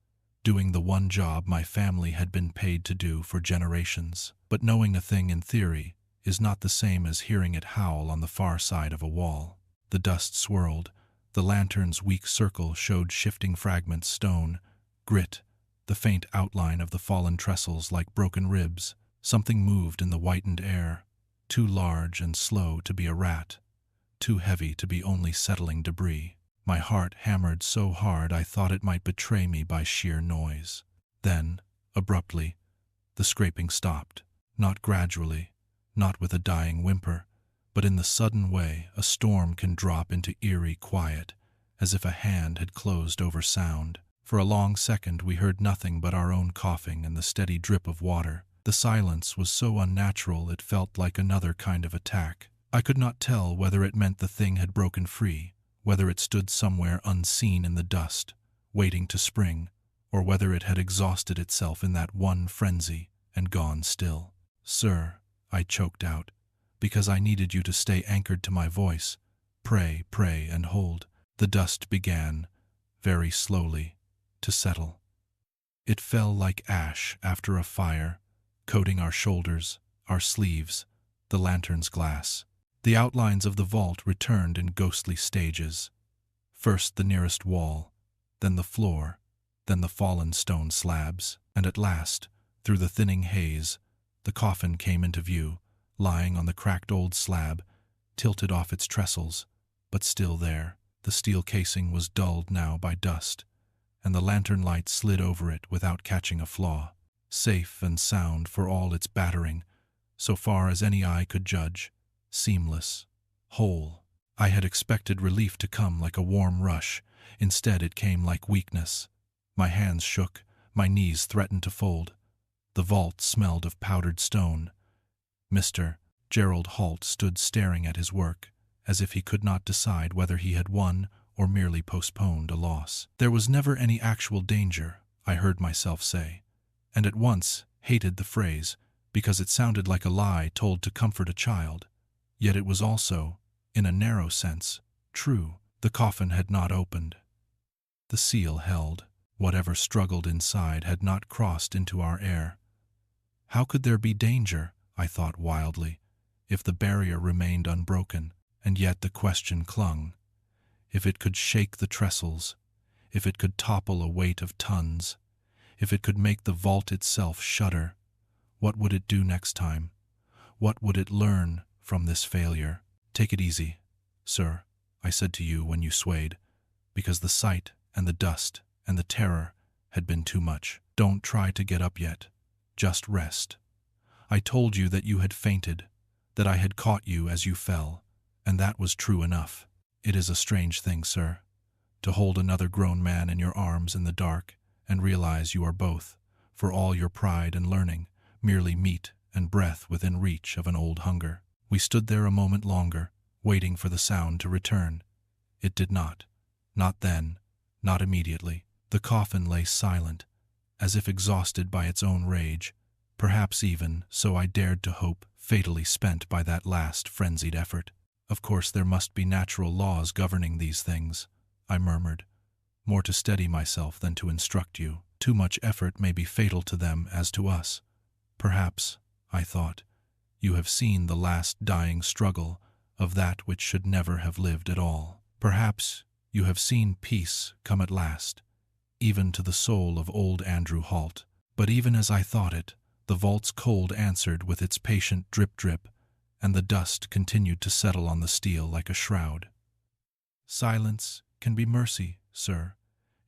doing the one job my family had been paid to do for generations. But knowing a thing in theory is not the same as hearing it howl on the far side of a wall. The dust swirled. The lantern's weak circle showed shifting fragments, stone, grit, the faint outline of the fallen trestles like broken ribs. Something moved in the whitened air, too large and slow to be a rat, too heavy to be only settling debris. My heart hammered so hard I thought it might betray me by sheer noise. Then, abruptly, the scraping stopped, not gradually, not with a dying whimper, but in the sudden way a storm can drop into eerie quiet, as if a hand had closed over sound. For a long second we heard nothing but our own coughing and the steady drip of water. The silence was so unnatural it felt like another kind of attack. I could not tell whether it meant the thing had broken free, whether it stood somewhere unseen in the dust, waiting to spring, or whether it had exhausted itself in that one frenzy and gone still. "Sir," I choked out, because I needed you to stay anchored to my voice. "Pray, pray, and hold." The dust began, very slowly, to settle. It fell like ash after a fire, coating our shoulders, our sleeves, the lantern's glass. The outlines of the vault returned in ghostly stages. First the nearest wall, then the floor, then the fallen stone slabs, and at last, through the thinning haze, the coffin came into view, lying on the cracked old slab, tilted off its trestles, but still there. The steel casing was dulled now by dust, and the lantern light slid over it without catching a flaw. Safe and sound for all its battering, so far as any eye could judge. Seamless, whole. I had expected relief to come like a warm rush. Instead it came like weakness. My hands shook, my knees threatened to fold. The vault smelled of powdered stone. Mr. Gerald Holt stood staring at his work, as if he could not decide whether he had won or merely postponed a loss. There was never any actual danger, I heard myself say, and at once hated the phrase, because it sounded like a lie told to comfort a child. Yet it was also, in a narrow sense, true. The coffin had not opened. The seal held. Whatever struggled inside had not crossed into our air. How could there be danger, I thought wildly, if the barrier remained unbroken? And yet the question clung. If it could shake the trestles, if it could topple a weight of tons, if it could make the vault itself shudder, what would it do next time? What would it learn from this failure? "Take it easy, sir," I said to you when you swayed, because the sight and the dust and the terror had been too much. "Don't try to get up yet. Just rest. I told you that you had fainted, that I had caught you as you fell, and that was true enough. It is a strange thing, sir, to hold another grown man in your arms in the dark and realize you are both, for all your pride and learning, merely meat and breath within reach of an old hunger." We stood there a moment longer, waiting for the sound to return. It did not. Not then, not immediately. The coffin lay silent, as if exhausted by its own rage, perhaps even, so I dared to hope, fatally spent by that last frenzied effort. "Of course there must be natural laws governing these things," I murmured. more to steady myself than to instruct you. Too much effort may be fatal to them as to us. Perhaps, I thought, you have seen the last dying struggle of that which should never have lived at all. Perhaps you have seen peace come at last, even to the soul of old Andrew Halt. But even as I thought it, the vault's cold answered with its patient drip-drip, and the dust continued to settle on the steel like a shroud. Silence can be mercy, sir.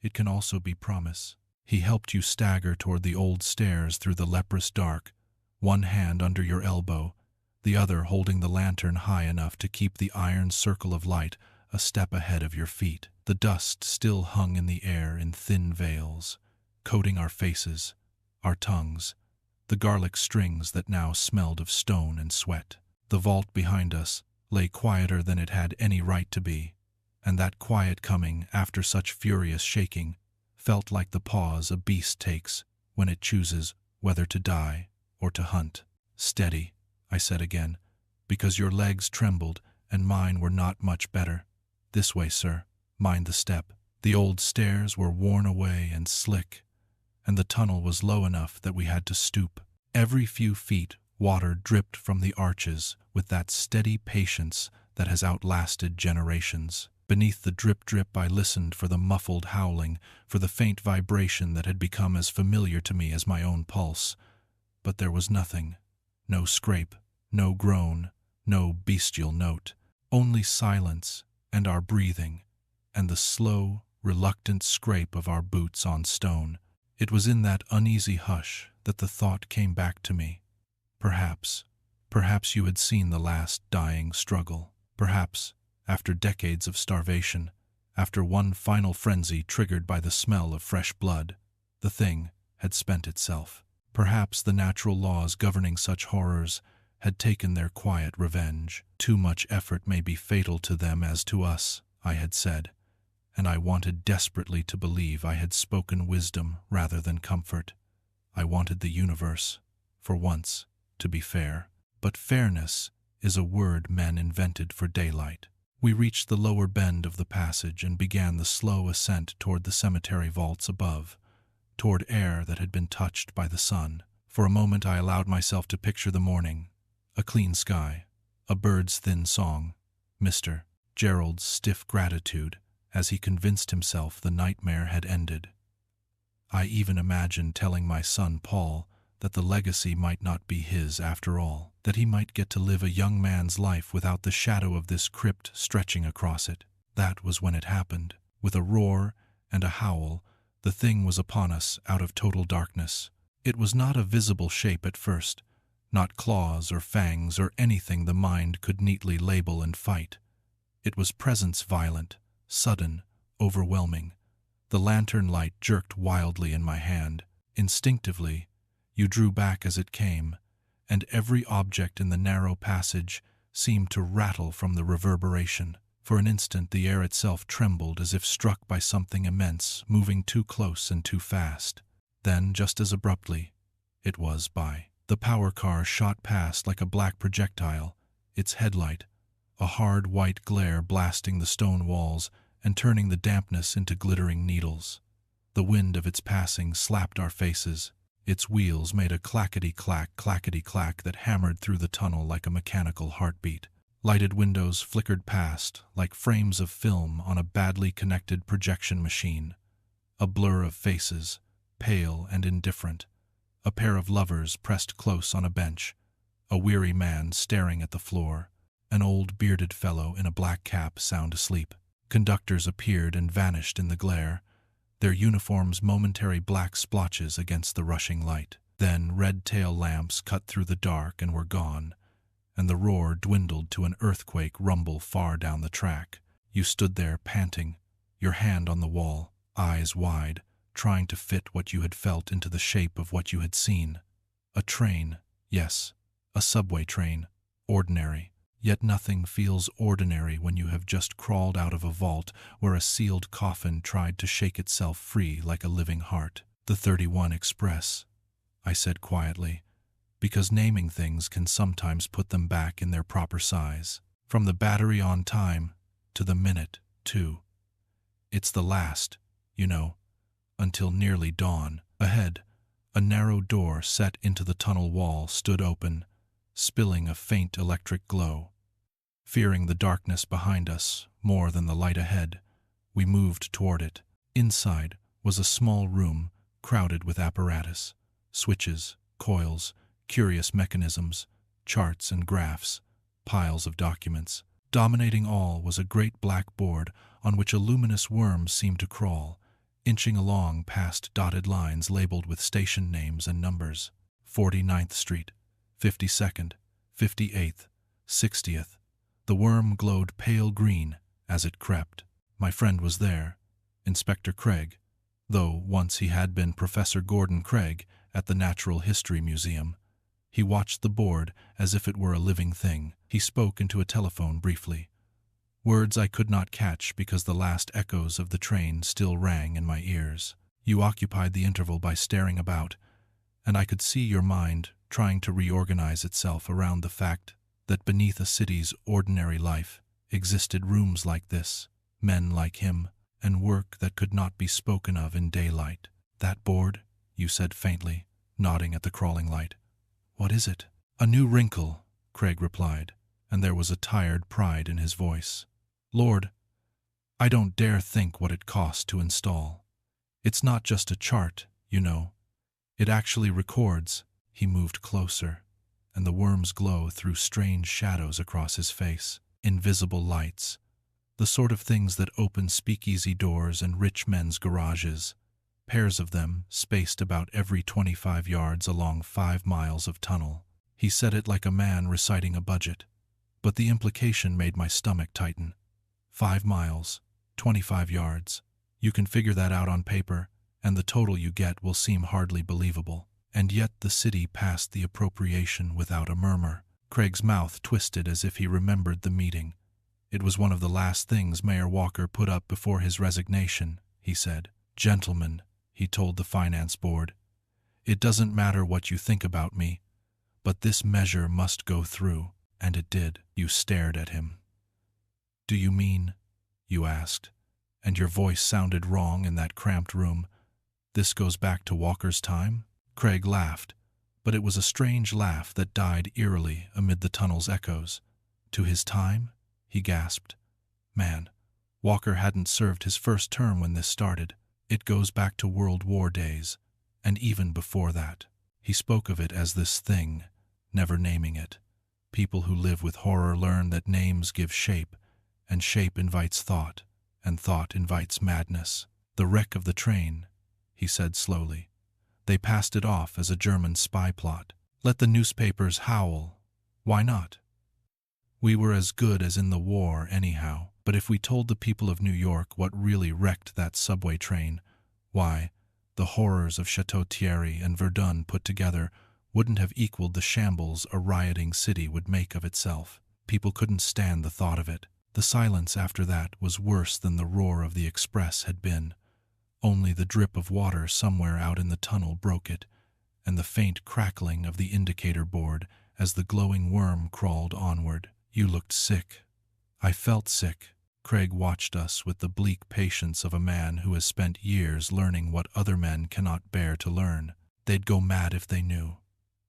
It can also be promise. He helped you stagger toward the old stairs through the leprous dark, one hand under your elbow, the other holding the lantern high enough to keep the iron circle of light a step ahead of your feet. The dust still hung in the air in thin veils, coating our faces, our tongues, the garlic strings that now smelled of stone and sweat. The vault behind us lay quieter than it had any right to be, and that quiet coming after such furious shaking felt like the pause a beast takes when it chooses whether to die or to hunt. Steady, I said again, because your legs trembled and mine were not much better. This way, sir. Mind the step. The old stairs were worn away and slick, and the tunnel was low enough that we had to stoop. Every few feet, water dripped from the arches with that steady patience that has outlasted generations. Beneath the drip-drip I listened for the muffled howling, for the faint vibration that had become as familiar to me as my own pulse. But there was nothing. No scrape, no groan, no bestial note. Only silence and our breathing, and the slow, reluctant scrape of our boots on stone. It was in that uneasy hush that the thought came back to me. Perhaps you had seen the last dying struggle. Perhaps, after decades of starvation, after one final frenzy triggered by the smell of fresh blood, the thing had spent itself. Perhaps the natural laws governing such horrors had taken their quiet revenge. Too much effort may be fatal to them as to us, I had said, and I wanted desperately to believe I had spoken wisdom rather than comfort. I wanted the universe, for once, to be fair. But fairness is a word men invented for daylight. We reached the lower bend of the passage and began the slow ascent toward the cemetery vaults above, toward air that had been touched by the sun. For a moment I allowed myself to picture the morning, a clean sky, a bird's thin song, Mr. Gerald's stiff gratitude as he convinced himself the nightmare had ended. I even imagined telling my son Paul that the legacy might not be his after all, that he might get to live a young man's life without the shadow of this crypt stretching across it. That was when it happened. With a roar and a howl, the thing was upon us out of total darkness. It was not a visible shape at first, not claws or fangs or anything the mind could neatly label and fight. It was presence violent, sudden, overwhelming. The lantern light jerked wildly in my hand. Instinctively, you drew back as it came, and every object in the narrow passage seemed to rattle from the reverberation. For an instant the air itself trembled as if struck by something immense, moving too close and too fast. Then, just as abruptly, it was by. The power car shot past like a black projectile, its headlight, a hard white glare blasting the stone walls and turning the dampness into glittering needles. The wind of its passing slapped our faces. Its wheels made a clackety-clack that hammered through the tunnel like a mechanical heartbeat. Lighted windows flickered past like frames of film on a badly connected projection machine. A blur of faces, pale and indifferent. A pair of lovers pressed close on a bench. A weary man staring at the floor. An old bearded fellow in a black cap sound asleep. Conductors appeared and vanished in the glare, their uniforms momentary black splotches against the rushing light. Then red tail lamps cut through the dark and were gone, and the roar dwindled to an earthquake rumble far down the track. You stood there panting, your hand on the wall, eyes wide, trying to fit what you had felt into the shape of what you had seen. A train, yes, a subway train, ordinary. Yet nothing feels ordinary when you have just crawled out of a vault where a sealed coffin tried to shake itself free like a living heart. The 31 Express, I said quietly, because naming things can sometimes put them back in their proper size. From the battery on time to the minute, too. It's the last, you know, until nearly dawn. Ahead, a narrow door set into the tunnel wall stood open, spilling a faint electric glow. Fearing the darkness behind us more than the light ahead, we moved toward it. Inside was a small room crowded with apparatus, switches, coils, curious mechanisms, charts and graphs, piles of documents. Dominating all was a great black board on which a luminous worm seemed to crawl, inching along past dotted lines labeled with station names and numbers. 49th Street, 52nd, 58th, 60th. The worm glowed pale green as it crept. My friend was there, Inspector Craig, though once he had been Professor Gordon Craig at the Natural History Museum. He watched the board as if it were a living thing. He spoke into a telephone briefly. Words I could not catch because the last echoes of the train still rang in my ears. You occupied the interval by staring about, and I could see your mind trying to reorganize itself around the fact that beneath a city's ordinary life existed rooms like this, men like him, and work that could not be spoken of in daylight. That board, you said faintly, nodding at the crawling light. What is it? A new wrinkle, Craig replied, and there was a tired pride in his voice. Lord, I don't dare think what it cost to install. It's not just a chart, you know. It actually records. He moved closer, and the worm's glow threw strange shadows across his face, invisible lights, the sort of things that open speakeasy doors and rich men's garages, pairs of them spaced about every 25 yards along 5 miles of tunnel. He said it like a man reciting a budget, but the implication made my stomach tighten. 5 miles, 25 yards. You can figure that out on paper, and the total you get will seem hardly believable. And yet the city passed the appropriation without a murmur. Craig's mouth twisted as if he remembered the meeting. It was one of the last things Mayor Walker put up before his resignation, he said. Gentlemen, he told the finance board, it doesn't matter what you think about me, but this measure must go through. And it did. You stared at him. Do you mean, you asked, and your voice sounded wrong in that cramped room, this goes back to Walker's time? Craig laughed, but it was a strange laugh that died eerily amid the tunnel's echoes. To his time? He gasped. Man, Walker hadn't served his first term when this started. It goes back to World War days, and even before that. He spoke of it as this thing, never naming it. People who live with horror learn that names give shape, and shape invites thought, and thought invites madness. The wreck of the train, he said slowly. They passed it off as a German spy plot. Let the newspapers howl. Why not? We were as good as in the war anyhow. But if we told the people of New York what really wrecked that subway train, why, the horrors of Chateau Thierry and Verdun put together wouldn't have equaled the shambles a rioting city would make of itself. People couldn't stand the thought of it. The silence after that was worse than the roar of the express had been. Only the drip of water somewhere out in the tunnel broke it, and the faint crackling of the indicator board as the glowing worm crawled onward. You looked sick. I felt sick. Craig watched us with the bleak patience of a man who has spent years learning what other men cannot bear to learn. They'd go mad if they knew,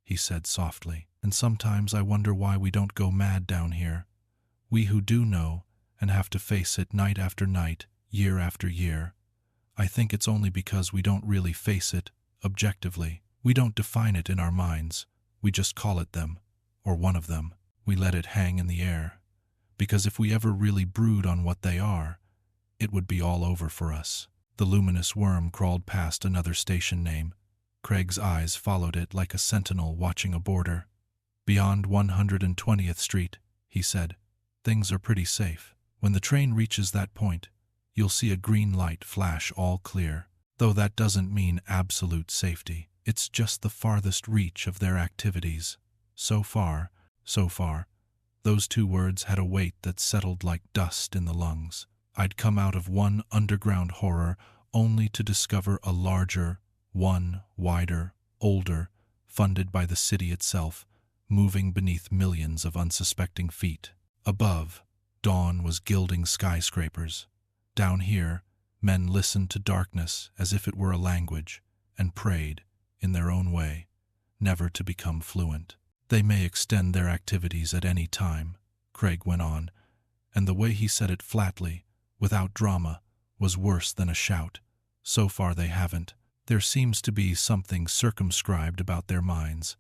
he said softly. And sometimes I wonder why we don't go mad down here. We who do know and have to face it night after night, year after year. I think it's only because we don't really face it, objectively. We don't define it in our minds. We just call it them, or one of them. We let it hang in the air. Because if we ever really brood on what they are, it would be all over for us. The luminous worm crawled past another station name. Craig's eyes followed it like a sentinel watching a border. Beyond 120th Street, he said, things are pretty safe. When the train reaches that point, you'll see a green light flash all clear. Though that doesn't mean absolute safety. It's just the farthest reach of their activities. So far, so far. Those two words had a weight that settled like dust in the lungs. I'd come out of one underground horror only to discover a larger, one wider, older, funded by the city itself, moving beneath millions of unsuspecting feet. Above, dawn was gilding skyscrapers. Down here, Men listened to darkness as if it were a language, and prayed, in their own way, never to become fluent. They may extend their activities at any time, Craig went on, and the way he said it flatly, without drama, was worse than a shout. So far they haven't. There seems to be something circumscribed about their minds.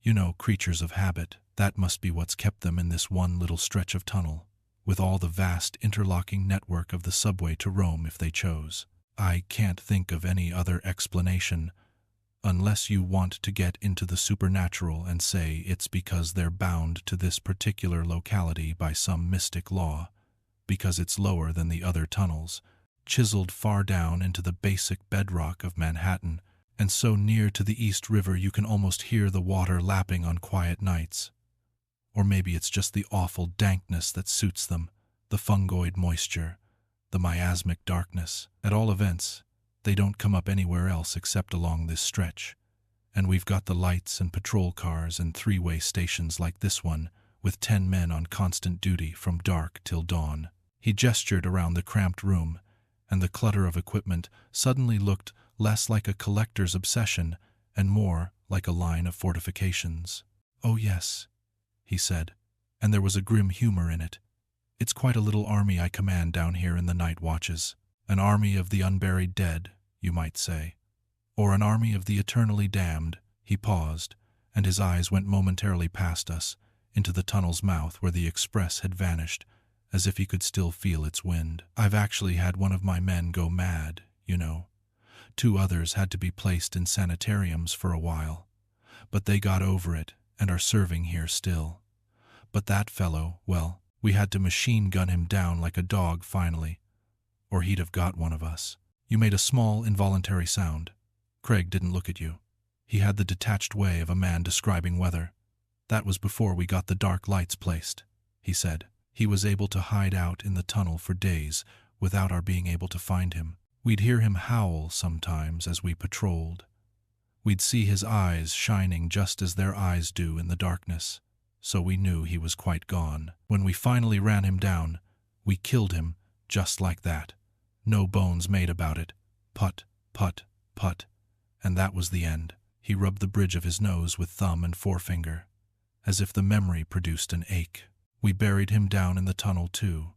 You know, creatures of habit. That must be what's kept them in this one little stretch of tunnel, with all the vast interlocking network of the subway to roam if they chose. I can't think of any other explanation, unless you want to get into the supernatural and say it's because they're bound to this particular locality by some mystic law, because it's lower than the other tunnels, chiseled far down into the basic bedrock of Manhattan, and so near to the East River you can almost hear the water lapping on quiet nights. Or maybe it's just the awful dankness that suits them, the fungoid moisture, the miasmic darkness. At all events, they don't come up anywhere else except along this stretch. And we've got the lights and patrol cars and three-way stations like this one, with 10 men on constant duty from dark till dawn. He gestured around the cramped room, and the clutter of equipment suddenly looked less like a collector's obsession and more like a line of fortifications. "Oh yes," he said, and there was a grim humor in it. "It's quite a little army I command down here in the night watches. An army of the unburied dead, you might say. Or an army of the eternally damned." He paused, and his eyes went momentarily past us, into the tunnel's mouth where the express had vanished, as if he could still feel its wind. "I've actually had one of my men go mad, you know. 2 others had to be placed in sanitariums for a while, but they got over it and are serving here still. But that fellow, well, we had to machine gun him down like a dog finally, or he'd have got one of us." You made a small, involuntary sound. Craig didn't look at you. He had the detached way of a man describing weather. "That was before we got the dark lights placed," he said. "He was able to hide out in the tunnel for days without our being able to find him. We'd hear him howl sometimes as we patrolled. We'd see his eyes shining just as their eyes do in the darkness, so we knew he was quite gone. When we finally ran him down, we killed him just like that. No bones made about it. Put, put, put. And that was the end." He rubbed the bridge of his nose with thumb and forefinger, as if the memory produced an ache. "We buried him down in the tunnel too.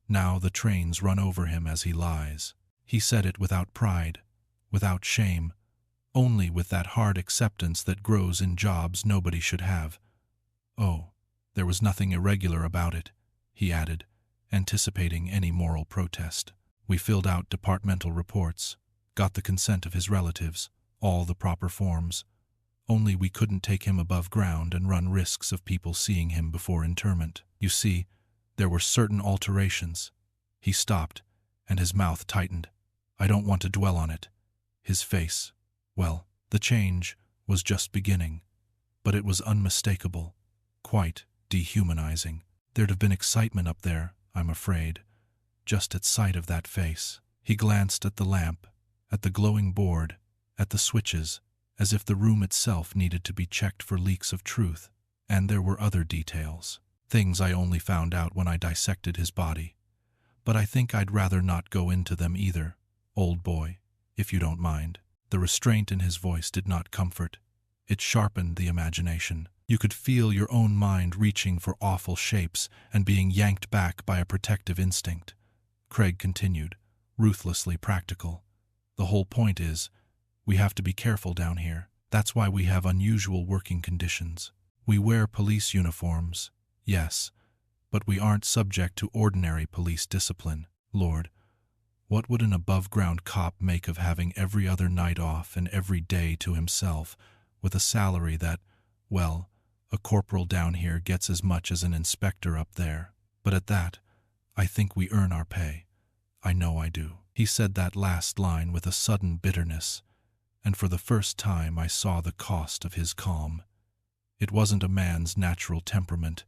Now the trains run over him as he lies." He said it without pride, without shame, only with that hard acceptance that grows in jobs nobody should have. "Oh, there was nothing irregular about it," he added, anticipating any moral protest. "We filled out departmental reports, got the consent of his relatives, all the proper forms. Only we couldn't take him above ground and run risks of people seeing him before interment. You see, there were certain alterations." He stopped, and his mouth tightened. "I don't want to dwell on it." His face, well, the change was just beginning, but it was unmistakable, quite dehumanizing. There'd have been excitement up there, I'm afraid, just at sight of that face. He glanced at the lamp, at the glowing board, at the switches, as if the room itself needed to be checked for leaks of truth. And there were other details, things I only found out when I dissected his body. But I think I'd rather not go into them either, old boy, if you don't mind. The restraint in his voice did not comfort. It sharpened the imagination. You could feel your own mind reaching for awful shapes and being yanked back by a protective instinct. Craig continued, ruthlessly practical. "The whole point is, we have to be careful down here. That's why we have unusual working conditions. We wear police uniforms, yes, but we aren't subject to ordinary police discipline. Lord, what would an above-ground cop make of having every other night off and every day to himself, with a salary that, well, a corporal down here gets as much as an inspector up there? But at that, I think we earn our pay. I know I do." He said that last line with a sudden bitterness, and for the first time I saw the cost of his calm. It wasn't a man's natural temperament.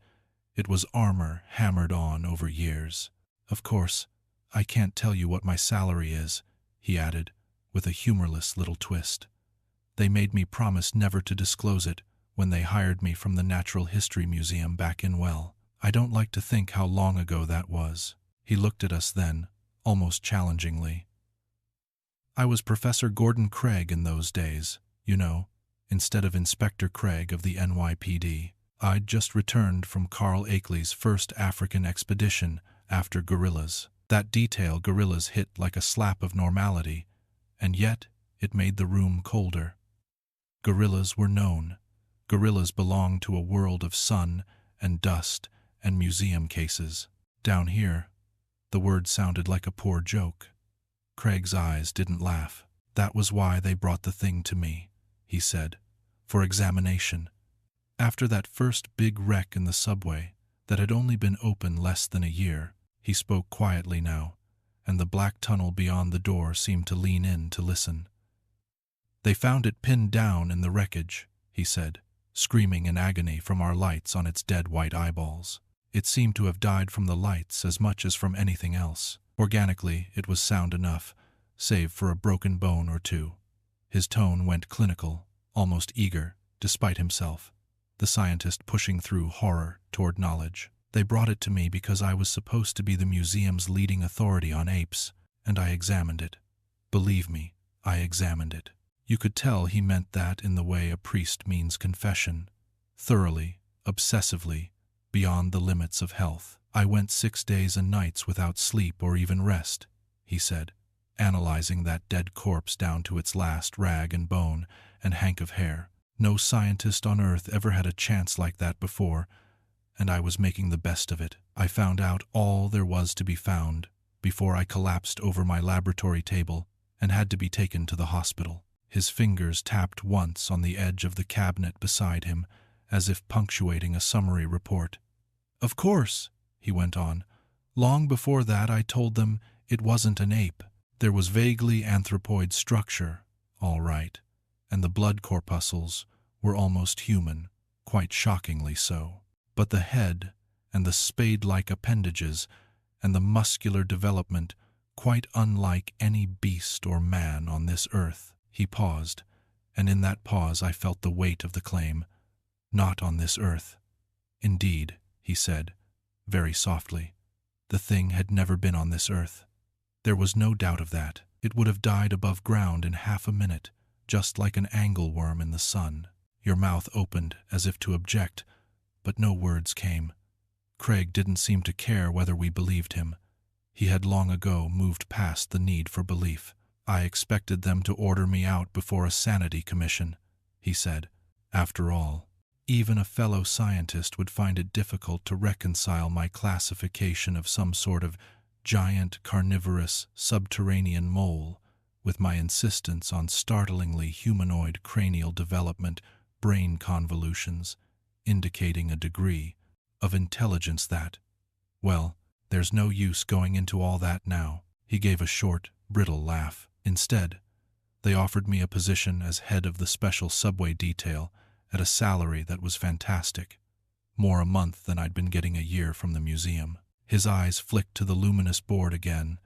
It was armor hammered on over years. "Of course, I can't tell you what my salary is," he added, with a humorless little twist. "They made me promise never to disclose it when they hired me from the Natural History Museum back in Well. I don't like to think how long ago that was." He looked at us then, almost challengingly. I was Professor Gordon Craig in those days, you know, instead of Inspector Craig of the NYPD. I'd just returned from Carl Akeley's first African expedition after guerrillas. That detail guerrillas hit like a slap of normality, and yet it made the room colder. Guerrillas were known. Guerrillas belonged to a world of sun and dust and museum cases. Down here, the word sounded like a poor joke. Craig's eyes didn't laugh. That was why they brought the thing to me, he said, for examination. After that first big wreck in the subway that had only been open less than a year, he spoke quietly now, and the black tunnel beyond the door seemed to lean in to listen. They found it pinned down in the wreckage, he said, screaming in agony from our lights on its dead white eyeballs. It seemed to have died from the lights as much as from anything else. Organically, it was sound enough, save for a broken bone or two. His tone went clinical, almost eager, despite himself, the scientist pushing through horror toward knowledge. They brought it to me because I was supposed to be the museum's leading authority on apes, and I examined it. Believe me, I examined it. You could tell he meant that in the way a priest means confession, thoroughly, obsessively, beyond the limits of health. I went 6 days and nights without sleep or even rest, he said, analyzing that dead corpse down to its last rag and bone and hank of hair. No scientist on Earth ever had a chance like that before, and I was making the best of it. I found out all there was to be found before I collapsed over my laboratory table and had to be taken to the hospital. His fingers tapped once on the edge of the cabinet beside him, as if punctuating a summary report. Of course, he went on, long before that I told them it wasn't an ape. There was vaguely anthropoid structure, all right, and the blood corpuscles were almost human, quite shockingly so. But the head and the spade-like appendages and the muscular development quite unlike any beast or man on this earth. He paused, and in that pause I felt the weight of the claim. Not on this earth. Indeed, he said, very softly, the thing had never been on this earth. There was no doubt of that. It would have died above ground in half a minute, just like an angleworm in the sun. Your mouth opened as if to object, but no words came. Craig didn't seem to care whether we believed him. He had long ago moved past the need for belief. I expected them to order me out before a sanity commission, he said. After all, even a fellow scientist would find it difficult to reconcile my classification of some sort of giant carnivorous subterranean mole with my insistence on startlingly humanoid cranial development, brain convolutions, indicating a degree of intelligence that, well, there's no use going into all that now. He gave a short, brittle laugh. Instead, they offered me a position as head of the special subway detail at a salary that was fantastic, more a month than I'd been getting a year from the museum. His eyes flicked to the luminous board again,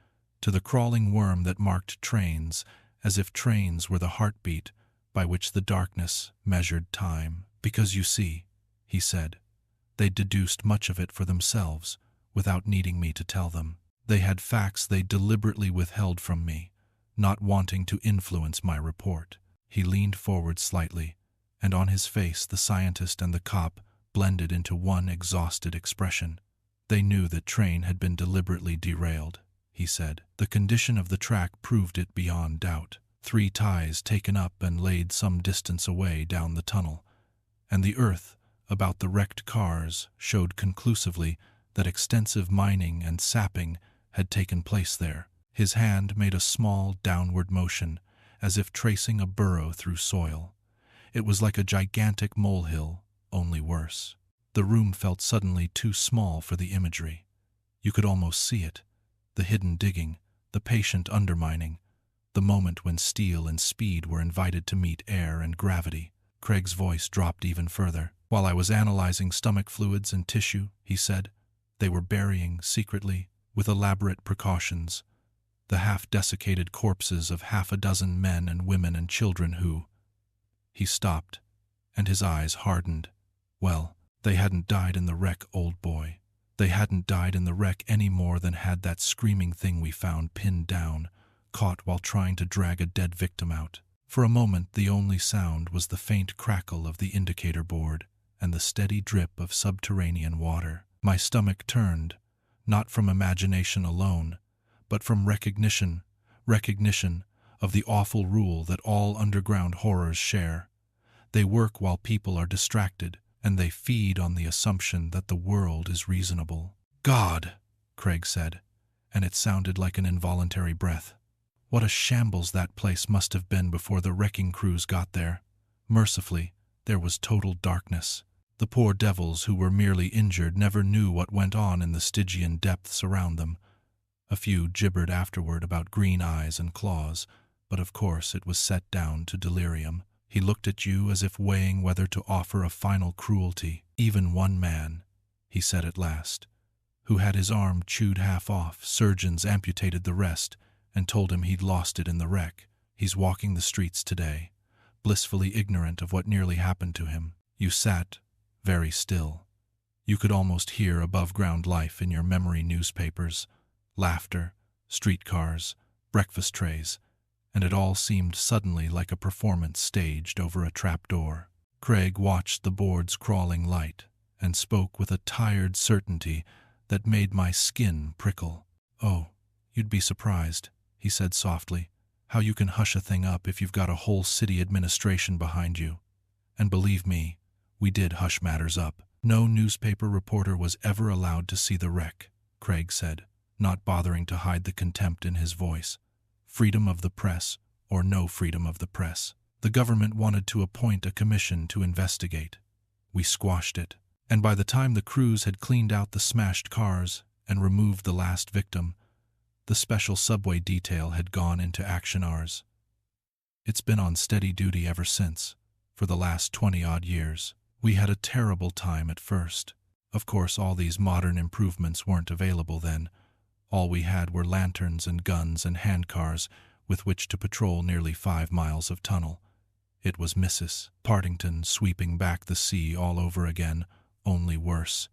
to the crawling worm that marked trains, as if trains were the heartbeat by which the darkness measured time. Because you see, he said, they'd deduced much of it for themselves, without needing me to tell them. They had facts they deliberately withheld from me, not wanting to influence my report. He leaned forward slightly, and on his face the scientist and the cop blended into one exhausted expression. They knew that train had been deliberately derailed, he said. The condition of the track proved it beyond doubt. 3 ties taken up and laid some distance away down the tunnel, and the earth about the wrecked cars showed conclusively that extensive mining and sapping had taken place there. His hand made a small downward motion, as if tracing a burrow through soil. It was like a gigantic molehill, only worse. The room felt suddenly too small for the imagery. You could almost see it, the hidden digging, the patient undermining, the moment when steel and speed were invited to meet air and gravity. Craig's voice dropped even further. While I was analyzing stomach fluids and tissue, he said, they were burying, secretly, with elaborate precautions, the half-desiccated corpses of 6 men and women and children who... He stopped, and his eyes hardened. Well, they hadn't died in the wreck, old boy. They hadn't died in the wreck any more than had that screaming thing we found pinned down, caught while trying to drag a dead victim out. For a moment, the only sound was the faint crackle of the indicator board and the steady drip of subterranean water. My stomach turned, not from imagination alone, but from recognition of the awful rule that all underground horrors share. They work while people are distracted, and they feed on the assumption that the world is reasonable. "God," Craig said, and it sounded like an involuntary breath. What a shambles that place must have been before the wrecking crews got there. Mercifully, there was total darkness. The poor devils who were merely injured never knew what went on in the Stygian depths around them. A few gibbered afterward about green eyes and claws, but of course it was set down to delirium. He looked at you as if weighing whether to offer a final cruelty. "Even one man," he said at last, "who had his arm chewed half off. Surgeons amputated the rest and told him he'd lost it in the wreck. He's walking the streets today, blissfully ignorant of what nearly happened to him." You sat very still. You could almost hear above-ground life in your memory newspapers, laughter, streetcars, breakfast trays, and it all seemed suddenly like a performance staged over a trapdoor. Craig watched the board's crawling light and spoke with a tired certainty that made my skin prickle. "Oh, you'd be surprised," he said softly, "how you can hush a thing up if you've got a whole city administration behind you. And believe me, we did hush matters up. No newspaper reporter was ever allowed to see the wreck," Craig said, not bothering to hide the contempt in his voice. "Freedom of the press or no freedom of the press. The government wanted to appoint a commission to investigate. We squashed it. And by the time the crews had cleaned out the smashed cars and removed the last victim, the special subway detail had gone into action hours. It's been on steady duty ever since, for the last 20-odd years. We had a terrible time at first. Of course, all these modern improvements weren't available then. All we had were lanterns and guns and handcars with which to patrol nearly 5 miles of tunnel. It was Mrs. Partington sweeping back the sea all over again, only worse.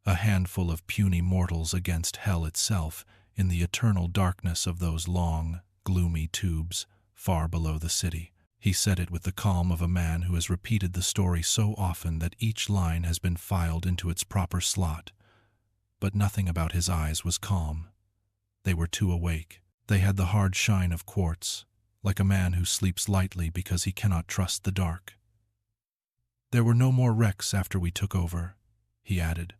A handful of puny mortals against hell itself in the eternal darkness of those long, gloomy tubes far below the city. He said it with the calm of a man who has repeated the story so often that each line has been filed into its proper slot. But nothing about his eyes was calm. They were too awake. They had the hard shine of quartz, like a man who sleeps lightly because he cannot trust the dark. "There were no more wrecks after we took over," he added.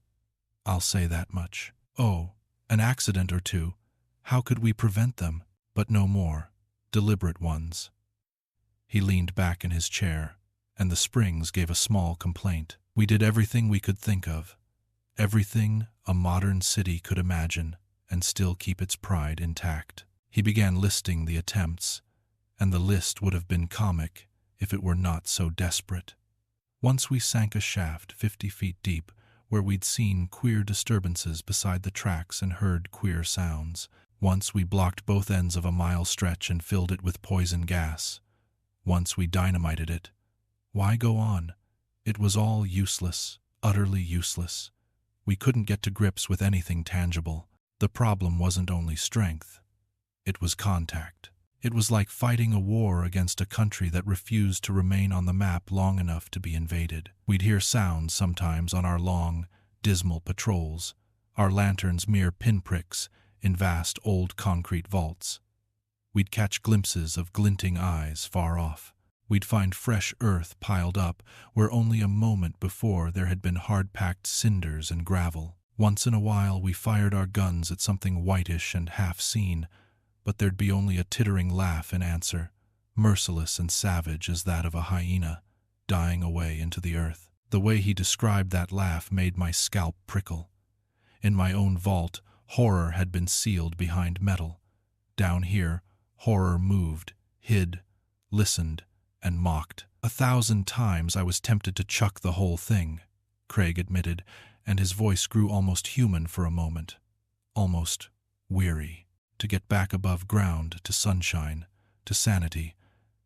"I'll say that much. Oh, an accident or two. How could we prevent them? But no more. Deliberate ones." He leaned back in his chair, and the springs gave a small complaint. "We did everything we could think of. Everything a modern city could imagine and still keep its pride intact." He began listing the attempts, and the list would have been comic if it were not so desperate. Once we sank a shaft 50 feet deep where we'd seen queer disturbances beside the tracks and heard queer sounds. Once we blocked both ends of a mile stretch and filled it with poison gas. Once we dynamited it. Why go on? It was all useless, utterly useless. We couldn't get to grips with anything tangible. The problem wasn't only strength. It was contact. It was like fighting a war against a country that refused to remain on the map long enough to be invaded. We'd hear sounds sometimes on our long, dismal patrols, our lanterns mere pinpricks in vast old concrete vaults. We'd catch glimpses of glinting eyes far off. We'd find fresh earth piled up where only a moment before there had been hard-packed cinders and gravel. Once in a while we fired our guns at something whitish and half-seen, but there'd be only a tittering laugh in answer, merciless and savage as that of a hyena, dying away into the earth. The way he described that laugh made my scalp prickle. In my own vault, horror had been sealed behind metal. Down here, horror moved, hid, listened, and mocked. 1,000 times I was tempted to chuck the whole thing, Craig admitted, and his voice grew almost human for a moment, almost weary. To get back above ground, to sunshine, to sanity,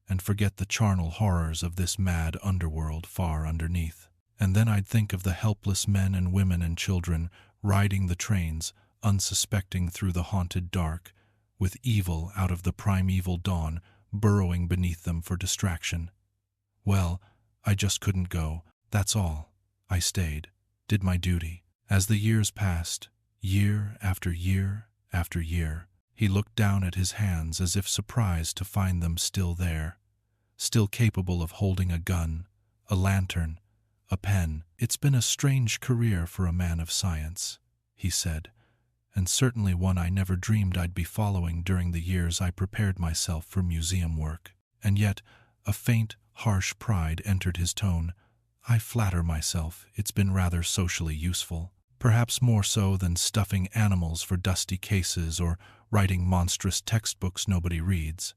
and forget the charnel horrors of this mad underworld far underneath. And then I'd think of the helpless men and women and children riding the trains, unsuspecting through the haunted dark, with evil out of the primeval dawn burrowing beneath them for distraction. Well, I just couldn't go, that's all. I stayed, did my duty. As the years passed, year after year after year, he looked down at his hands as if surprised to find them still there, still capable of holding a gun, a lantern, a pen. "It's been a strange career for a man of science," he said, "and certainly one I never dreamed I'd be following during the years I prepared myself for museum work." And yet, a faint, harsh pride entered his tone. "I flatter myself it's been rather socially useful, perhaps more so than stuffing animals for dusty cases or writing monstrous textbooks nobody reads."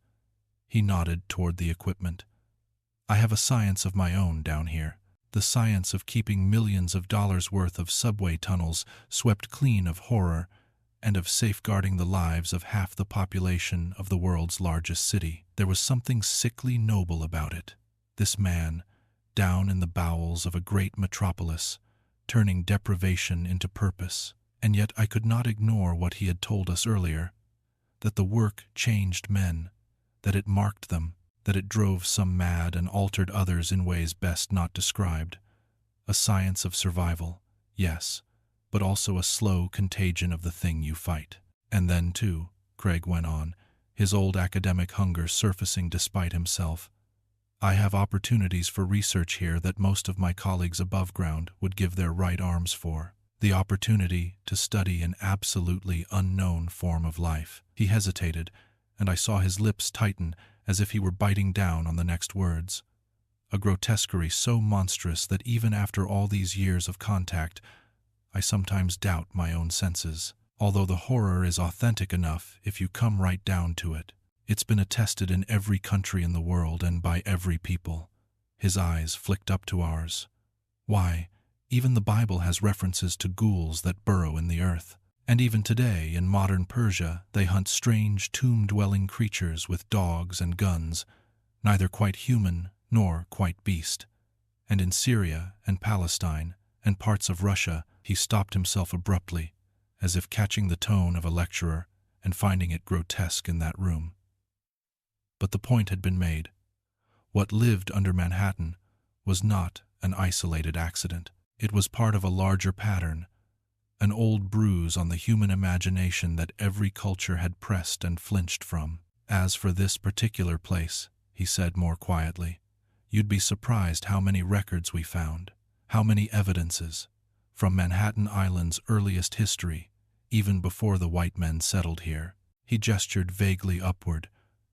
He nodded toward the equipment. "I have a science of my own down here, the science of keeping millions of dollars worth of subway tunnels swept clean of horror and of safeguarding the lives of half the population of the world's largest city." There was something sickly noble about it. This man, down in the bowels of a great metropolis, turning deprivation into purpose. And yet I could not ignore what he had told us earlier, that the work changed men, that it marked them, that it drove some mad and altered others in ways best not described. A science of survival, yes, but also a slow contagion of the thing you fight. And then, too, Craig went on, his old academic hunger surfacing despite himself, "I have opportunities for research here that most of my colleagues above ground would give their right arms for. The opportunity to study an absolutely unknown form of life." He hesitated, and I saw his lips tighten as if he were biting down on the next words. A grotesquerie so monstrous that even after all these years of contact, I sometimes doubt my own senses. Although the horror is authentic enough if you come right down to it. It's been attested in every country in the world and by every people. His eyes flicked up to ours. "Why, even the Bible has references to ghouls that burrow in the earth. And even today, in modern Persia, they hunt strange, tomb-dwelling creatures with dogs and guns, neither quite human nor quite beast. And in Syria and Palestine and parts of Russia," he stopped himself abruptly, as if catching the tone of a lecturer and finding it grotesque in that room. But the point had been made. What lived under Manhattan was not an isolated accident. It was part of a larger pattern, an old bruise on the human imagination that every culture had pressed and flinched from. "As for this particular place," he said more quietly, "you'd be surprised how many records we found, how many evidences, from Manhattan Island's earliest history, even before the white men settled here." He gestured vaguely upward,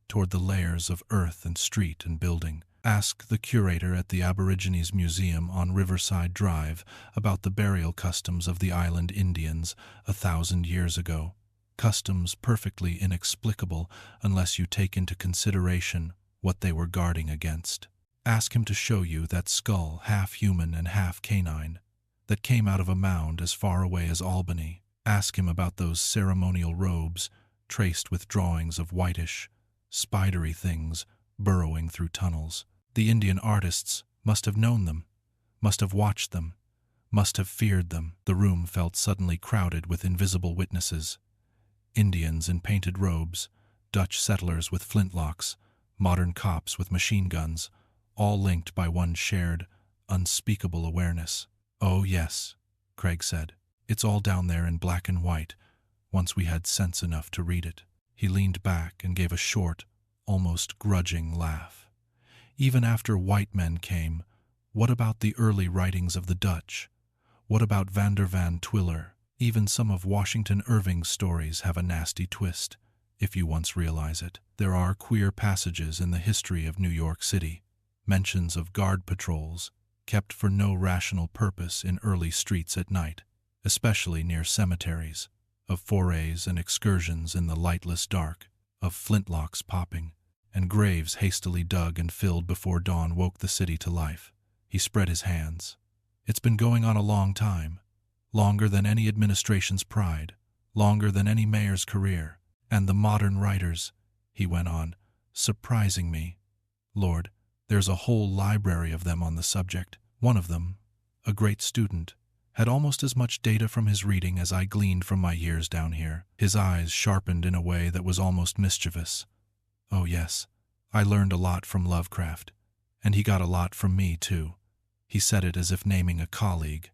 toward the layers of earth and street and building. "Ask the curator at the Aborigines Museum on Riverside Drive about the burial customs of the island Indians 1,000 years ago. Customs perfectly inexplicable unless you take into consideration what they were guarding against. Ask him to show you that skull, half human and half canine, that came out of a mound as far away as Albany. Ask him about those ceremonial robes, traced with drawings of whitish, spidery things burrowing through tunnels. The Indian artists must have known them, must have watched them, must have feared them." The room felt suddenly crowded with invisible witnesses. Indians in painted robes, Dutch settlers with flintlocks, modern cops with machine guns, all linked by one shared, unspeakable awareness. "Oh yes," Craig said. "It's all down there in black and white, once we had sense enough to read it." He leaned back and gave a short, almost grudging laugh. "Even after white men came, what about the early writings of the Dutch? What about Vander Van Twiller? Even some of Washington Irving's stories have a nasty twist, if you once realize it. There are queer passages in the history of New York City, mentions of guard patrols, kept for no rational purpose in early streets at night, especially near cemeteries, of forays and excursions in the lightless dark, of flintlocks popping, and graves hastily dug and filled before dawn woke the city to life." He spread his hands. "It's been going on a long time, longer than any administration's pride, longer than any mayor's career. And the modern writers," he went on, "surprising me. Lord, there's a whole library of them on the subject. One of them, a great student, had almost as much data from his reading as I gleaned from my years down here. His eyes sharpened in a way that was almost mischievous. Oh yes, I learned a lot from Lovecraft, and he got a lot from me too. He said it as if naming a colleague,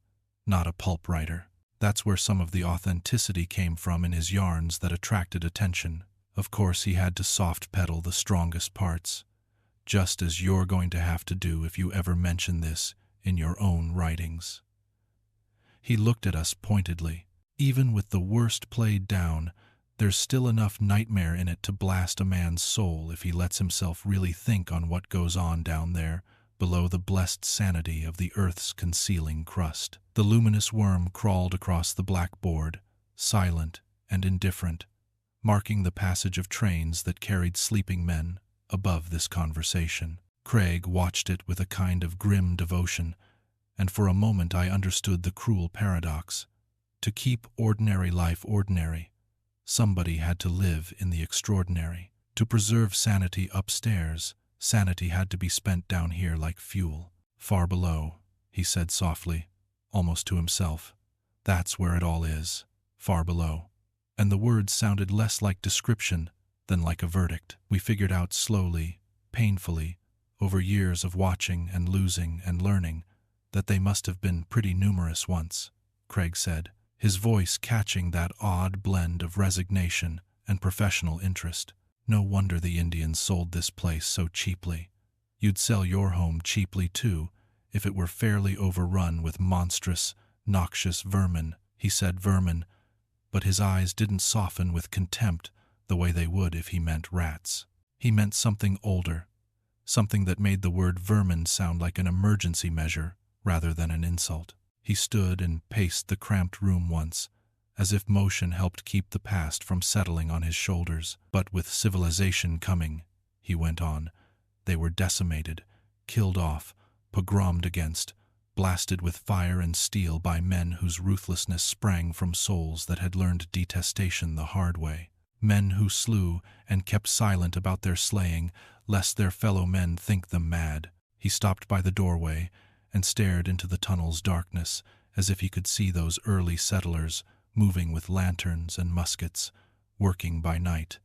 not a pulp writer. That's where some of the authenticity came from in his yarns that attracted attention. Of course, he had to soft-pedal the strongest parts, just as you're going to have to do if you ever mention this in your own writings. He looked at us pointedly. Even with the worst played down, there's still enough nightmare in it to blast a man's soul if he lets himself really think on what goes on down there, below the blessed sanity of the earth's concealing crust. The luminous worm crawled across the blackboard, silent and indifferent, marking the passage of trains that carried sleeping men above this conversation. Craig watched it with a kind of grim devotion, and for a moment I understood the cruel paradox. To keep ordinary life ordinary, somebody had to live in the extraordinary. To preserve sanity upstairs, sanity had to be spent down here like fuel. Far below, he said softly, almost to himself. That's where it all is, far below. And the words sounded less like description than like a verdict. We figured out slowly, painfully, over years of watching and losing and learning, that they must have been pretty numerous once, Craig said, his voice catching that odd blend of resignation and professional interest. No wonder the Indians sold this place so cheaply. You'd sell your home cheaply too, if it were fairly overrun with monstrous, noxious vermin. He said vermin, but his eyes didn't soften with contempt the way they would if he meant rats. He meant something older, something that made the word vermin sound like an emergency measure rather than an insult. He stood and paced the cramped room once, as if motion helped keep the past from settling on his shoulders. But with civilization coming, he went on, they were decimated, killed off, pogromed against, blasted with fire and steel by men whose ruthlessness sprang from souls that had learned detestation the hard way. Men who slew and kept silent about their slaying, lest their fellow men think them mad. He stopped by the doorway and stared into the tunnel's darkness as if he could see those early settlers moving with lanterns and muskets, working by night,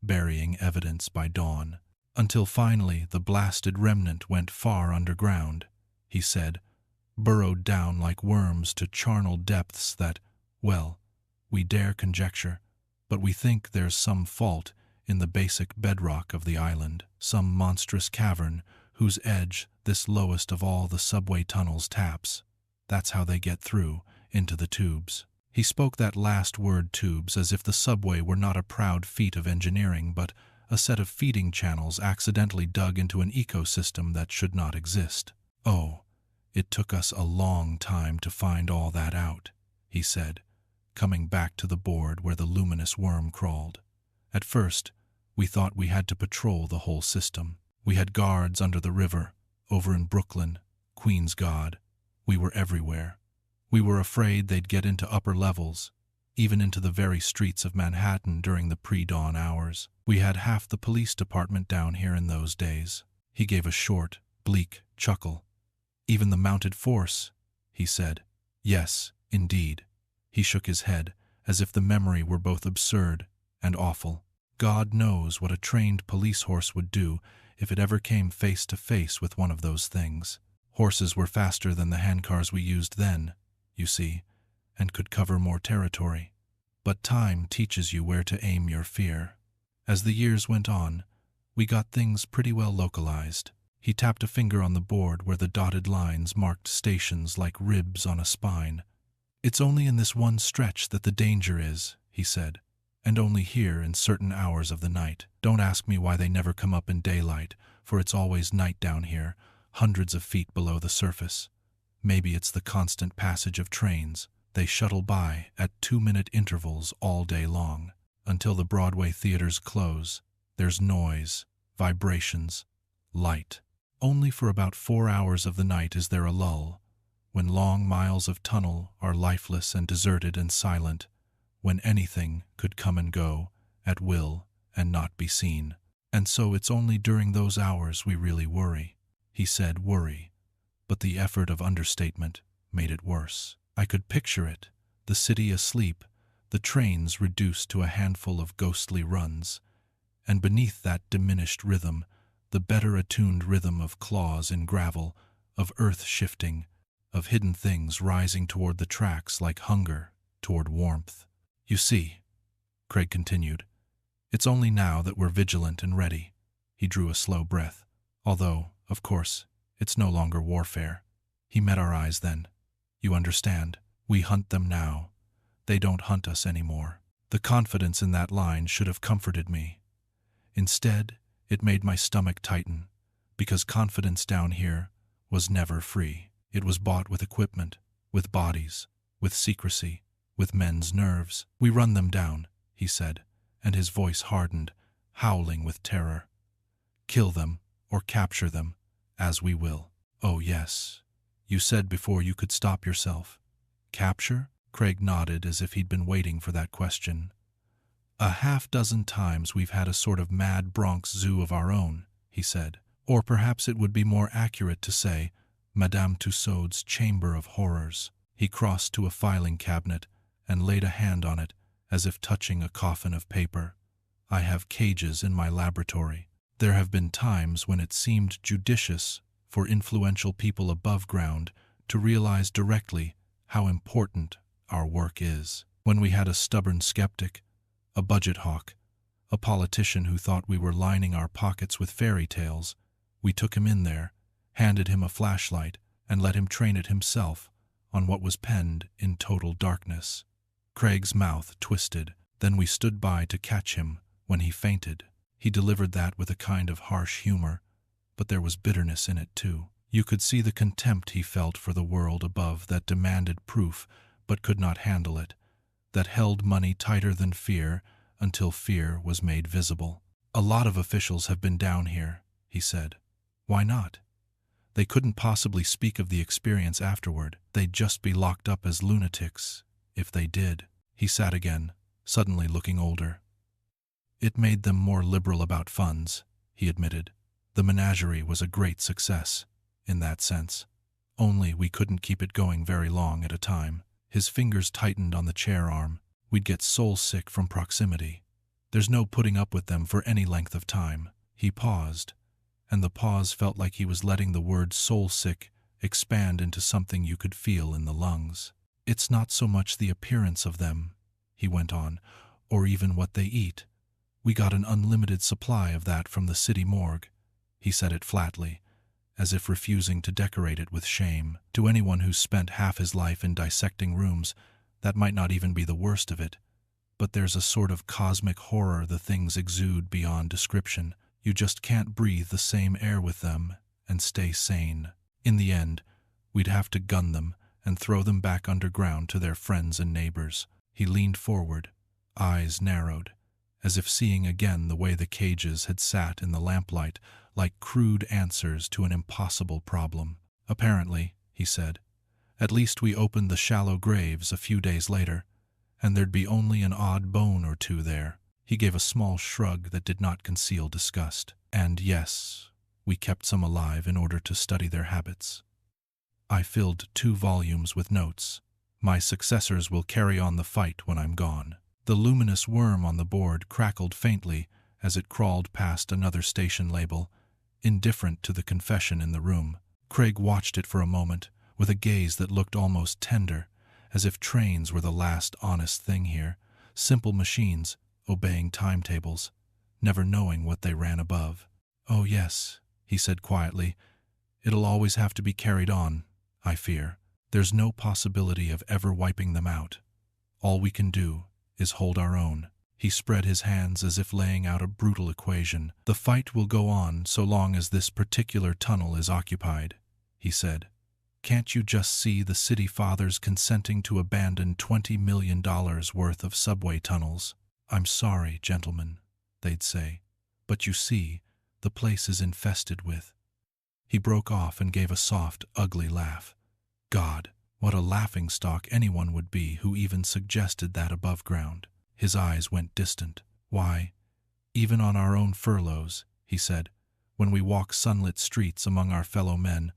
burying evidence by dawn, until finally the blasted remnant went far underground, he said, burrowed down like worms to charnel depths that, well, we dare conjecture, but we think there's some fault in the basic bedrock of the island, some monstrous cavern whose edge this lowest of all the subway tunnels taps. That's how they get through into the tubes. He spoke that last word, tubes, as if the subway were not a proud feat of engineering, but a set of feeding channels accidentally dug into an ecosystem that should not exist. Oh, it took us a long time to find all that out, he said, coming back to the board where the luminous worm crawled. At first, we thought we had to patrol the whole system. We had guards under the river, over in Brooklyn, Queen's God. We were everywhere. We were afraid they'd get into upper levels, even into the very streets of Manhattan during the pre-dawn hours. We had half the police department down here in those days. He gave a short, bleak chuckle. Even the mounted force, he said. Yes, indeed. He shook his head, as if the memory were both absurd and awful. God knows what a trained police horse would do if it ever came face to face with one of those things. Horses were faster than the handcars we used then, you see, and could cover more territory. But time teaches you where to aim your fear. As the years went on, we got things pretty well localized. He tapped a finger on the board where the dotted lines marked stations like ribs on a spine. It's only in this one stretch that the danger is, he said, and only here in certain hours of the night. Don't ask me why they never come up in daylight, for it's always night down here, hundreds of feet below the surface. Maybe it's the constant passage of trains. They shuttle by at 2-minute intervals all day long. Until the Broadway theaters close, there's noise, vibrations, light. Only for about 4 hours of the night is there a lull, when long miles of tunnel are lifeless and deserted and silent, when anything could come and go at will and not be seen. And so it's only during those hours we really worry. He said worry, but the effort of understatement made it worse. I could picture it, the city asleep, the trains reduced to a handful of ghostly runs, and beneath that diminished rhythm, the better attuned rhythm of claws in gravel, of earth shifting, of hidden things rising toward the tracks like hunger toward warmth. You see, Craig continued, it's only now that we're vigilant and ready. He drew a slow breath. Although, of course, it's no longer warfare. He met our eyes then. You understand, we hunt them now. They don't hunt us anymore. The confidence in that line should have comforted me. Instead, it made my stomach tighten, because confidence down here was never free. It was bought with equipment, with bodies, with secrecy, with men's nerves. We run them down, he said, and his voice hardened, howling with terror. Kill them, or capture them, as we will. Oh yes, you said before you could stop yourself. Capture? Craig nodded as if he'd been waiting for that question. A half-dozen times we've had a sort of mad Bronx zoo of our own, he said. Or perhaps it would be more accurate to say, Madame Tussaud's Chamber of Horrors. He crossed to a filing cabinet and laid a hand on it, as if touching a coffin of paper. I have cages in my laboratory. There have been times when it seemed judicious for influential people above ground to realize directly how important our work is. When we had a stubborn skeptic, a budget hawk, a politician who thought we were lining our pockets with fairy tales, we took him in there, handed him a flashlight, and let him train it himself on what was penned in total darkness. Craig's mouth twisted. Then we stood by to catch him when he fainted. He delivered that with a kind of harsh humor, but there was bitterness in it too. You could see the contempt he felt for the world above that demanded proof but could not handle it, that held money tighter than fear until fear was made visible. A lot of officials have been down here, he said. Why not? They couldn't possibly speak of the experience afterward. They'd just be locked up as lunatics, if they did. He sat again, suddenly looking older. It made them more liberal about funds, he admitted. The menagerie was a great success, in that sense. Only we couldn't keep it going very long at a time. His fingers tightened on the chair arm. We'd get soul-sick from proximity. There's no putting up with them for any length of time. He paused, and the pause felt like he was letting the word soul-sick expand into something you could feel in the lungs. It's not so much the appearance of them, he went on, or even what they eat. We got an unlimited supply of that from the city morgue. He said it flatly, as if refusing to decorate it with shame. To anyone who's spent half his life in dissecting rooms, that might not even be the worst of it. But there's a sort of cosmic horror the things exude beyond description. You just can't breathe the same air with them and stay sane. In the end, we'd have to gun them and throw them back underground to their friends and neighbors. He leaned forward, eyes narrowed, as if seeing again the way the cages had sat in the lamplight like crude answers to an impossible problem. Apparently, he said, at least we opened the shallow graves a few days later, and there'd be only an odd bone or two there. He gave a small shrug that did not conceal disgust. And yes, we kept some alive in order to study their habits. I filled 2 volumes with notes. My successors will carry on the fight when I'm gone. The luminous worm on the board crackled faintly as it crawled past another station label, indifferent to the confession in the room. Craig watched it for a moment, with a gaze that looked almost tender, as if trains were the last honest thing here, simple machines, obeying timetables, never knowing what they ran above. Oh yes, he said quietly, it'll always have to be carried on, I fear. There's no possibility of ever wiping them out. All we can do is hold our own. He spread his hands as if laying out a brutal equation. The fight will go on so long as this particular tunnel is occupied, he said. Can't you just see the city fathers consenting to abandon $20 million worth of subway tunnels? I'm sorry, gentlemen, they'd say, but you see, the place is infested with. He broke off and gave a soft, ugly laugh. God, what a laughingstock anyone would be who even suggested that above ground. His eyes went distant. Why, even on our own furloughs, he said, when we walk sunlit streets among our fellow men,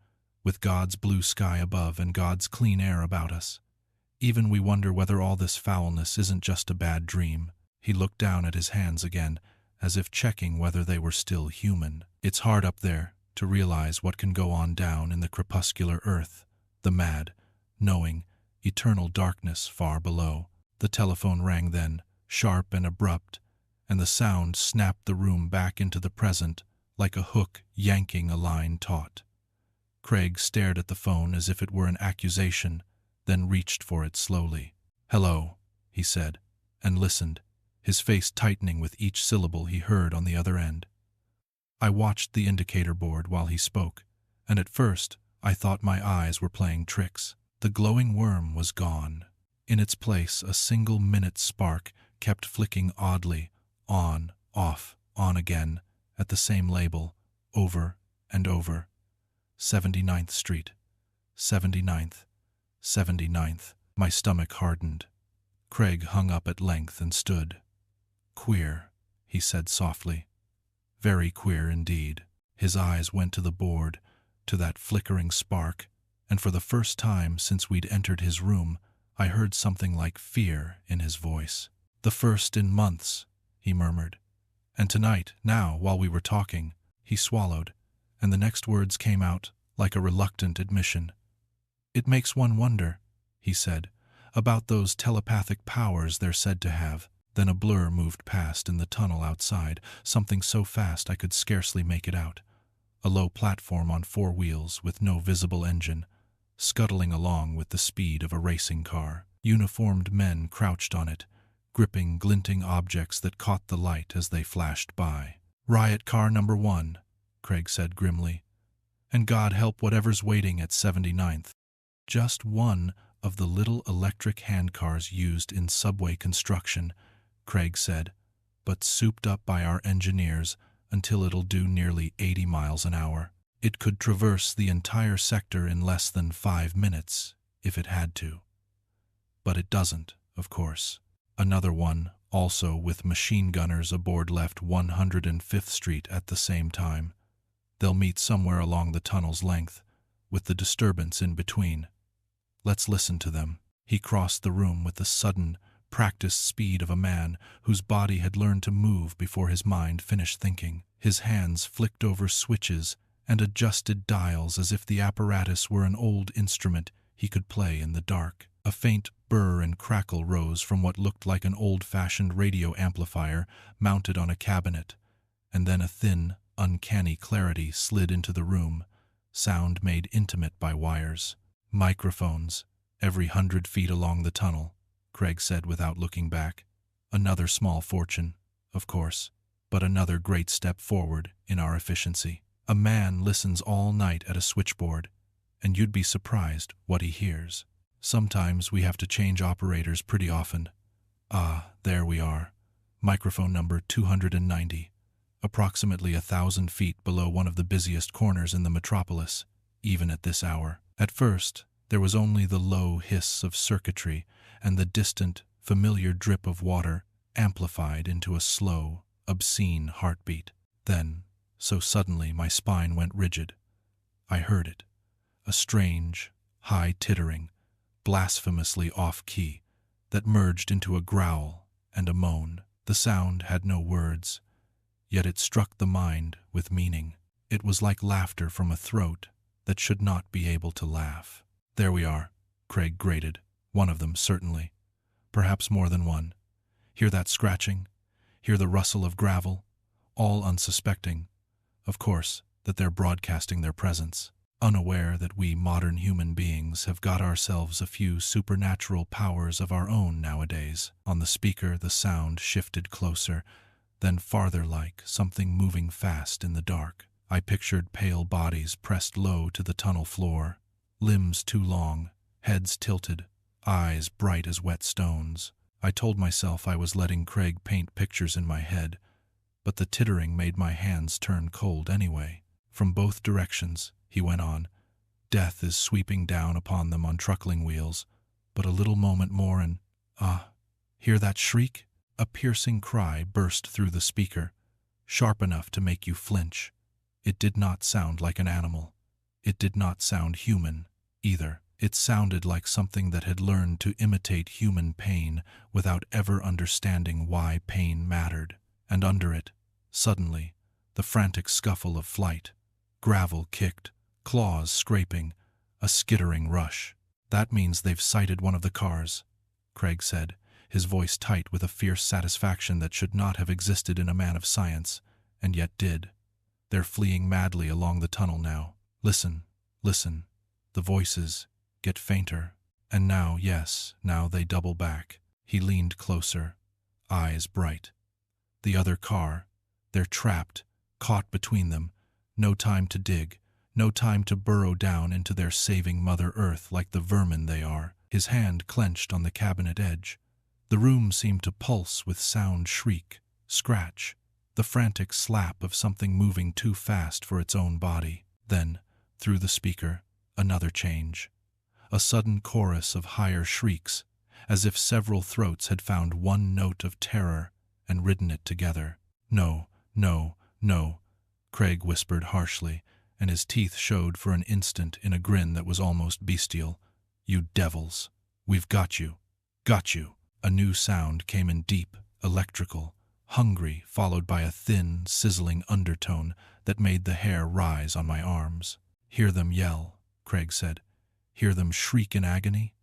with God's blue sky above and God's clean air about us, Even we wonder whether all this foulness isn't just a bad dream. He looked down at his hands again, as if checking whether they were still human. It's hard up there to realize what can go on down in the crepuscular earth, the mad, knowing, eternal darkness far below. The telephone rang then, sharp and abrupt, and the sound snapped the room back into the present like a hook yanking a line taut. Craig stared at the phone as if it were an accusation, then reached for it slowly. "Hello," he said, and listened, his face tightening with each syllable he heard on the other end. I watched the indicator board while he spoke, and at first I thought my eyes were playing tricks. The glowing worm was gone. In its place, a single-minute spark kept flicking oddly, on, off, on again, at the same label, over and over. 79th Street, 79th, 79th. My stomach hardened. Craig hung up at length and stood. "Queer," he said softly. "Very queer indeed." His eyes went to the board, to that flickering spark, and for the first time since we'd entered his room, I heard something like fear in his voice. "The first in months," he murmured. "And tonight, now, while we were talking," he swallowed, and the next words came out like a reluctant admission. "It makes one wonder," he said, "about those telepathic powers they're said to have." Then a blur moved past in the tunnel outside, something so fast I could scarcely make it out. A low platform on 4 wheels with no visible engine, scuttling along with the speed of a racing car. Uniformed men crouched on it, gripping glinting objects that caught the light as they flashed by. "Riot car number 1, Craig said grimly. "And God help whatever's waiting at 79th. Just one of the little electric handcars used in subway construction," Craig said, "but souped up by our engineers until it'll do nearly 80 miles an hour. It could traverse the entire sector in less than 5 minutes, if it had to. But it doesn't, of course." Another one, also with machine gunners aboard, left 105th Street at the same time. They'll meet somewhere along the tunnel's length, with the disturbance in between. Let's listen to them. He crossed the room with the sudden, practiced speed of a man whose body had learned to move before his mind finished thinking. His hands flicked over switches and adjusted dials as if the apparatus were an old instrument he could play in the dark. A faint burr and crackle rose from what looked like an old-fashioned radio amplifier mounted on a cabinet, and then a thin, uncanny clarity slid into the room, sound made intimate by wires. "Microphones, every 100 feet along the tunnel," Craig said without looking back. "Another small fortune, of course, but another great step forward in our efficiency. A man listens all night at a switchboard, and you'd be surprised what he hears. Sometimes we have to change operators pretty often. Ah, there we are. Microphone number 290, approximately 1,000 feet below one of the busiest corners in the metropolis, even at this hour." At first, there was only the low hiss of circuitry and the distant, familiar drip of water amplified into a slow, obscene heartbeat. Then, so suddenly my spine went rigid. I heard it, a strange, high tittering, blasphemously off-key, that merged into a growl and a moan. The sound had no words, yet it struck the mind with meaning. It was like laughter from a throat that should not be able to laugh. "There we are," Craig grated. "One of them, certainly. Perhaps more than one. Hear that scratching? Hear the rustle of gravel? All unsuspecting, of course, that they're broadcasting their presence. Unaware that we modern human beings have got ourselves a few supernatural powers of our own nowadays." On the speaker the sound shifted closer, then farther, like something moving fast in the dark. I pictured pale bodies pressed low to the tunnel floor, limbs too long, heads tilted, eyes bright as wet stones. I told myself I was letting Craig paint pictures in my head, but the tittering made my hands turn cold anyway. "From both directions," he went on, "death is sweeping down upon them on truckling wheels, but a little moment more and, hear that shriek?" A piercing cry burst through the speaker, sharp enough to make you flinch. It did not sound like an animal. It did not sound human, either. It sounded like something that had learned to imitate human pain without ever understanding why pain mattered. And under it, suddenly, the frantic scuffle of flight. Gravel kicked, claws scraping, a skittering rush. "That means they've sighted one of the cars," Craig said, his voice tight with a fierce satisfaction that should not have existed in a man of science, and yet did. "They're fleeing madly along the tunnel now. Listen, listen. The voices get fainter. And now, yes, now they double back." He leaned closer, eyes bright. "The other car. They're trapped, caught between them. No time to dig, no time to burrow down into their saving Mother Earth like the vermin they are." His hand clenched on the cabinet edge. The room seemed to pulse with sound shriek, scratch, the frantic slap of something moving too fast for its own body. Then, through the speaker, another change. A sudden chorus of higher shrieks, as if several throats had found one note of terror and ridden it together. "No, no, no," Craig whispered harshly, and his teeth showed for an instant in a grin that was almost bestial. "You devils! We've got you! Got you!" A new sound came in deep, electrical, hungry, followed by a thin, sizzling undertone that made the hair rise on my arms. "Hear them yell," Craig said. "Hear them shriek in agony?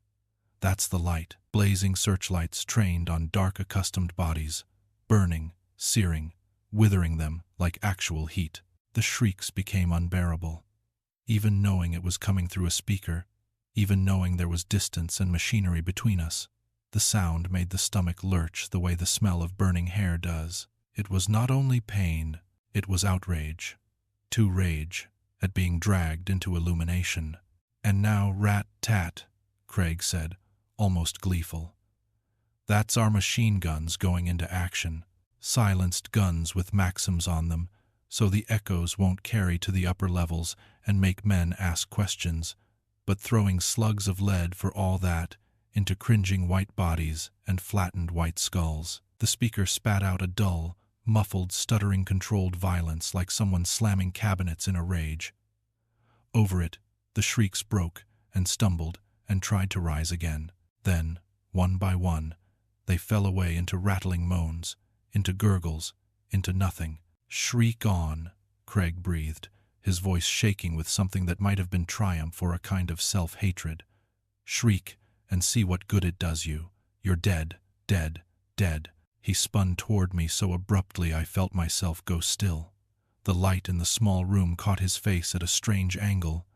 That's the light. Blazing searchlights trained on dark, accustomed bodies, burning, searing, withering them like actual heat." The shrieks became unbearable. Even knowing it was coming through a speaker, even knowing there was distance and machinery between us, the sound made the stomach lurch the way the smell of burning hair does. It was not only pain, it was outrage. To rage at being dragged into illumination. "And now rat-tat," Craig said, almost gleeful. "That's our machine guns going into action. Silenced guns with Maxims on them, so the echoes won't carry to the upper levels and make men ask questions, but throwing slugs of lead for all that into cringing white bodies and flattened white skulls." The speaker spat out a dull, muffled, stuttering controlled violence like someone slamming cabinets in a rage. Over it, the shrieks broke and stumbled and tried to rise again. Then, one by one, they fell away into rattling moans, into gurgles, into nothing. "Shriek on," Craig breathed, his voice shaking with something that might have been triumph or a kind of self-hatred. "Shriek, and see what good it does you. You're dead, dead, dead." He spun toward me so abruptly I felt myself go still. The light in the small room caught his face at a strange angle,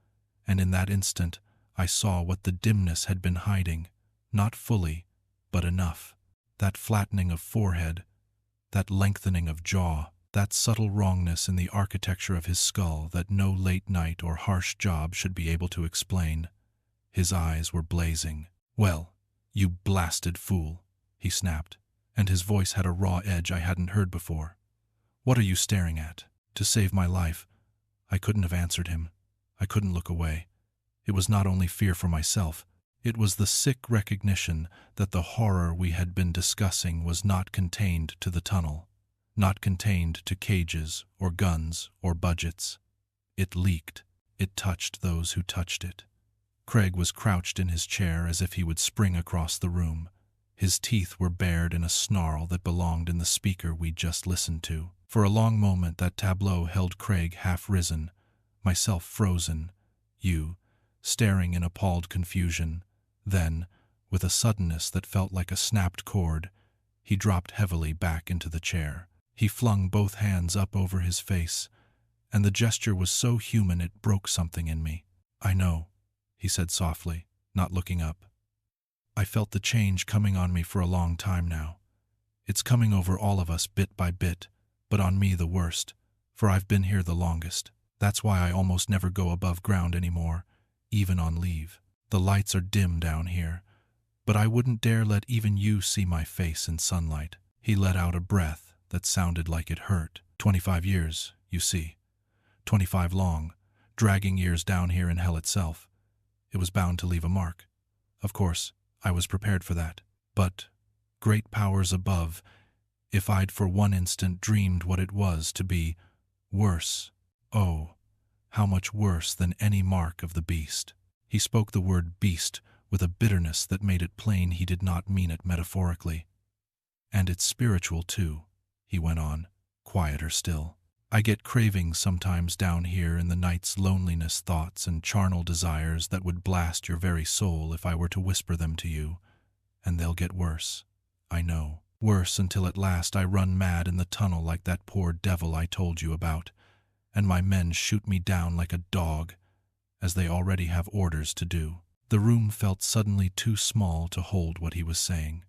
and in that instant I saw what the dimness had been hiding, not fully, but enough. That flattening of forehead, that lengthening of jaw, that subtle wrongness in the architecture of his skull that no late night or harsh job should be able to explain. His eyes were blazing. "Well, you blasted fool," he snapped, and his voice had a raw edge I hadn't heard before. "What are you staring at?" To save my life, I couldn't have answered him. I couldn't look away. It was not only fear for myself, it was the sick recognition that the horror we had been discussing was not contained to the tunnel, not contained to cages or guns or budgets. It leaked. It touched those who touched it. Craig was crouched in his chair as if he would spring across the room. His teeth were bared in a snarl that belonged in the speaker we'd just listened to. For a long moment that tableau held Craig half risen, myself frozen, you, staring in appalled confusion. Then, with a suddenness that felt like a snapped cord, he dropped heavily back into the chair. He flung both hands up over his face, and the gesture was so human it broke something in me. "I know," he said softly, not looking up. "I felt the change coming on me for a long time now. It's coming over all of us bit by bit, but on me the worst, for I've been here the longest. That's why I almost never go above ground anymore, even on leave. The lights are dim down here, but I wouldn't dare let even you see my face in sunlight." He let out a breath that sounded like it hurt. 25 years, you see. 25 long, dragging years down here in hell itself. It was bound to leave a mark. Of course, I was prepared for that. But, great powers above, if I'd for one instant dreamed what it was to be worse, oh, how much worse than any mark of the beast. He spoke the word beast with a bitterness that made it plain he did not mean it metaphorically. And it's spiritual too, he went on, quieter still. I get cravings sometimes down here in the night's loneliness, thoughts and charnel desires that would blast your very soul if I were to whisper them to you, and they'll get worse, I know. Worse until at last I run mad in the tunnel like that poor devil I told you about, and my men shoot me down like a dog, as they already have orders to do. The room felt suddenly too small to hold what he was saying.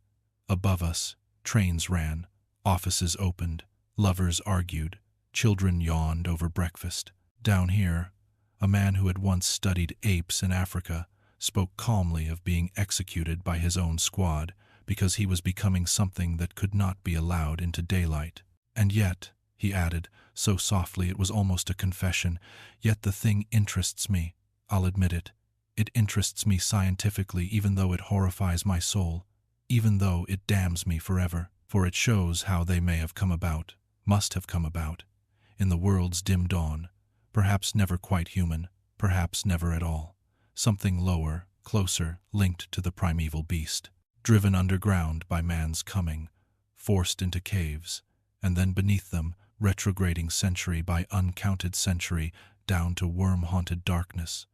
Above us, trains ran, offices opened, lovers argued, children yawned over breakfast. Down here, a man who had once studied apes in Africa spoke calmly of being executed by his own squad because he was becoming something that could not be allowed into daylight. And yet, he added, so softly it was almost a confession, yet the thing interests me, I'll admit it. It interests me scientifically, even though it horrifies my soul, even though it damns me forever, for it shows how they may have come about, must have come about, in the world's dim dawn, perhaps never quite human, perhaps never at all, something lower, closer, linked to the primeval beast, driven underground by man's coming, forced into caves, and then beneath them, retrograding century by uncounted century down to worm-haunted darkness,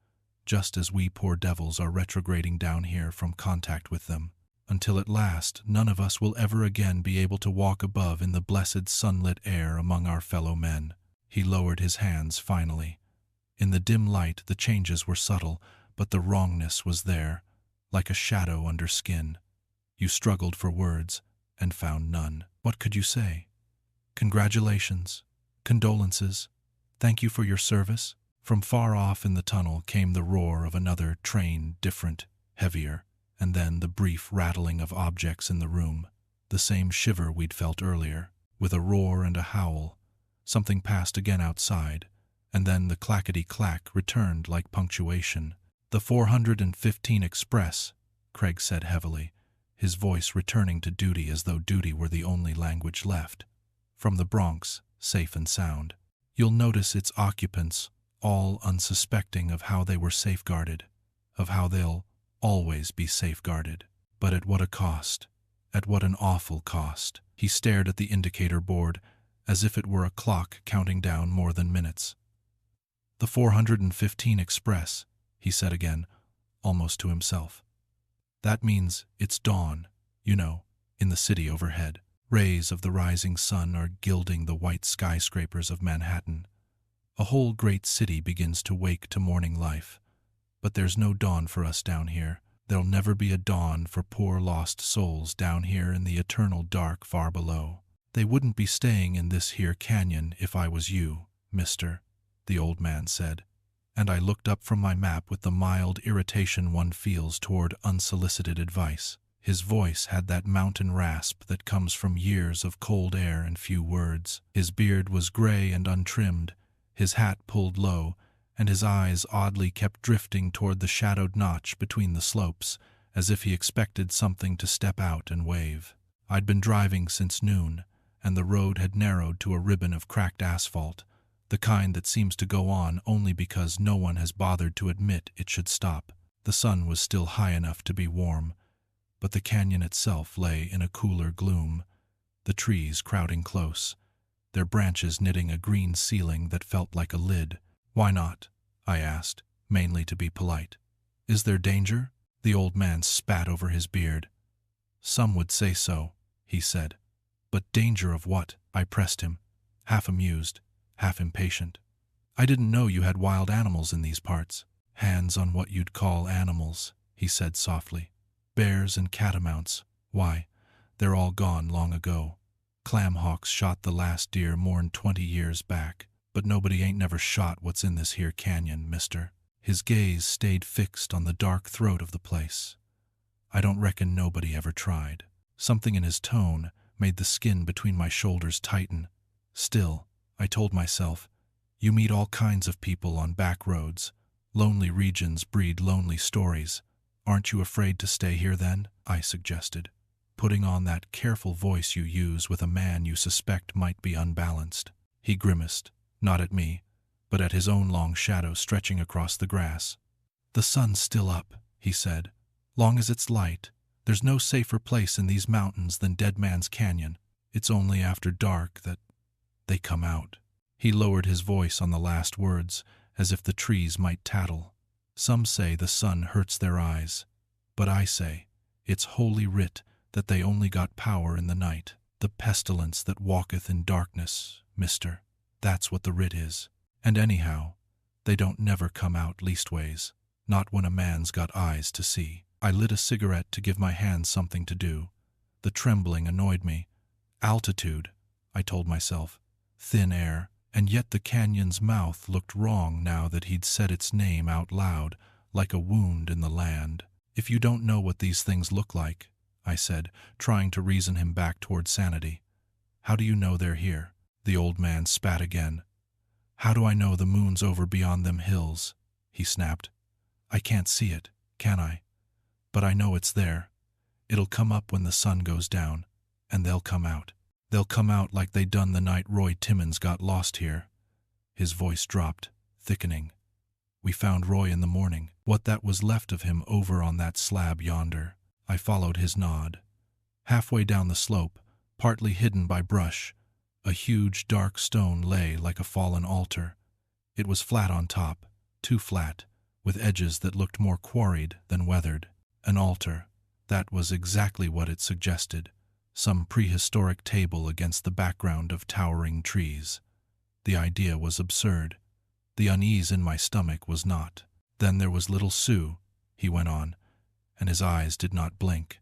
just as we poor devils are retrograding down here from contact with them, until at last none of us will ever again be able to walk above in the blessed sunlit air among our fellow men. He lowered his hands finally. In the dim light the changes were subtle, but the wrongness was there, like a shadow under skin. You struggled for words, and found none. What could you say? Congratulations, condolences, thank you for your service. From far off in the tunnel came the roar of another train, different, heavier, and then the brief rattling of objects in the room, the same shiver we'd felt earlier. With a roar and a howl, something passed again outside, and then the clackety-clack returned like punctuation. The 415 Express, Craig said heavily, his voice returning to duty as though duty were the only language left. From the Bronx, safe and sound. You'll notice its occupants, all unsuspecting of how they were safeguarded, of how they'll always be safeguarded. But at what a cost, at what an awful cost. He stared at the indicator board as if it were a clock counting down more than minutes. The 415 Express, he said again, almost to himself. That means it's dawn, you know, in the city overhead. Rays of the rising sun are gilding the white skyscrapers of Manhattan. A whole great city begins to wake to morning life. But there's no dawn for us down here. There'll never be a dawn for poor lost souls down here in the eternal dark far below. They wouldn't be staying in this here canyon if I was you, mister, the old man said. And I looked up from my map with the mild irritation one feels toward unsolicited advice. His voice had that mountain rasp that comes from years of cold air and few words. His beard was gray and untrimmed, his hat pulled low, and his eyes oddly kept drifting toward the shadowed notch between the slopes, as if he expected something to step out and wave. I'd been driving since noon, and the road had narrowed to a ribbon of cracked asphalt, the kind that seems to go on only because no one has bothered to admit it should stop. The sun was still high enough to be warm, but the canyon itself lay in a cooler gloom, the trees crowding close, their branches knitting a green ceiling that felt like a lid. Why not? I asked, mainly to be polite. Is there danger? The old man spat over his beard. Some would say so, he said. But danger of what? I pressed him, half amused, half impatient. I didn't know you had wild animals in these parts. Hands on what you'd call animals, he said softly. Bears and catamounts. Why, they're all gone long ago. Clamhawks shot the last deer more'n 20 years back. But nobody ain't never shot what's in this here canyon, mister. His gaze stayed fixed on the dark throat of the place. I don't reckon nobody ever tried. Something in his tone made the skin between my shoulders tighten. Still, I told myself, you meet all kinds of people on back roads. Lonely regions breed lonely stories. Aren't you afraid to stay here then? I suggested, putting on that careful voice you use with a man you suspect might be unbalanced. He grimaced, not at me, but at his own long shadow stretching across the grass. "The sun's still up," he said. "Long as it's light. There's no safer place in these mountains than Dead Man's Canyon. It's only after dark that they come out." He lowered his voice on the last words, as if the trees might tattle. "Some say the sun hurts their eyes, but I say it's holy writ that they only got power in the night. The pestilence that walketh in darkness, mister, that's what the writ is. And anyhow, they don't never come out leastways, not when a man's got eyes to see." I lit a cigarette to give my hands something to do. The trembling annoyed me. Altitude, I told myself. Thin air. And yet the canyon's mouth looked wrong now that he'd said its name out loud, like a wound in the land. "If you don't know what these things look like," I said, trying to reason him back toward sanity, "how do you know they're here?" The old man spat again. "How do I know the moon's over beyond them hills?" he snapped. "I can't see it, can I? But I know it's there. It'll come up when the sun goes down, and they'll come out. They'll come out like they done the night Roy Timmons got lost here." His voice dropped, thickening. "We found Roy in the morning, what that was left of him over on that slab yonder." I followed his nod. Halfway down the slope, partly hidden by brush, a huge dark stone lay like a fallen altar. It was flat on top, too flat, with edges that looked more quarried than weathered. An altar. That was exactly what it suggested. Some prehistoric table against the background of towering trees. The idea was absurd. The unease in my stomach was not. "Then there was little Sue," he went on, and his eyes did not blink.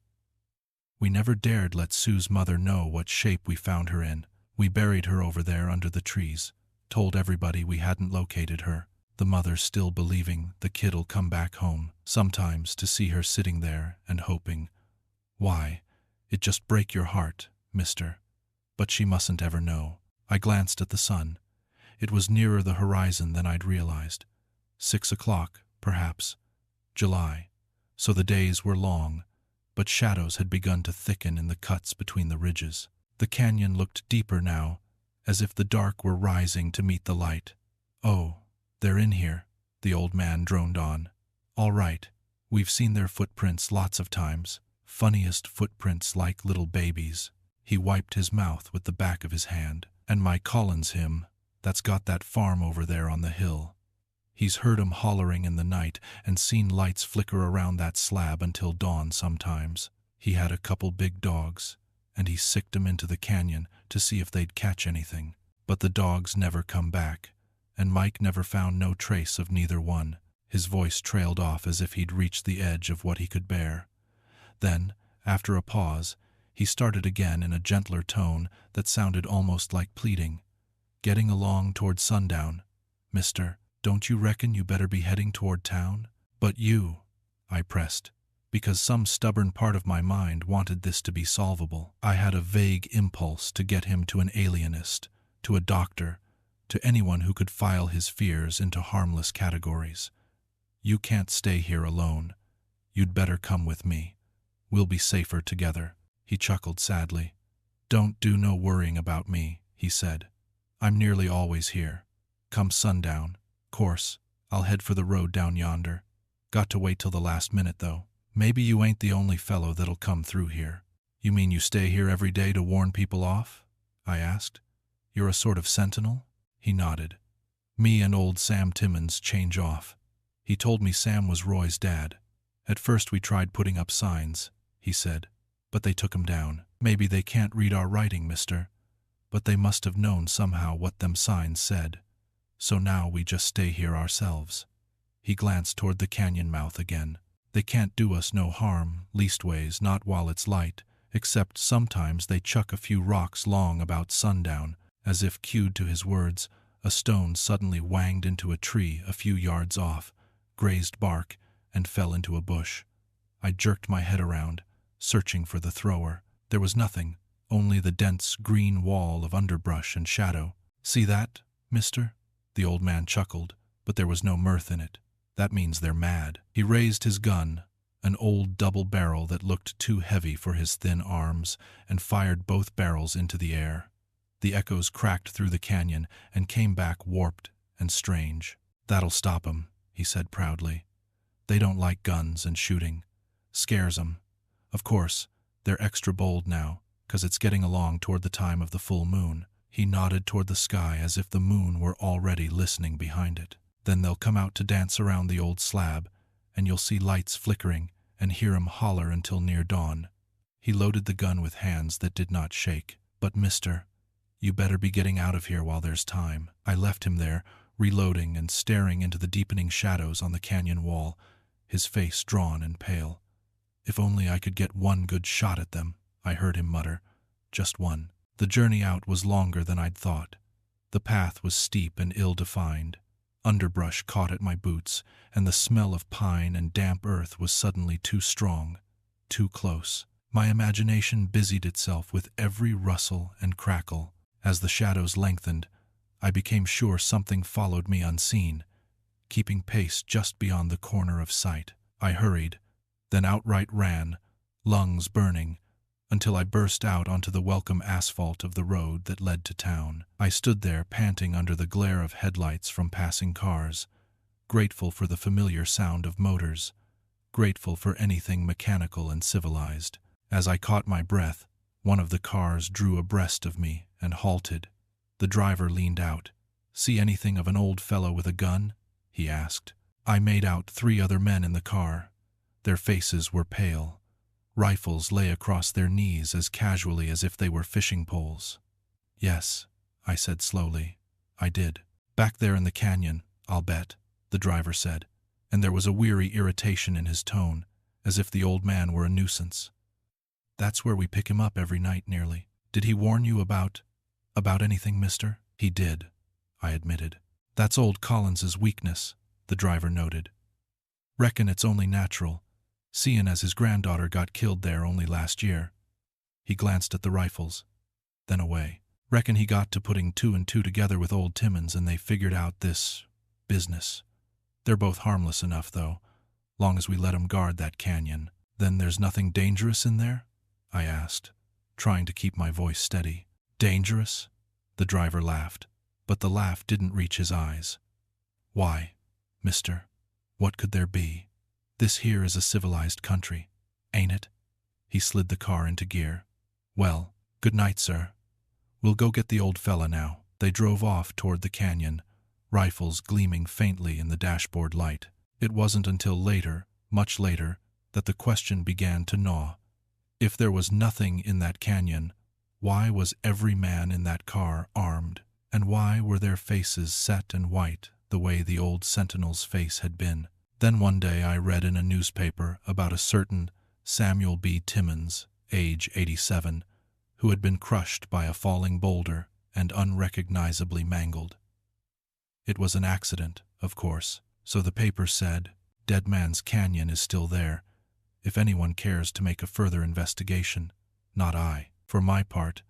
"We never dared let Sue's mother know what shape we found her in. We buried her over there under the trees, told everybody we hadn't located her. The mother still believing the kid'll come back home, sometimes to see her sitting there and hoping. Why, it'd just break your heart, mister. But she mustn't ever know." I glanced at the sun. It was nearer the horizon than I'd realized. 6 o'clock, perhaps. July. So the days were long, but shadows had begun to thicken in the cuts between the ridges. The canyon looked deeper now, as if the dark were rising to meet the light. "Oh, they're in here," the old man droned on. "All right, we've seen their footprints lots of times. Funniest footprints like little babies." He wiped his mouth with the back of his hand. "And my Collins him, that's got that farm over there on the hill. He's heard 'em hollering in the night and seen lights flicker around that slab until dawn sometimes. He had a couple big dogs, and he sicked 'em into the canyon to see if they'd catch anything. But the dogs never come back, and Mike never found no trace of neither one." His voice trailed off as if he'd reached the edge of what he could bear. Then, after a pause, he started again in a gentler tone that sounded almost like pleading. "Getting along toward sundown, mister. Don't you reckon you better be heading toward town?" "But you," I pressed, because some stubborn part of my mind wanted this to be solvable. I had a vague impulse to get him to an alienist, to a doctor, to anyone who could file his fears into harmless categories. "You can't stay here alone. You'd better come with me. We'll be safer together." He chuckled sadly. "Don't do no worrying about me," he said. "I'm nearly always here. Come sundown, course, I'll head for the road down yonder. Got to wait till the last minute, though. Maybe you ain't the only fellow that'll come through here." "You mean you stay here every day to warn people off?" I asked. "You're a sort of sentinel?" He nodded. "Me and old Sam Timmons change off. He told me Sam was Roy's dad. At first we tried putting up signs," he said, "but they took 'em down. Maybe they can't read our writing, mister, but they must have known somehow what them signs said. So now we just stay here ourselves." He glanced toward the canyon mouth again. "They can't do us no harm, leastways not while it's light, except sometimes they chuck a few rocks long about sundown." As if cued to his words, a stone suddenly wanged into a tree a few yards off, grazed bark, and fell into a bush. I jerked my head around, searching for the thrower. There was nothing, only the dense green wall of underbrush and shadow. "See that, mister?" The old man chuckled, but there was no mirth in it. "That means they're mad." He raised his gun, an old double barrel that looked too heavy for his thin arms, and fired both barrels into the air. The echoes cracked through the canyon and came back warped and strange. "That'll stop 'em," he said proudly. They don't like guns and shooting. Scares 'em. Of course, they're extra bold now, 'cause it's getting along toward the time of the full moon." He nodded toward the sky as if the moon were already listening behind it. "Then they'll come out to dance around the old slab, and you'll see lights flickering and hear 'em holler until near dawn." He loaded the gun with hands that did not shake. "But mister, you better be getting out of here while there's time." I left him there, reloading and staring into the deepening shadows on the canyon wall, his face drawn and pale. "If only I could get one good shot at them," I heard him mutter. "Just one." The journey out was longer than I'd thought. The path was steep and ill-defined. Underbrush caught at my boots, and the smell of pine and damp earth was suddenly too strong, too close. My imagination busied itself with every rustle and crackle. As the shadows lengthened, I became sure something followed me unseen, keeping pace just beyond the corner of sight. I hurried, then outright ran, lungs burning, until I burst out onto the welcome asphalt of the road that led to town. I stood there panting under the glare of headlights from passing cars, grateful for the familiar sound of motors, grateful for anything mechanical and civilized. As I caught my breath, one of the cars drew abreast of me and halted. The driver leaned out. "See anything of an old fellow with a gun?" he asked. I made out 3 other men in the car. Their faces were pale. Rifles lay across their knees as casually as if they were fishing poles. "Yes," I said slowly. "I did. Back there in the canyon, I'll bet," the driver said, and there was a weary irritation in his tone, as if the old man were a nuisance. "That's where we pick him up every night nearly. Did he warn you about anything, mister?" "He did," I admitted. "That's old Collins's weakness," the driver noted. "Reckon it's only natural, seein' as his granddaughter got killed there only last year." He glanced at the rifles, then away. "Reckon he got to putting 2 and 2 together with old Timmons and they figured out this business. They're both harmless enough, though, long as we let 'em guard that canyon." "Then there's nothing dangerous in there?" I asked, trying to keep my voice steady. "Dangerous?" The driver laughed, but the laugh didn't reach his eyes. "Why, mister, what could there be? This here is a civilized country, ain't it?" He slid the car into gear. "Well, good night, sir. We'll go get the old fella now." They drove off toward the canyon, rifles gleaming faintly in the dashboard light. It wasn't until later, much later, that the question began to gnaw. If there was nothing in that canyon, why was every man in that car armed? And why were their faces set and white the way the old sentinel's face had been? Then one day I read in a newspaper about a certain Samuel B. Timmons, age 87, who had been crushed by a falling boulder and unrecognizably mangled. It was an accident, of course, so the paper said, Dead Man's Canyon is still there, if anyone cares to make a further investigation. Not I. For my part,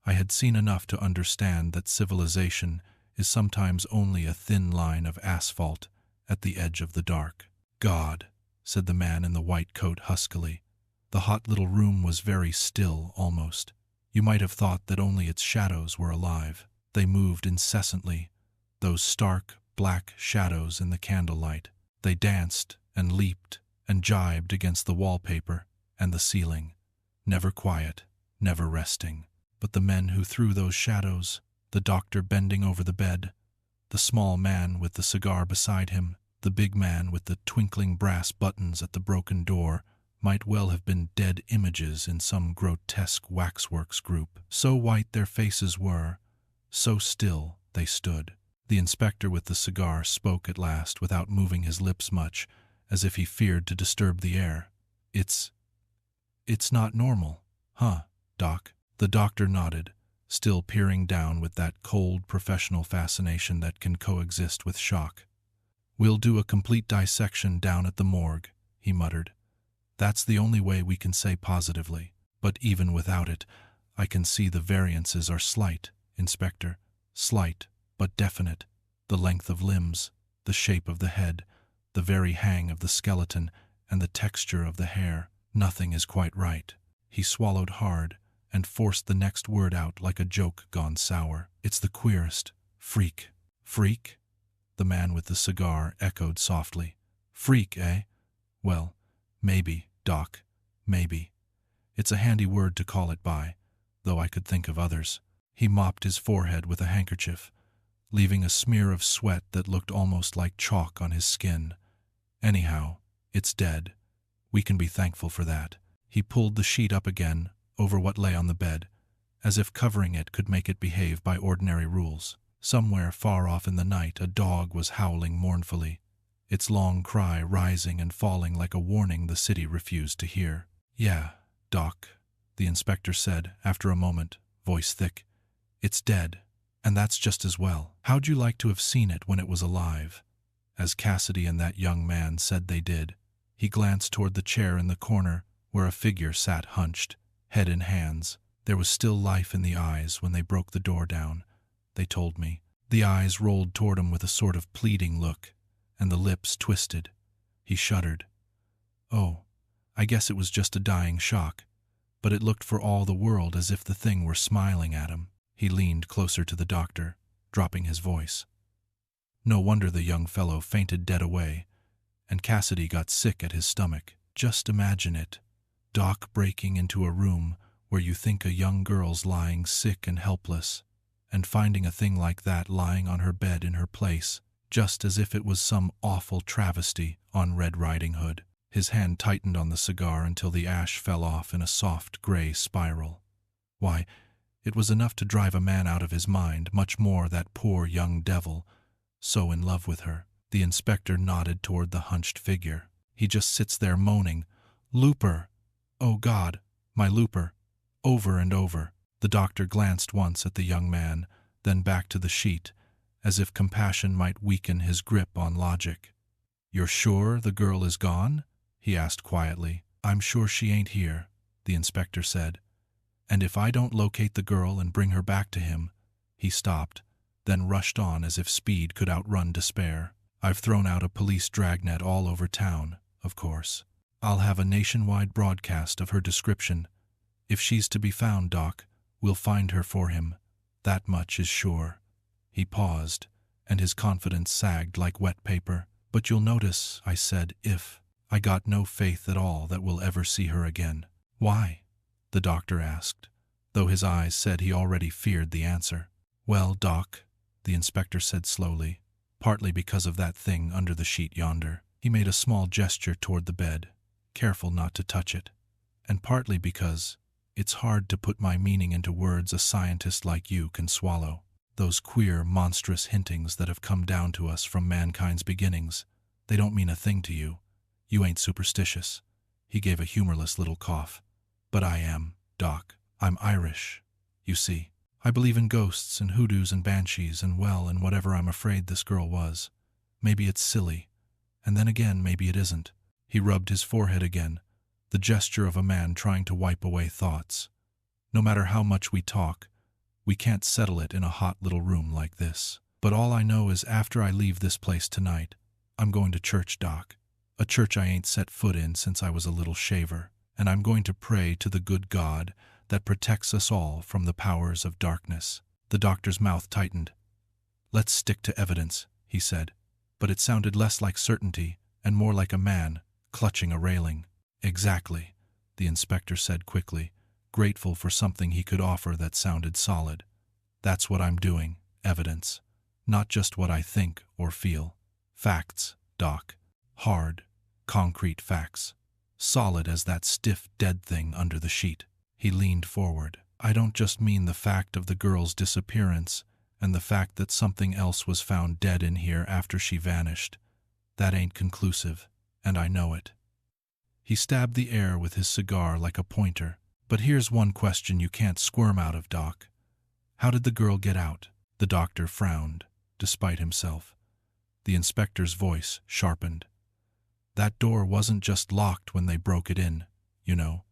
I had seen enough to understand that civilization is sometimes only a thin line of asphalt at the edge of the dark. "God," said the man in the white coat huskily. The hot little room was very still, almost. You might have thought that only its shadows were alive. They moved incessantly, those stark, black shadows in the candlelight. They danced and leaped and jibed against the wallpaper and the ceiling, never quiet, never resting. But the men who threw those shadows, the doctor bending over the bed, the small man with the cigar beside him, the big man with the twinkling brass buttons at the broken door, might well have been dead images in some grotesque waxworks group. So white their faces were, so still they stood. The inspector with the cigar spoke at last without moving his lips much, as if he feared to disturb the air. It's not normal, huh, Doc?" The doctor nodded, still peering down with that cold professional fascination that can coexist with shock. "We'll do a complete dissection down at the morgue," he muttered. "That's the only way we can say positively. But even without it, I can see the variances are slight, Inspector. Slight, but definite. The length of limbs, the shape of the head, the very hang of the skeleton, and the texture of the hair. Nothing is quite right." He swallowed hard and forced the next word out like a joke gone sour. "It's the queerest. Freak." "Freak?" the man with the cigar echoed softly. Freak, eh? Well, maybe, Doc, maybe. It's a handy word to call it by, though I could think of others. He mopped his forehead with a handkerchief, leaving a smear of sweat that looked almost like chalk on his skin. Anyhow, it's dead. We can be thankful for that. He pulled the sheet up again over what lay on the bed, as if covering it could make it behave by ordinary rules. Somewhere far off in the night a dog was howling mournfully, its long cry rising and falling like a warning the city refused to hear. "Yeah, Doc," the inspector said after a moment, voice thick. "It's dead, and that's just as well. How'd you like to have seen it when it was alive?" As Cassidy and that young man said they did. He glanced toward the chair in the corner where a figure sat hunched, head in hands. There was still life in the eyes when they broke the door down, they told me. The eyes rolled toward him with a sort of pleading look, and the lips twisted. He shuddered. Oh, I guess it was just a dying shock, but it looked for all the world as if the thing were smiling at him. He leaned closer to the doctor, dropping his voice. No wonder the young fellow fainted dead away, and Cassidy got sick at his stomach. Just imagine it, Doc, breaking into a room where you think a young girl's lying sick and helpless, and finding a thing like that lying on her bed in her place, just as if it was some awful travesty on Red Riding Hood. His hand tightened on the cigar until the ash fell off in a soft gray spiral. Why, it was enough to drive a man out of his mind, much more that poor young devil, so in love with her. The inspector nodded toward the hunched figure. He just sits there moaning, "Looper! Oh God, my Looper!" over and over. The doctor glanced once at the young man, then back to the sheet, as if compassion might weaken his grip on logic. "You're sure the girl is gone?" he asked quietly. "I'm sure she ain't here," the inspector said. "And if I don't locate the girl and bring her back to him—" He stopped, then rushed on as if speed could outrun despair. "I've thrown out a police dragnet all over town, of course. I'll have a nationwide broadcast of her description. If she's to be found, Doc, we'll find her for him. That much is sure." He paused, and his confidence sagged like wet paper. "But you'll notice," I said, I got no faith at all that we'll ever see her again." "Why?" the doctor asked, though his eyes said he already feared the answer. "Well, Doc," the inspector said slowly, "partly because of that thing under the sheet yonder." He made a small gesture toward the bed, careful not to touch it. "And partly because it's hard to put my meaning into words a scientist like you can swallow. Those queer, monstrous hintings that have come down to us from mankind's beginnings, they don't mean a thing to you. You ain't superstitious." He gave a humorless little cough. "But I am, Doc. I'm Irish, you see. I believe in ghosts and hoodoos and banshees and, well, and whatever I'm afraid this girl was. Maybe it's silly, and then again maybe it isn't." He rubbed his forehead again, the gesture of a man trying to wipe away thoughts. "No matter how much we talk, we can't settle it in a hot little room like this. But all I know is after I leave this place tonight, I'm going to church, Doc. A church I ain't set foot in since I was a little shaver. And I'm going to pray to the good God that protects us all from the powers of darkness." The doctor's mouth tightened. "Let's stick to evidence," he said. But it sounded less like certainty and more like a man clutching a railing. "Exactly," the inspector said quickly, grateful for something he could offer that sounded solid. "That's what I'm doing, evidence. Not just what I think or feel. Facts, Doc. Hard, concrete facts. Solid as that stiff, dead thing under the sheet." He leaned forward. "I don't just mean the fact of the girl's disappearance and the fact that something else was found dead in here after she vanished. That ain't conclusive, and I know it." He stabbed the air with his cigar like a pointer. "But here's one question you can't squirm out of, Doc. How did the girl get out?" The doctor frowned, despite himself. The inspector's voice sharpened. "That door wasn't just locked when they broke it in, you know.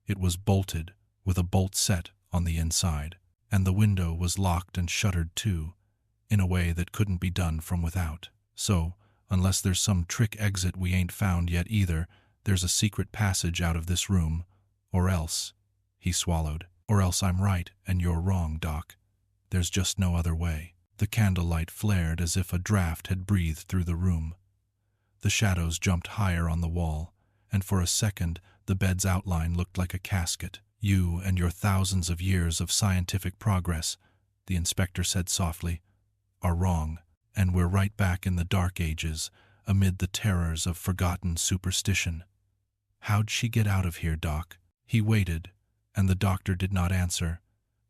It was bolted with a bolt set on the inside, and the window was locked and shuttered too, in a way that couldn't be done from without. So, unless there's some trick exit we ain't found yet either, there's a secret passage out of this room, or else," he swallowed, "or else I'm right and you're wrong, Doc. There's just no other way." The candlelight flared as if a draft had breathed through the room. The shadows jumped higher on the wall, and for a second the bed's outline looked like a casket. "You and your thousands of years of scientific progress," the inspector said softly, "are wrong, and we're right back in the Dark Ages, amid the terrors of forgotten superstition." "How'd she get out of here, Doc?" He waited, and the doctor did not answer,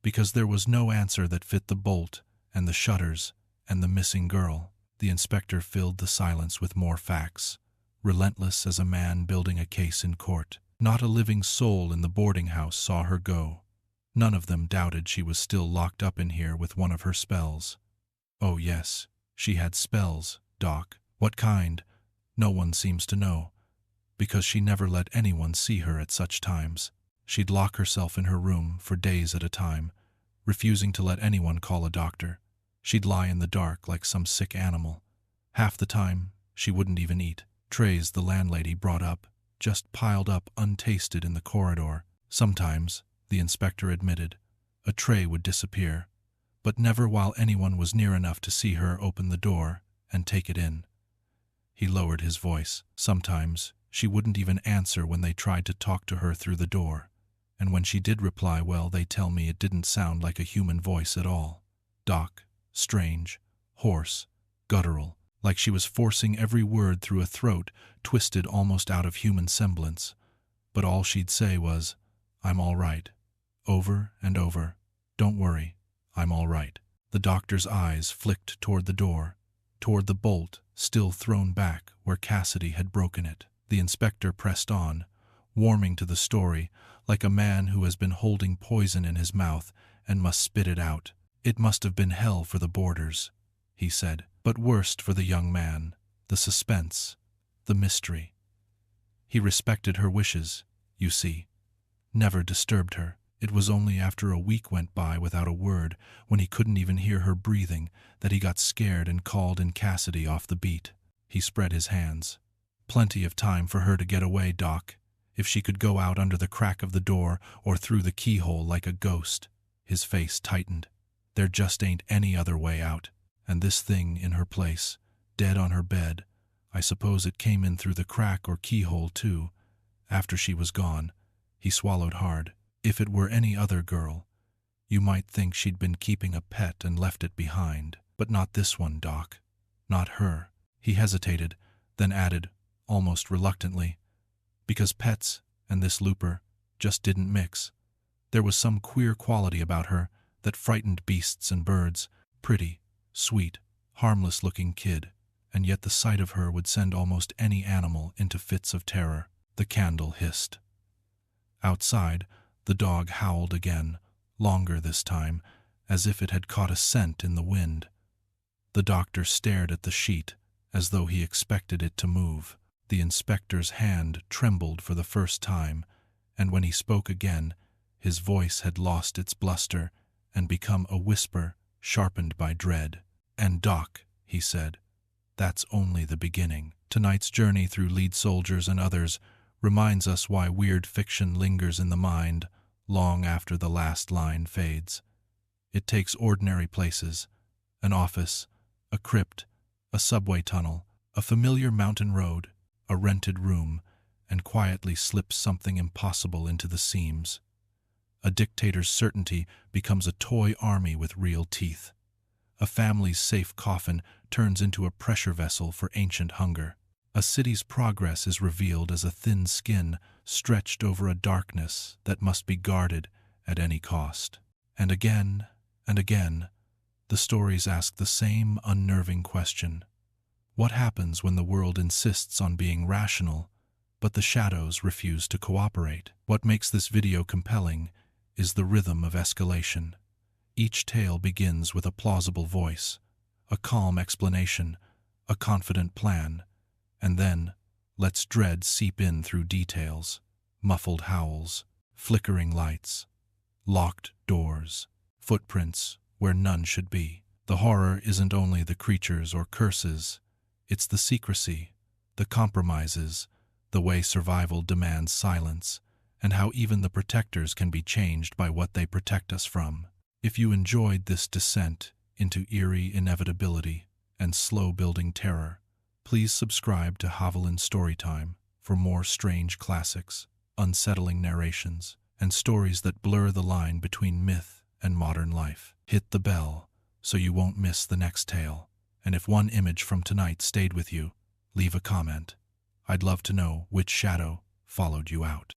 because there was no answer that fit the bolt and the shutters and the missing girl. The inspector filled the silence with more facts, relentless as a man building a case in court. Not a living soul in the boarding house saw her go. None of them doubted she was still locked up in here with one of her spells. Oh yes, she had spells, Doc. What kind? No one seems to know, because she never let anyone see her at such times. She'd lock herself in her room for days at a time, refusing to let anyone call a doctor. She'd lie in the dark like some sick animal. Half the time, she wouldn't even eat. Trays the landlady brought up just piled up untasted in the corridor. Sometimes, the inspector admitted, a tray would disappear, but never while anyone was near enough to see her open the door and take it in. He lowered his voice. Sometimes, she wouldn't even answer when they tried to talk to her through the door, and when she did reply, well, they tell me it didn't sound like a human voice at all. Doc, strange, hoarse, guttural, like she was forcing every word through a throat twisted almost out of human semblance. But all she'd say was, "I'm all right," over and over. "Don't worry, I'm all right." The doctor's eyes flicked toward the door, toward the bolt still thrown back where Cassidy had broken it. The inspector pressed on, warming to the story like a man who has been holding poison in his mouth and must spit it out. "It must have been hell for the boarders," he said, "but worst for the young man. The suspense, the mystery. He respected her wishes, you see, never disturbed her. It was only after a week went by without a word, when he couldn't even hear her breathing, that he got scared and called in Cassidy off the beat." He spread his hands. "Plenty of time for her to get away, Doc, if she could go out under the crack of the door or through the keyhole like a ghost." His face tightened. "There just ain't any other way out. And this thing in her place, dead on her bed, I suppose it came in through the crack or keyhole too, after she was gone." He swallowed hard. "If it were any other girl, you might think she'd been keeping a pet and left it behind. But not this one, Doc. Not her." He hesitated, then added, almost reluctantly, "because pets and this looper just didn't mix. There was some queer quality about her that frightened beasts and birds. Pretty, sweet, harmless-looking kid, and yet the sight of her would send almost any animal into fits of terror." The candle hissed. Outside, the dog howled again, longer this time, as if it had caught a scent in the wind. The doctor stared at the sheet, as though he expected it to move. The inspector's hand trembled for the first time, and when he spoke again, his voice had lost its bluster and become a whisper sharpened by dread. "And Doc," he said, "that's only the beginning. Tonight's journey through lead soldiers and others reminds us why weird fiction lingers in the mind long after the last line fades. It takes ordinary places, an office, a crypt, a subway tunnel, a familiar mountain road, a rented room, and quietly slips something impossible into the seams. A dictator's certainty becomes a toy army with real teeth. A family's safe coffin turns into a pressure vessel for ancient hunger. A city's progress is revealed as a thin skin stretched over a darkness that must be guarded at any cost." And again, the stories ask the same unnerving question. What happens when the world insists on being rational, but the shadows refuse to cooperate? What makes this video compelling is the rhythm of escalation. Each tale begins with a plausible voice, a calm explanation, a confident plan, and then lets dread seep in through details: muffled howls, flickering lights, locked doors, footprints where none should be. The horror isn't only the creatures or curses, it's the secrecy, the compromises, the way survival demands silence, and how even the protectors can be changed by what they protect us from. If you enjoyed this descent into eerie inevitability and slow-building terror, Please subscribe to Havelin Storytime for more strange classics, unsettling narrations, and stories that blur the line between myth and modern life. Hit the bell so you won't miss the next tale. And if one image from tonight stayed with you, leave a comment. I'd love to know which shadow followed you out.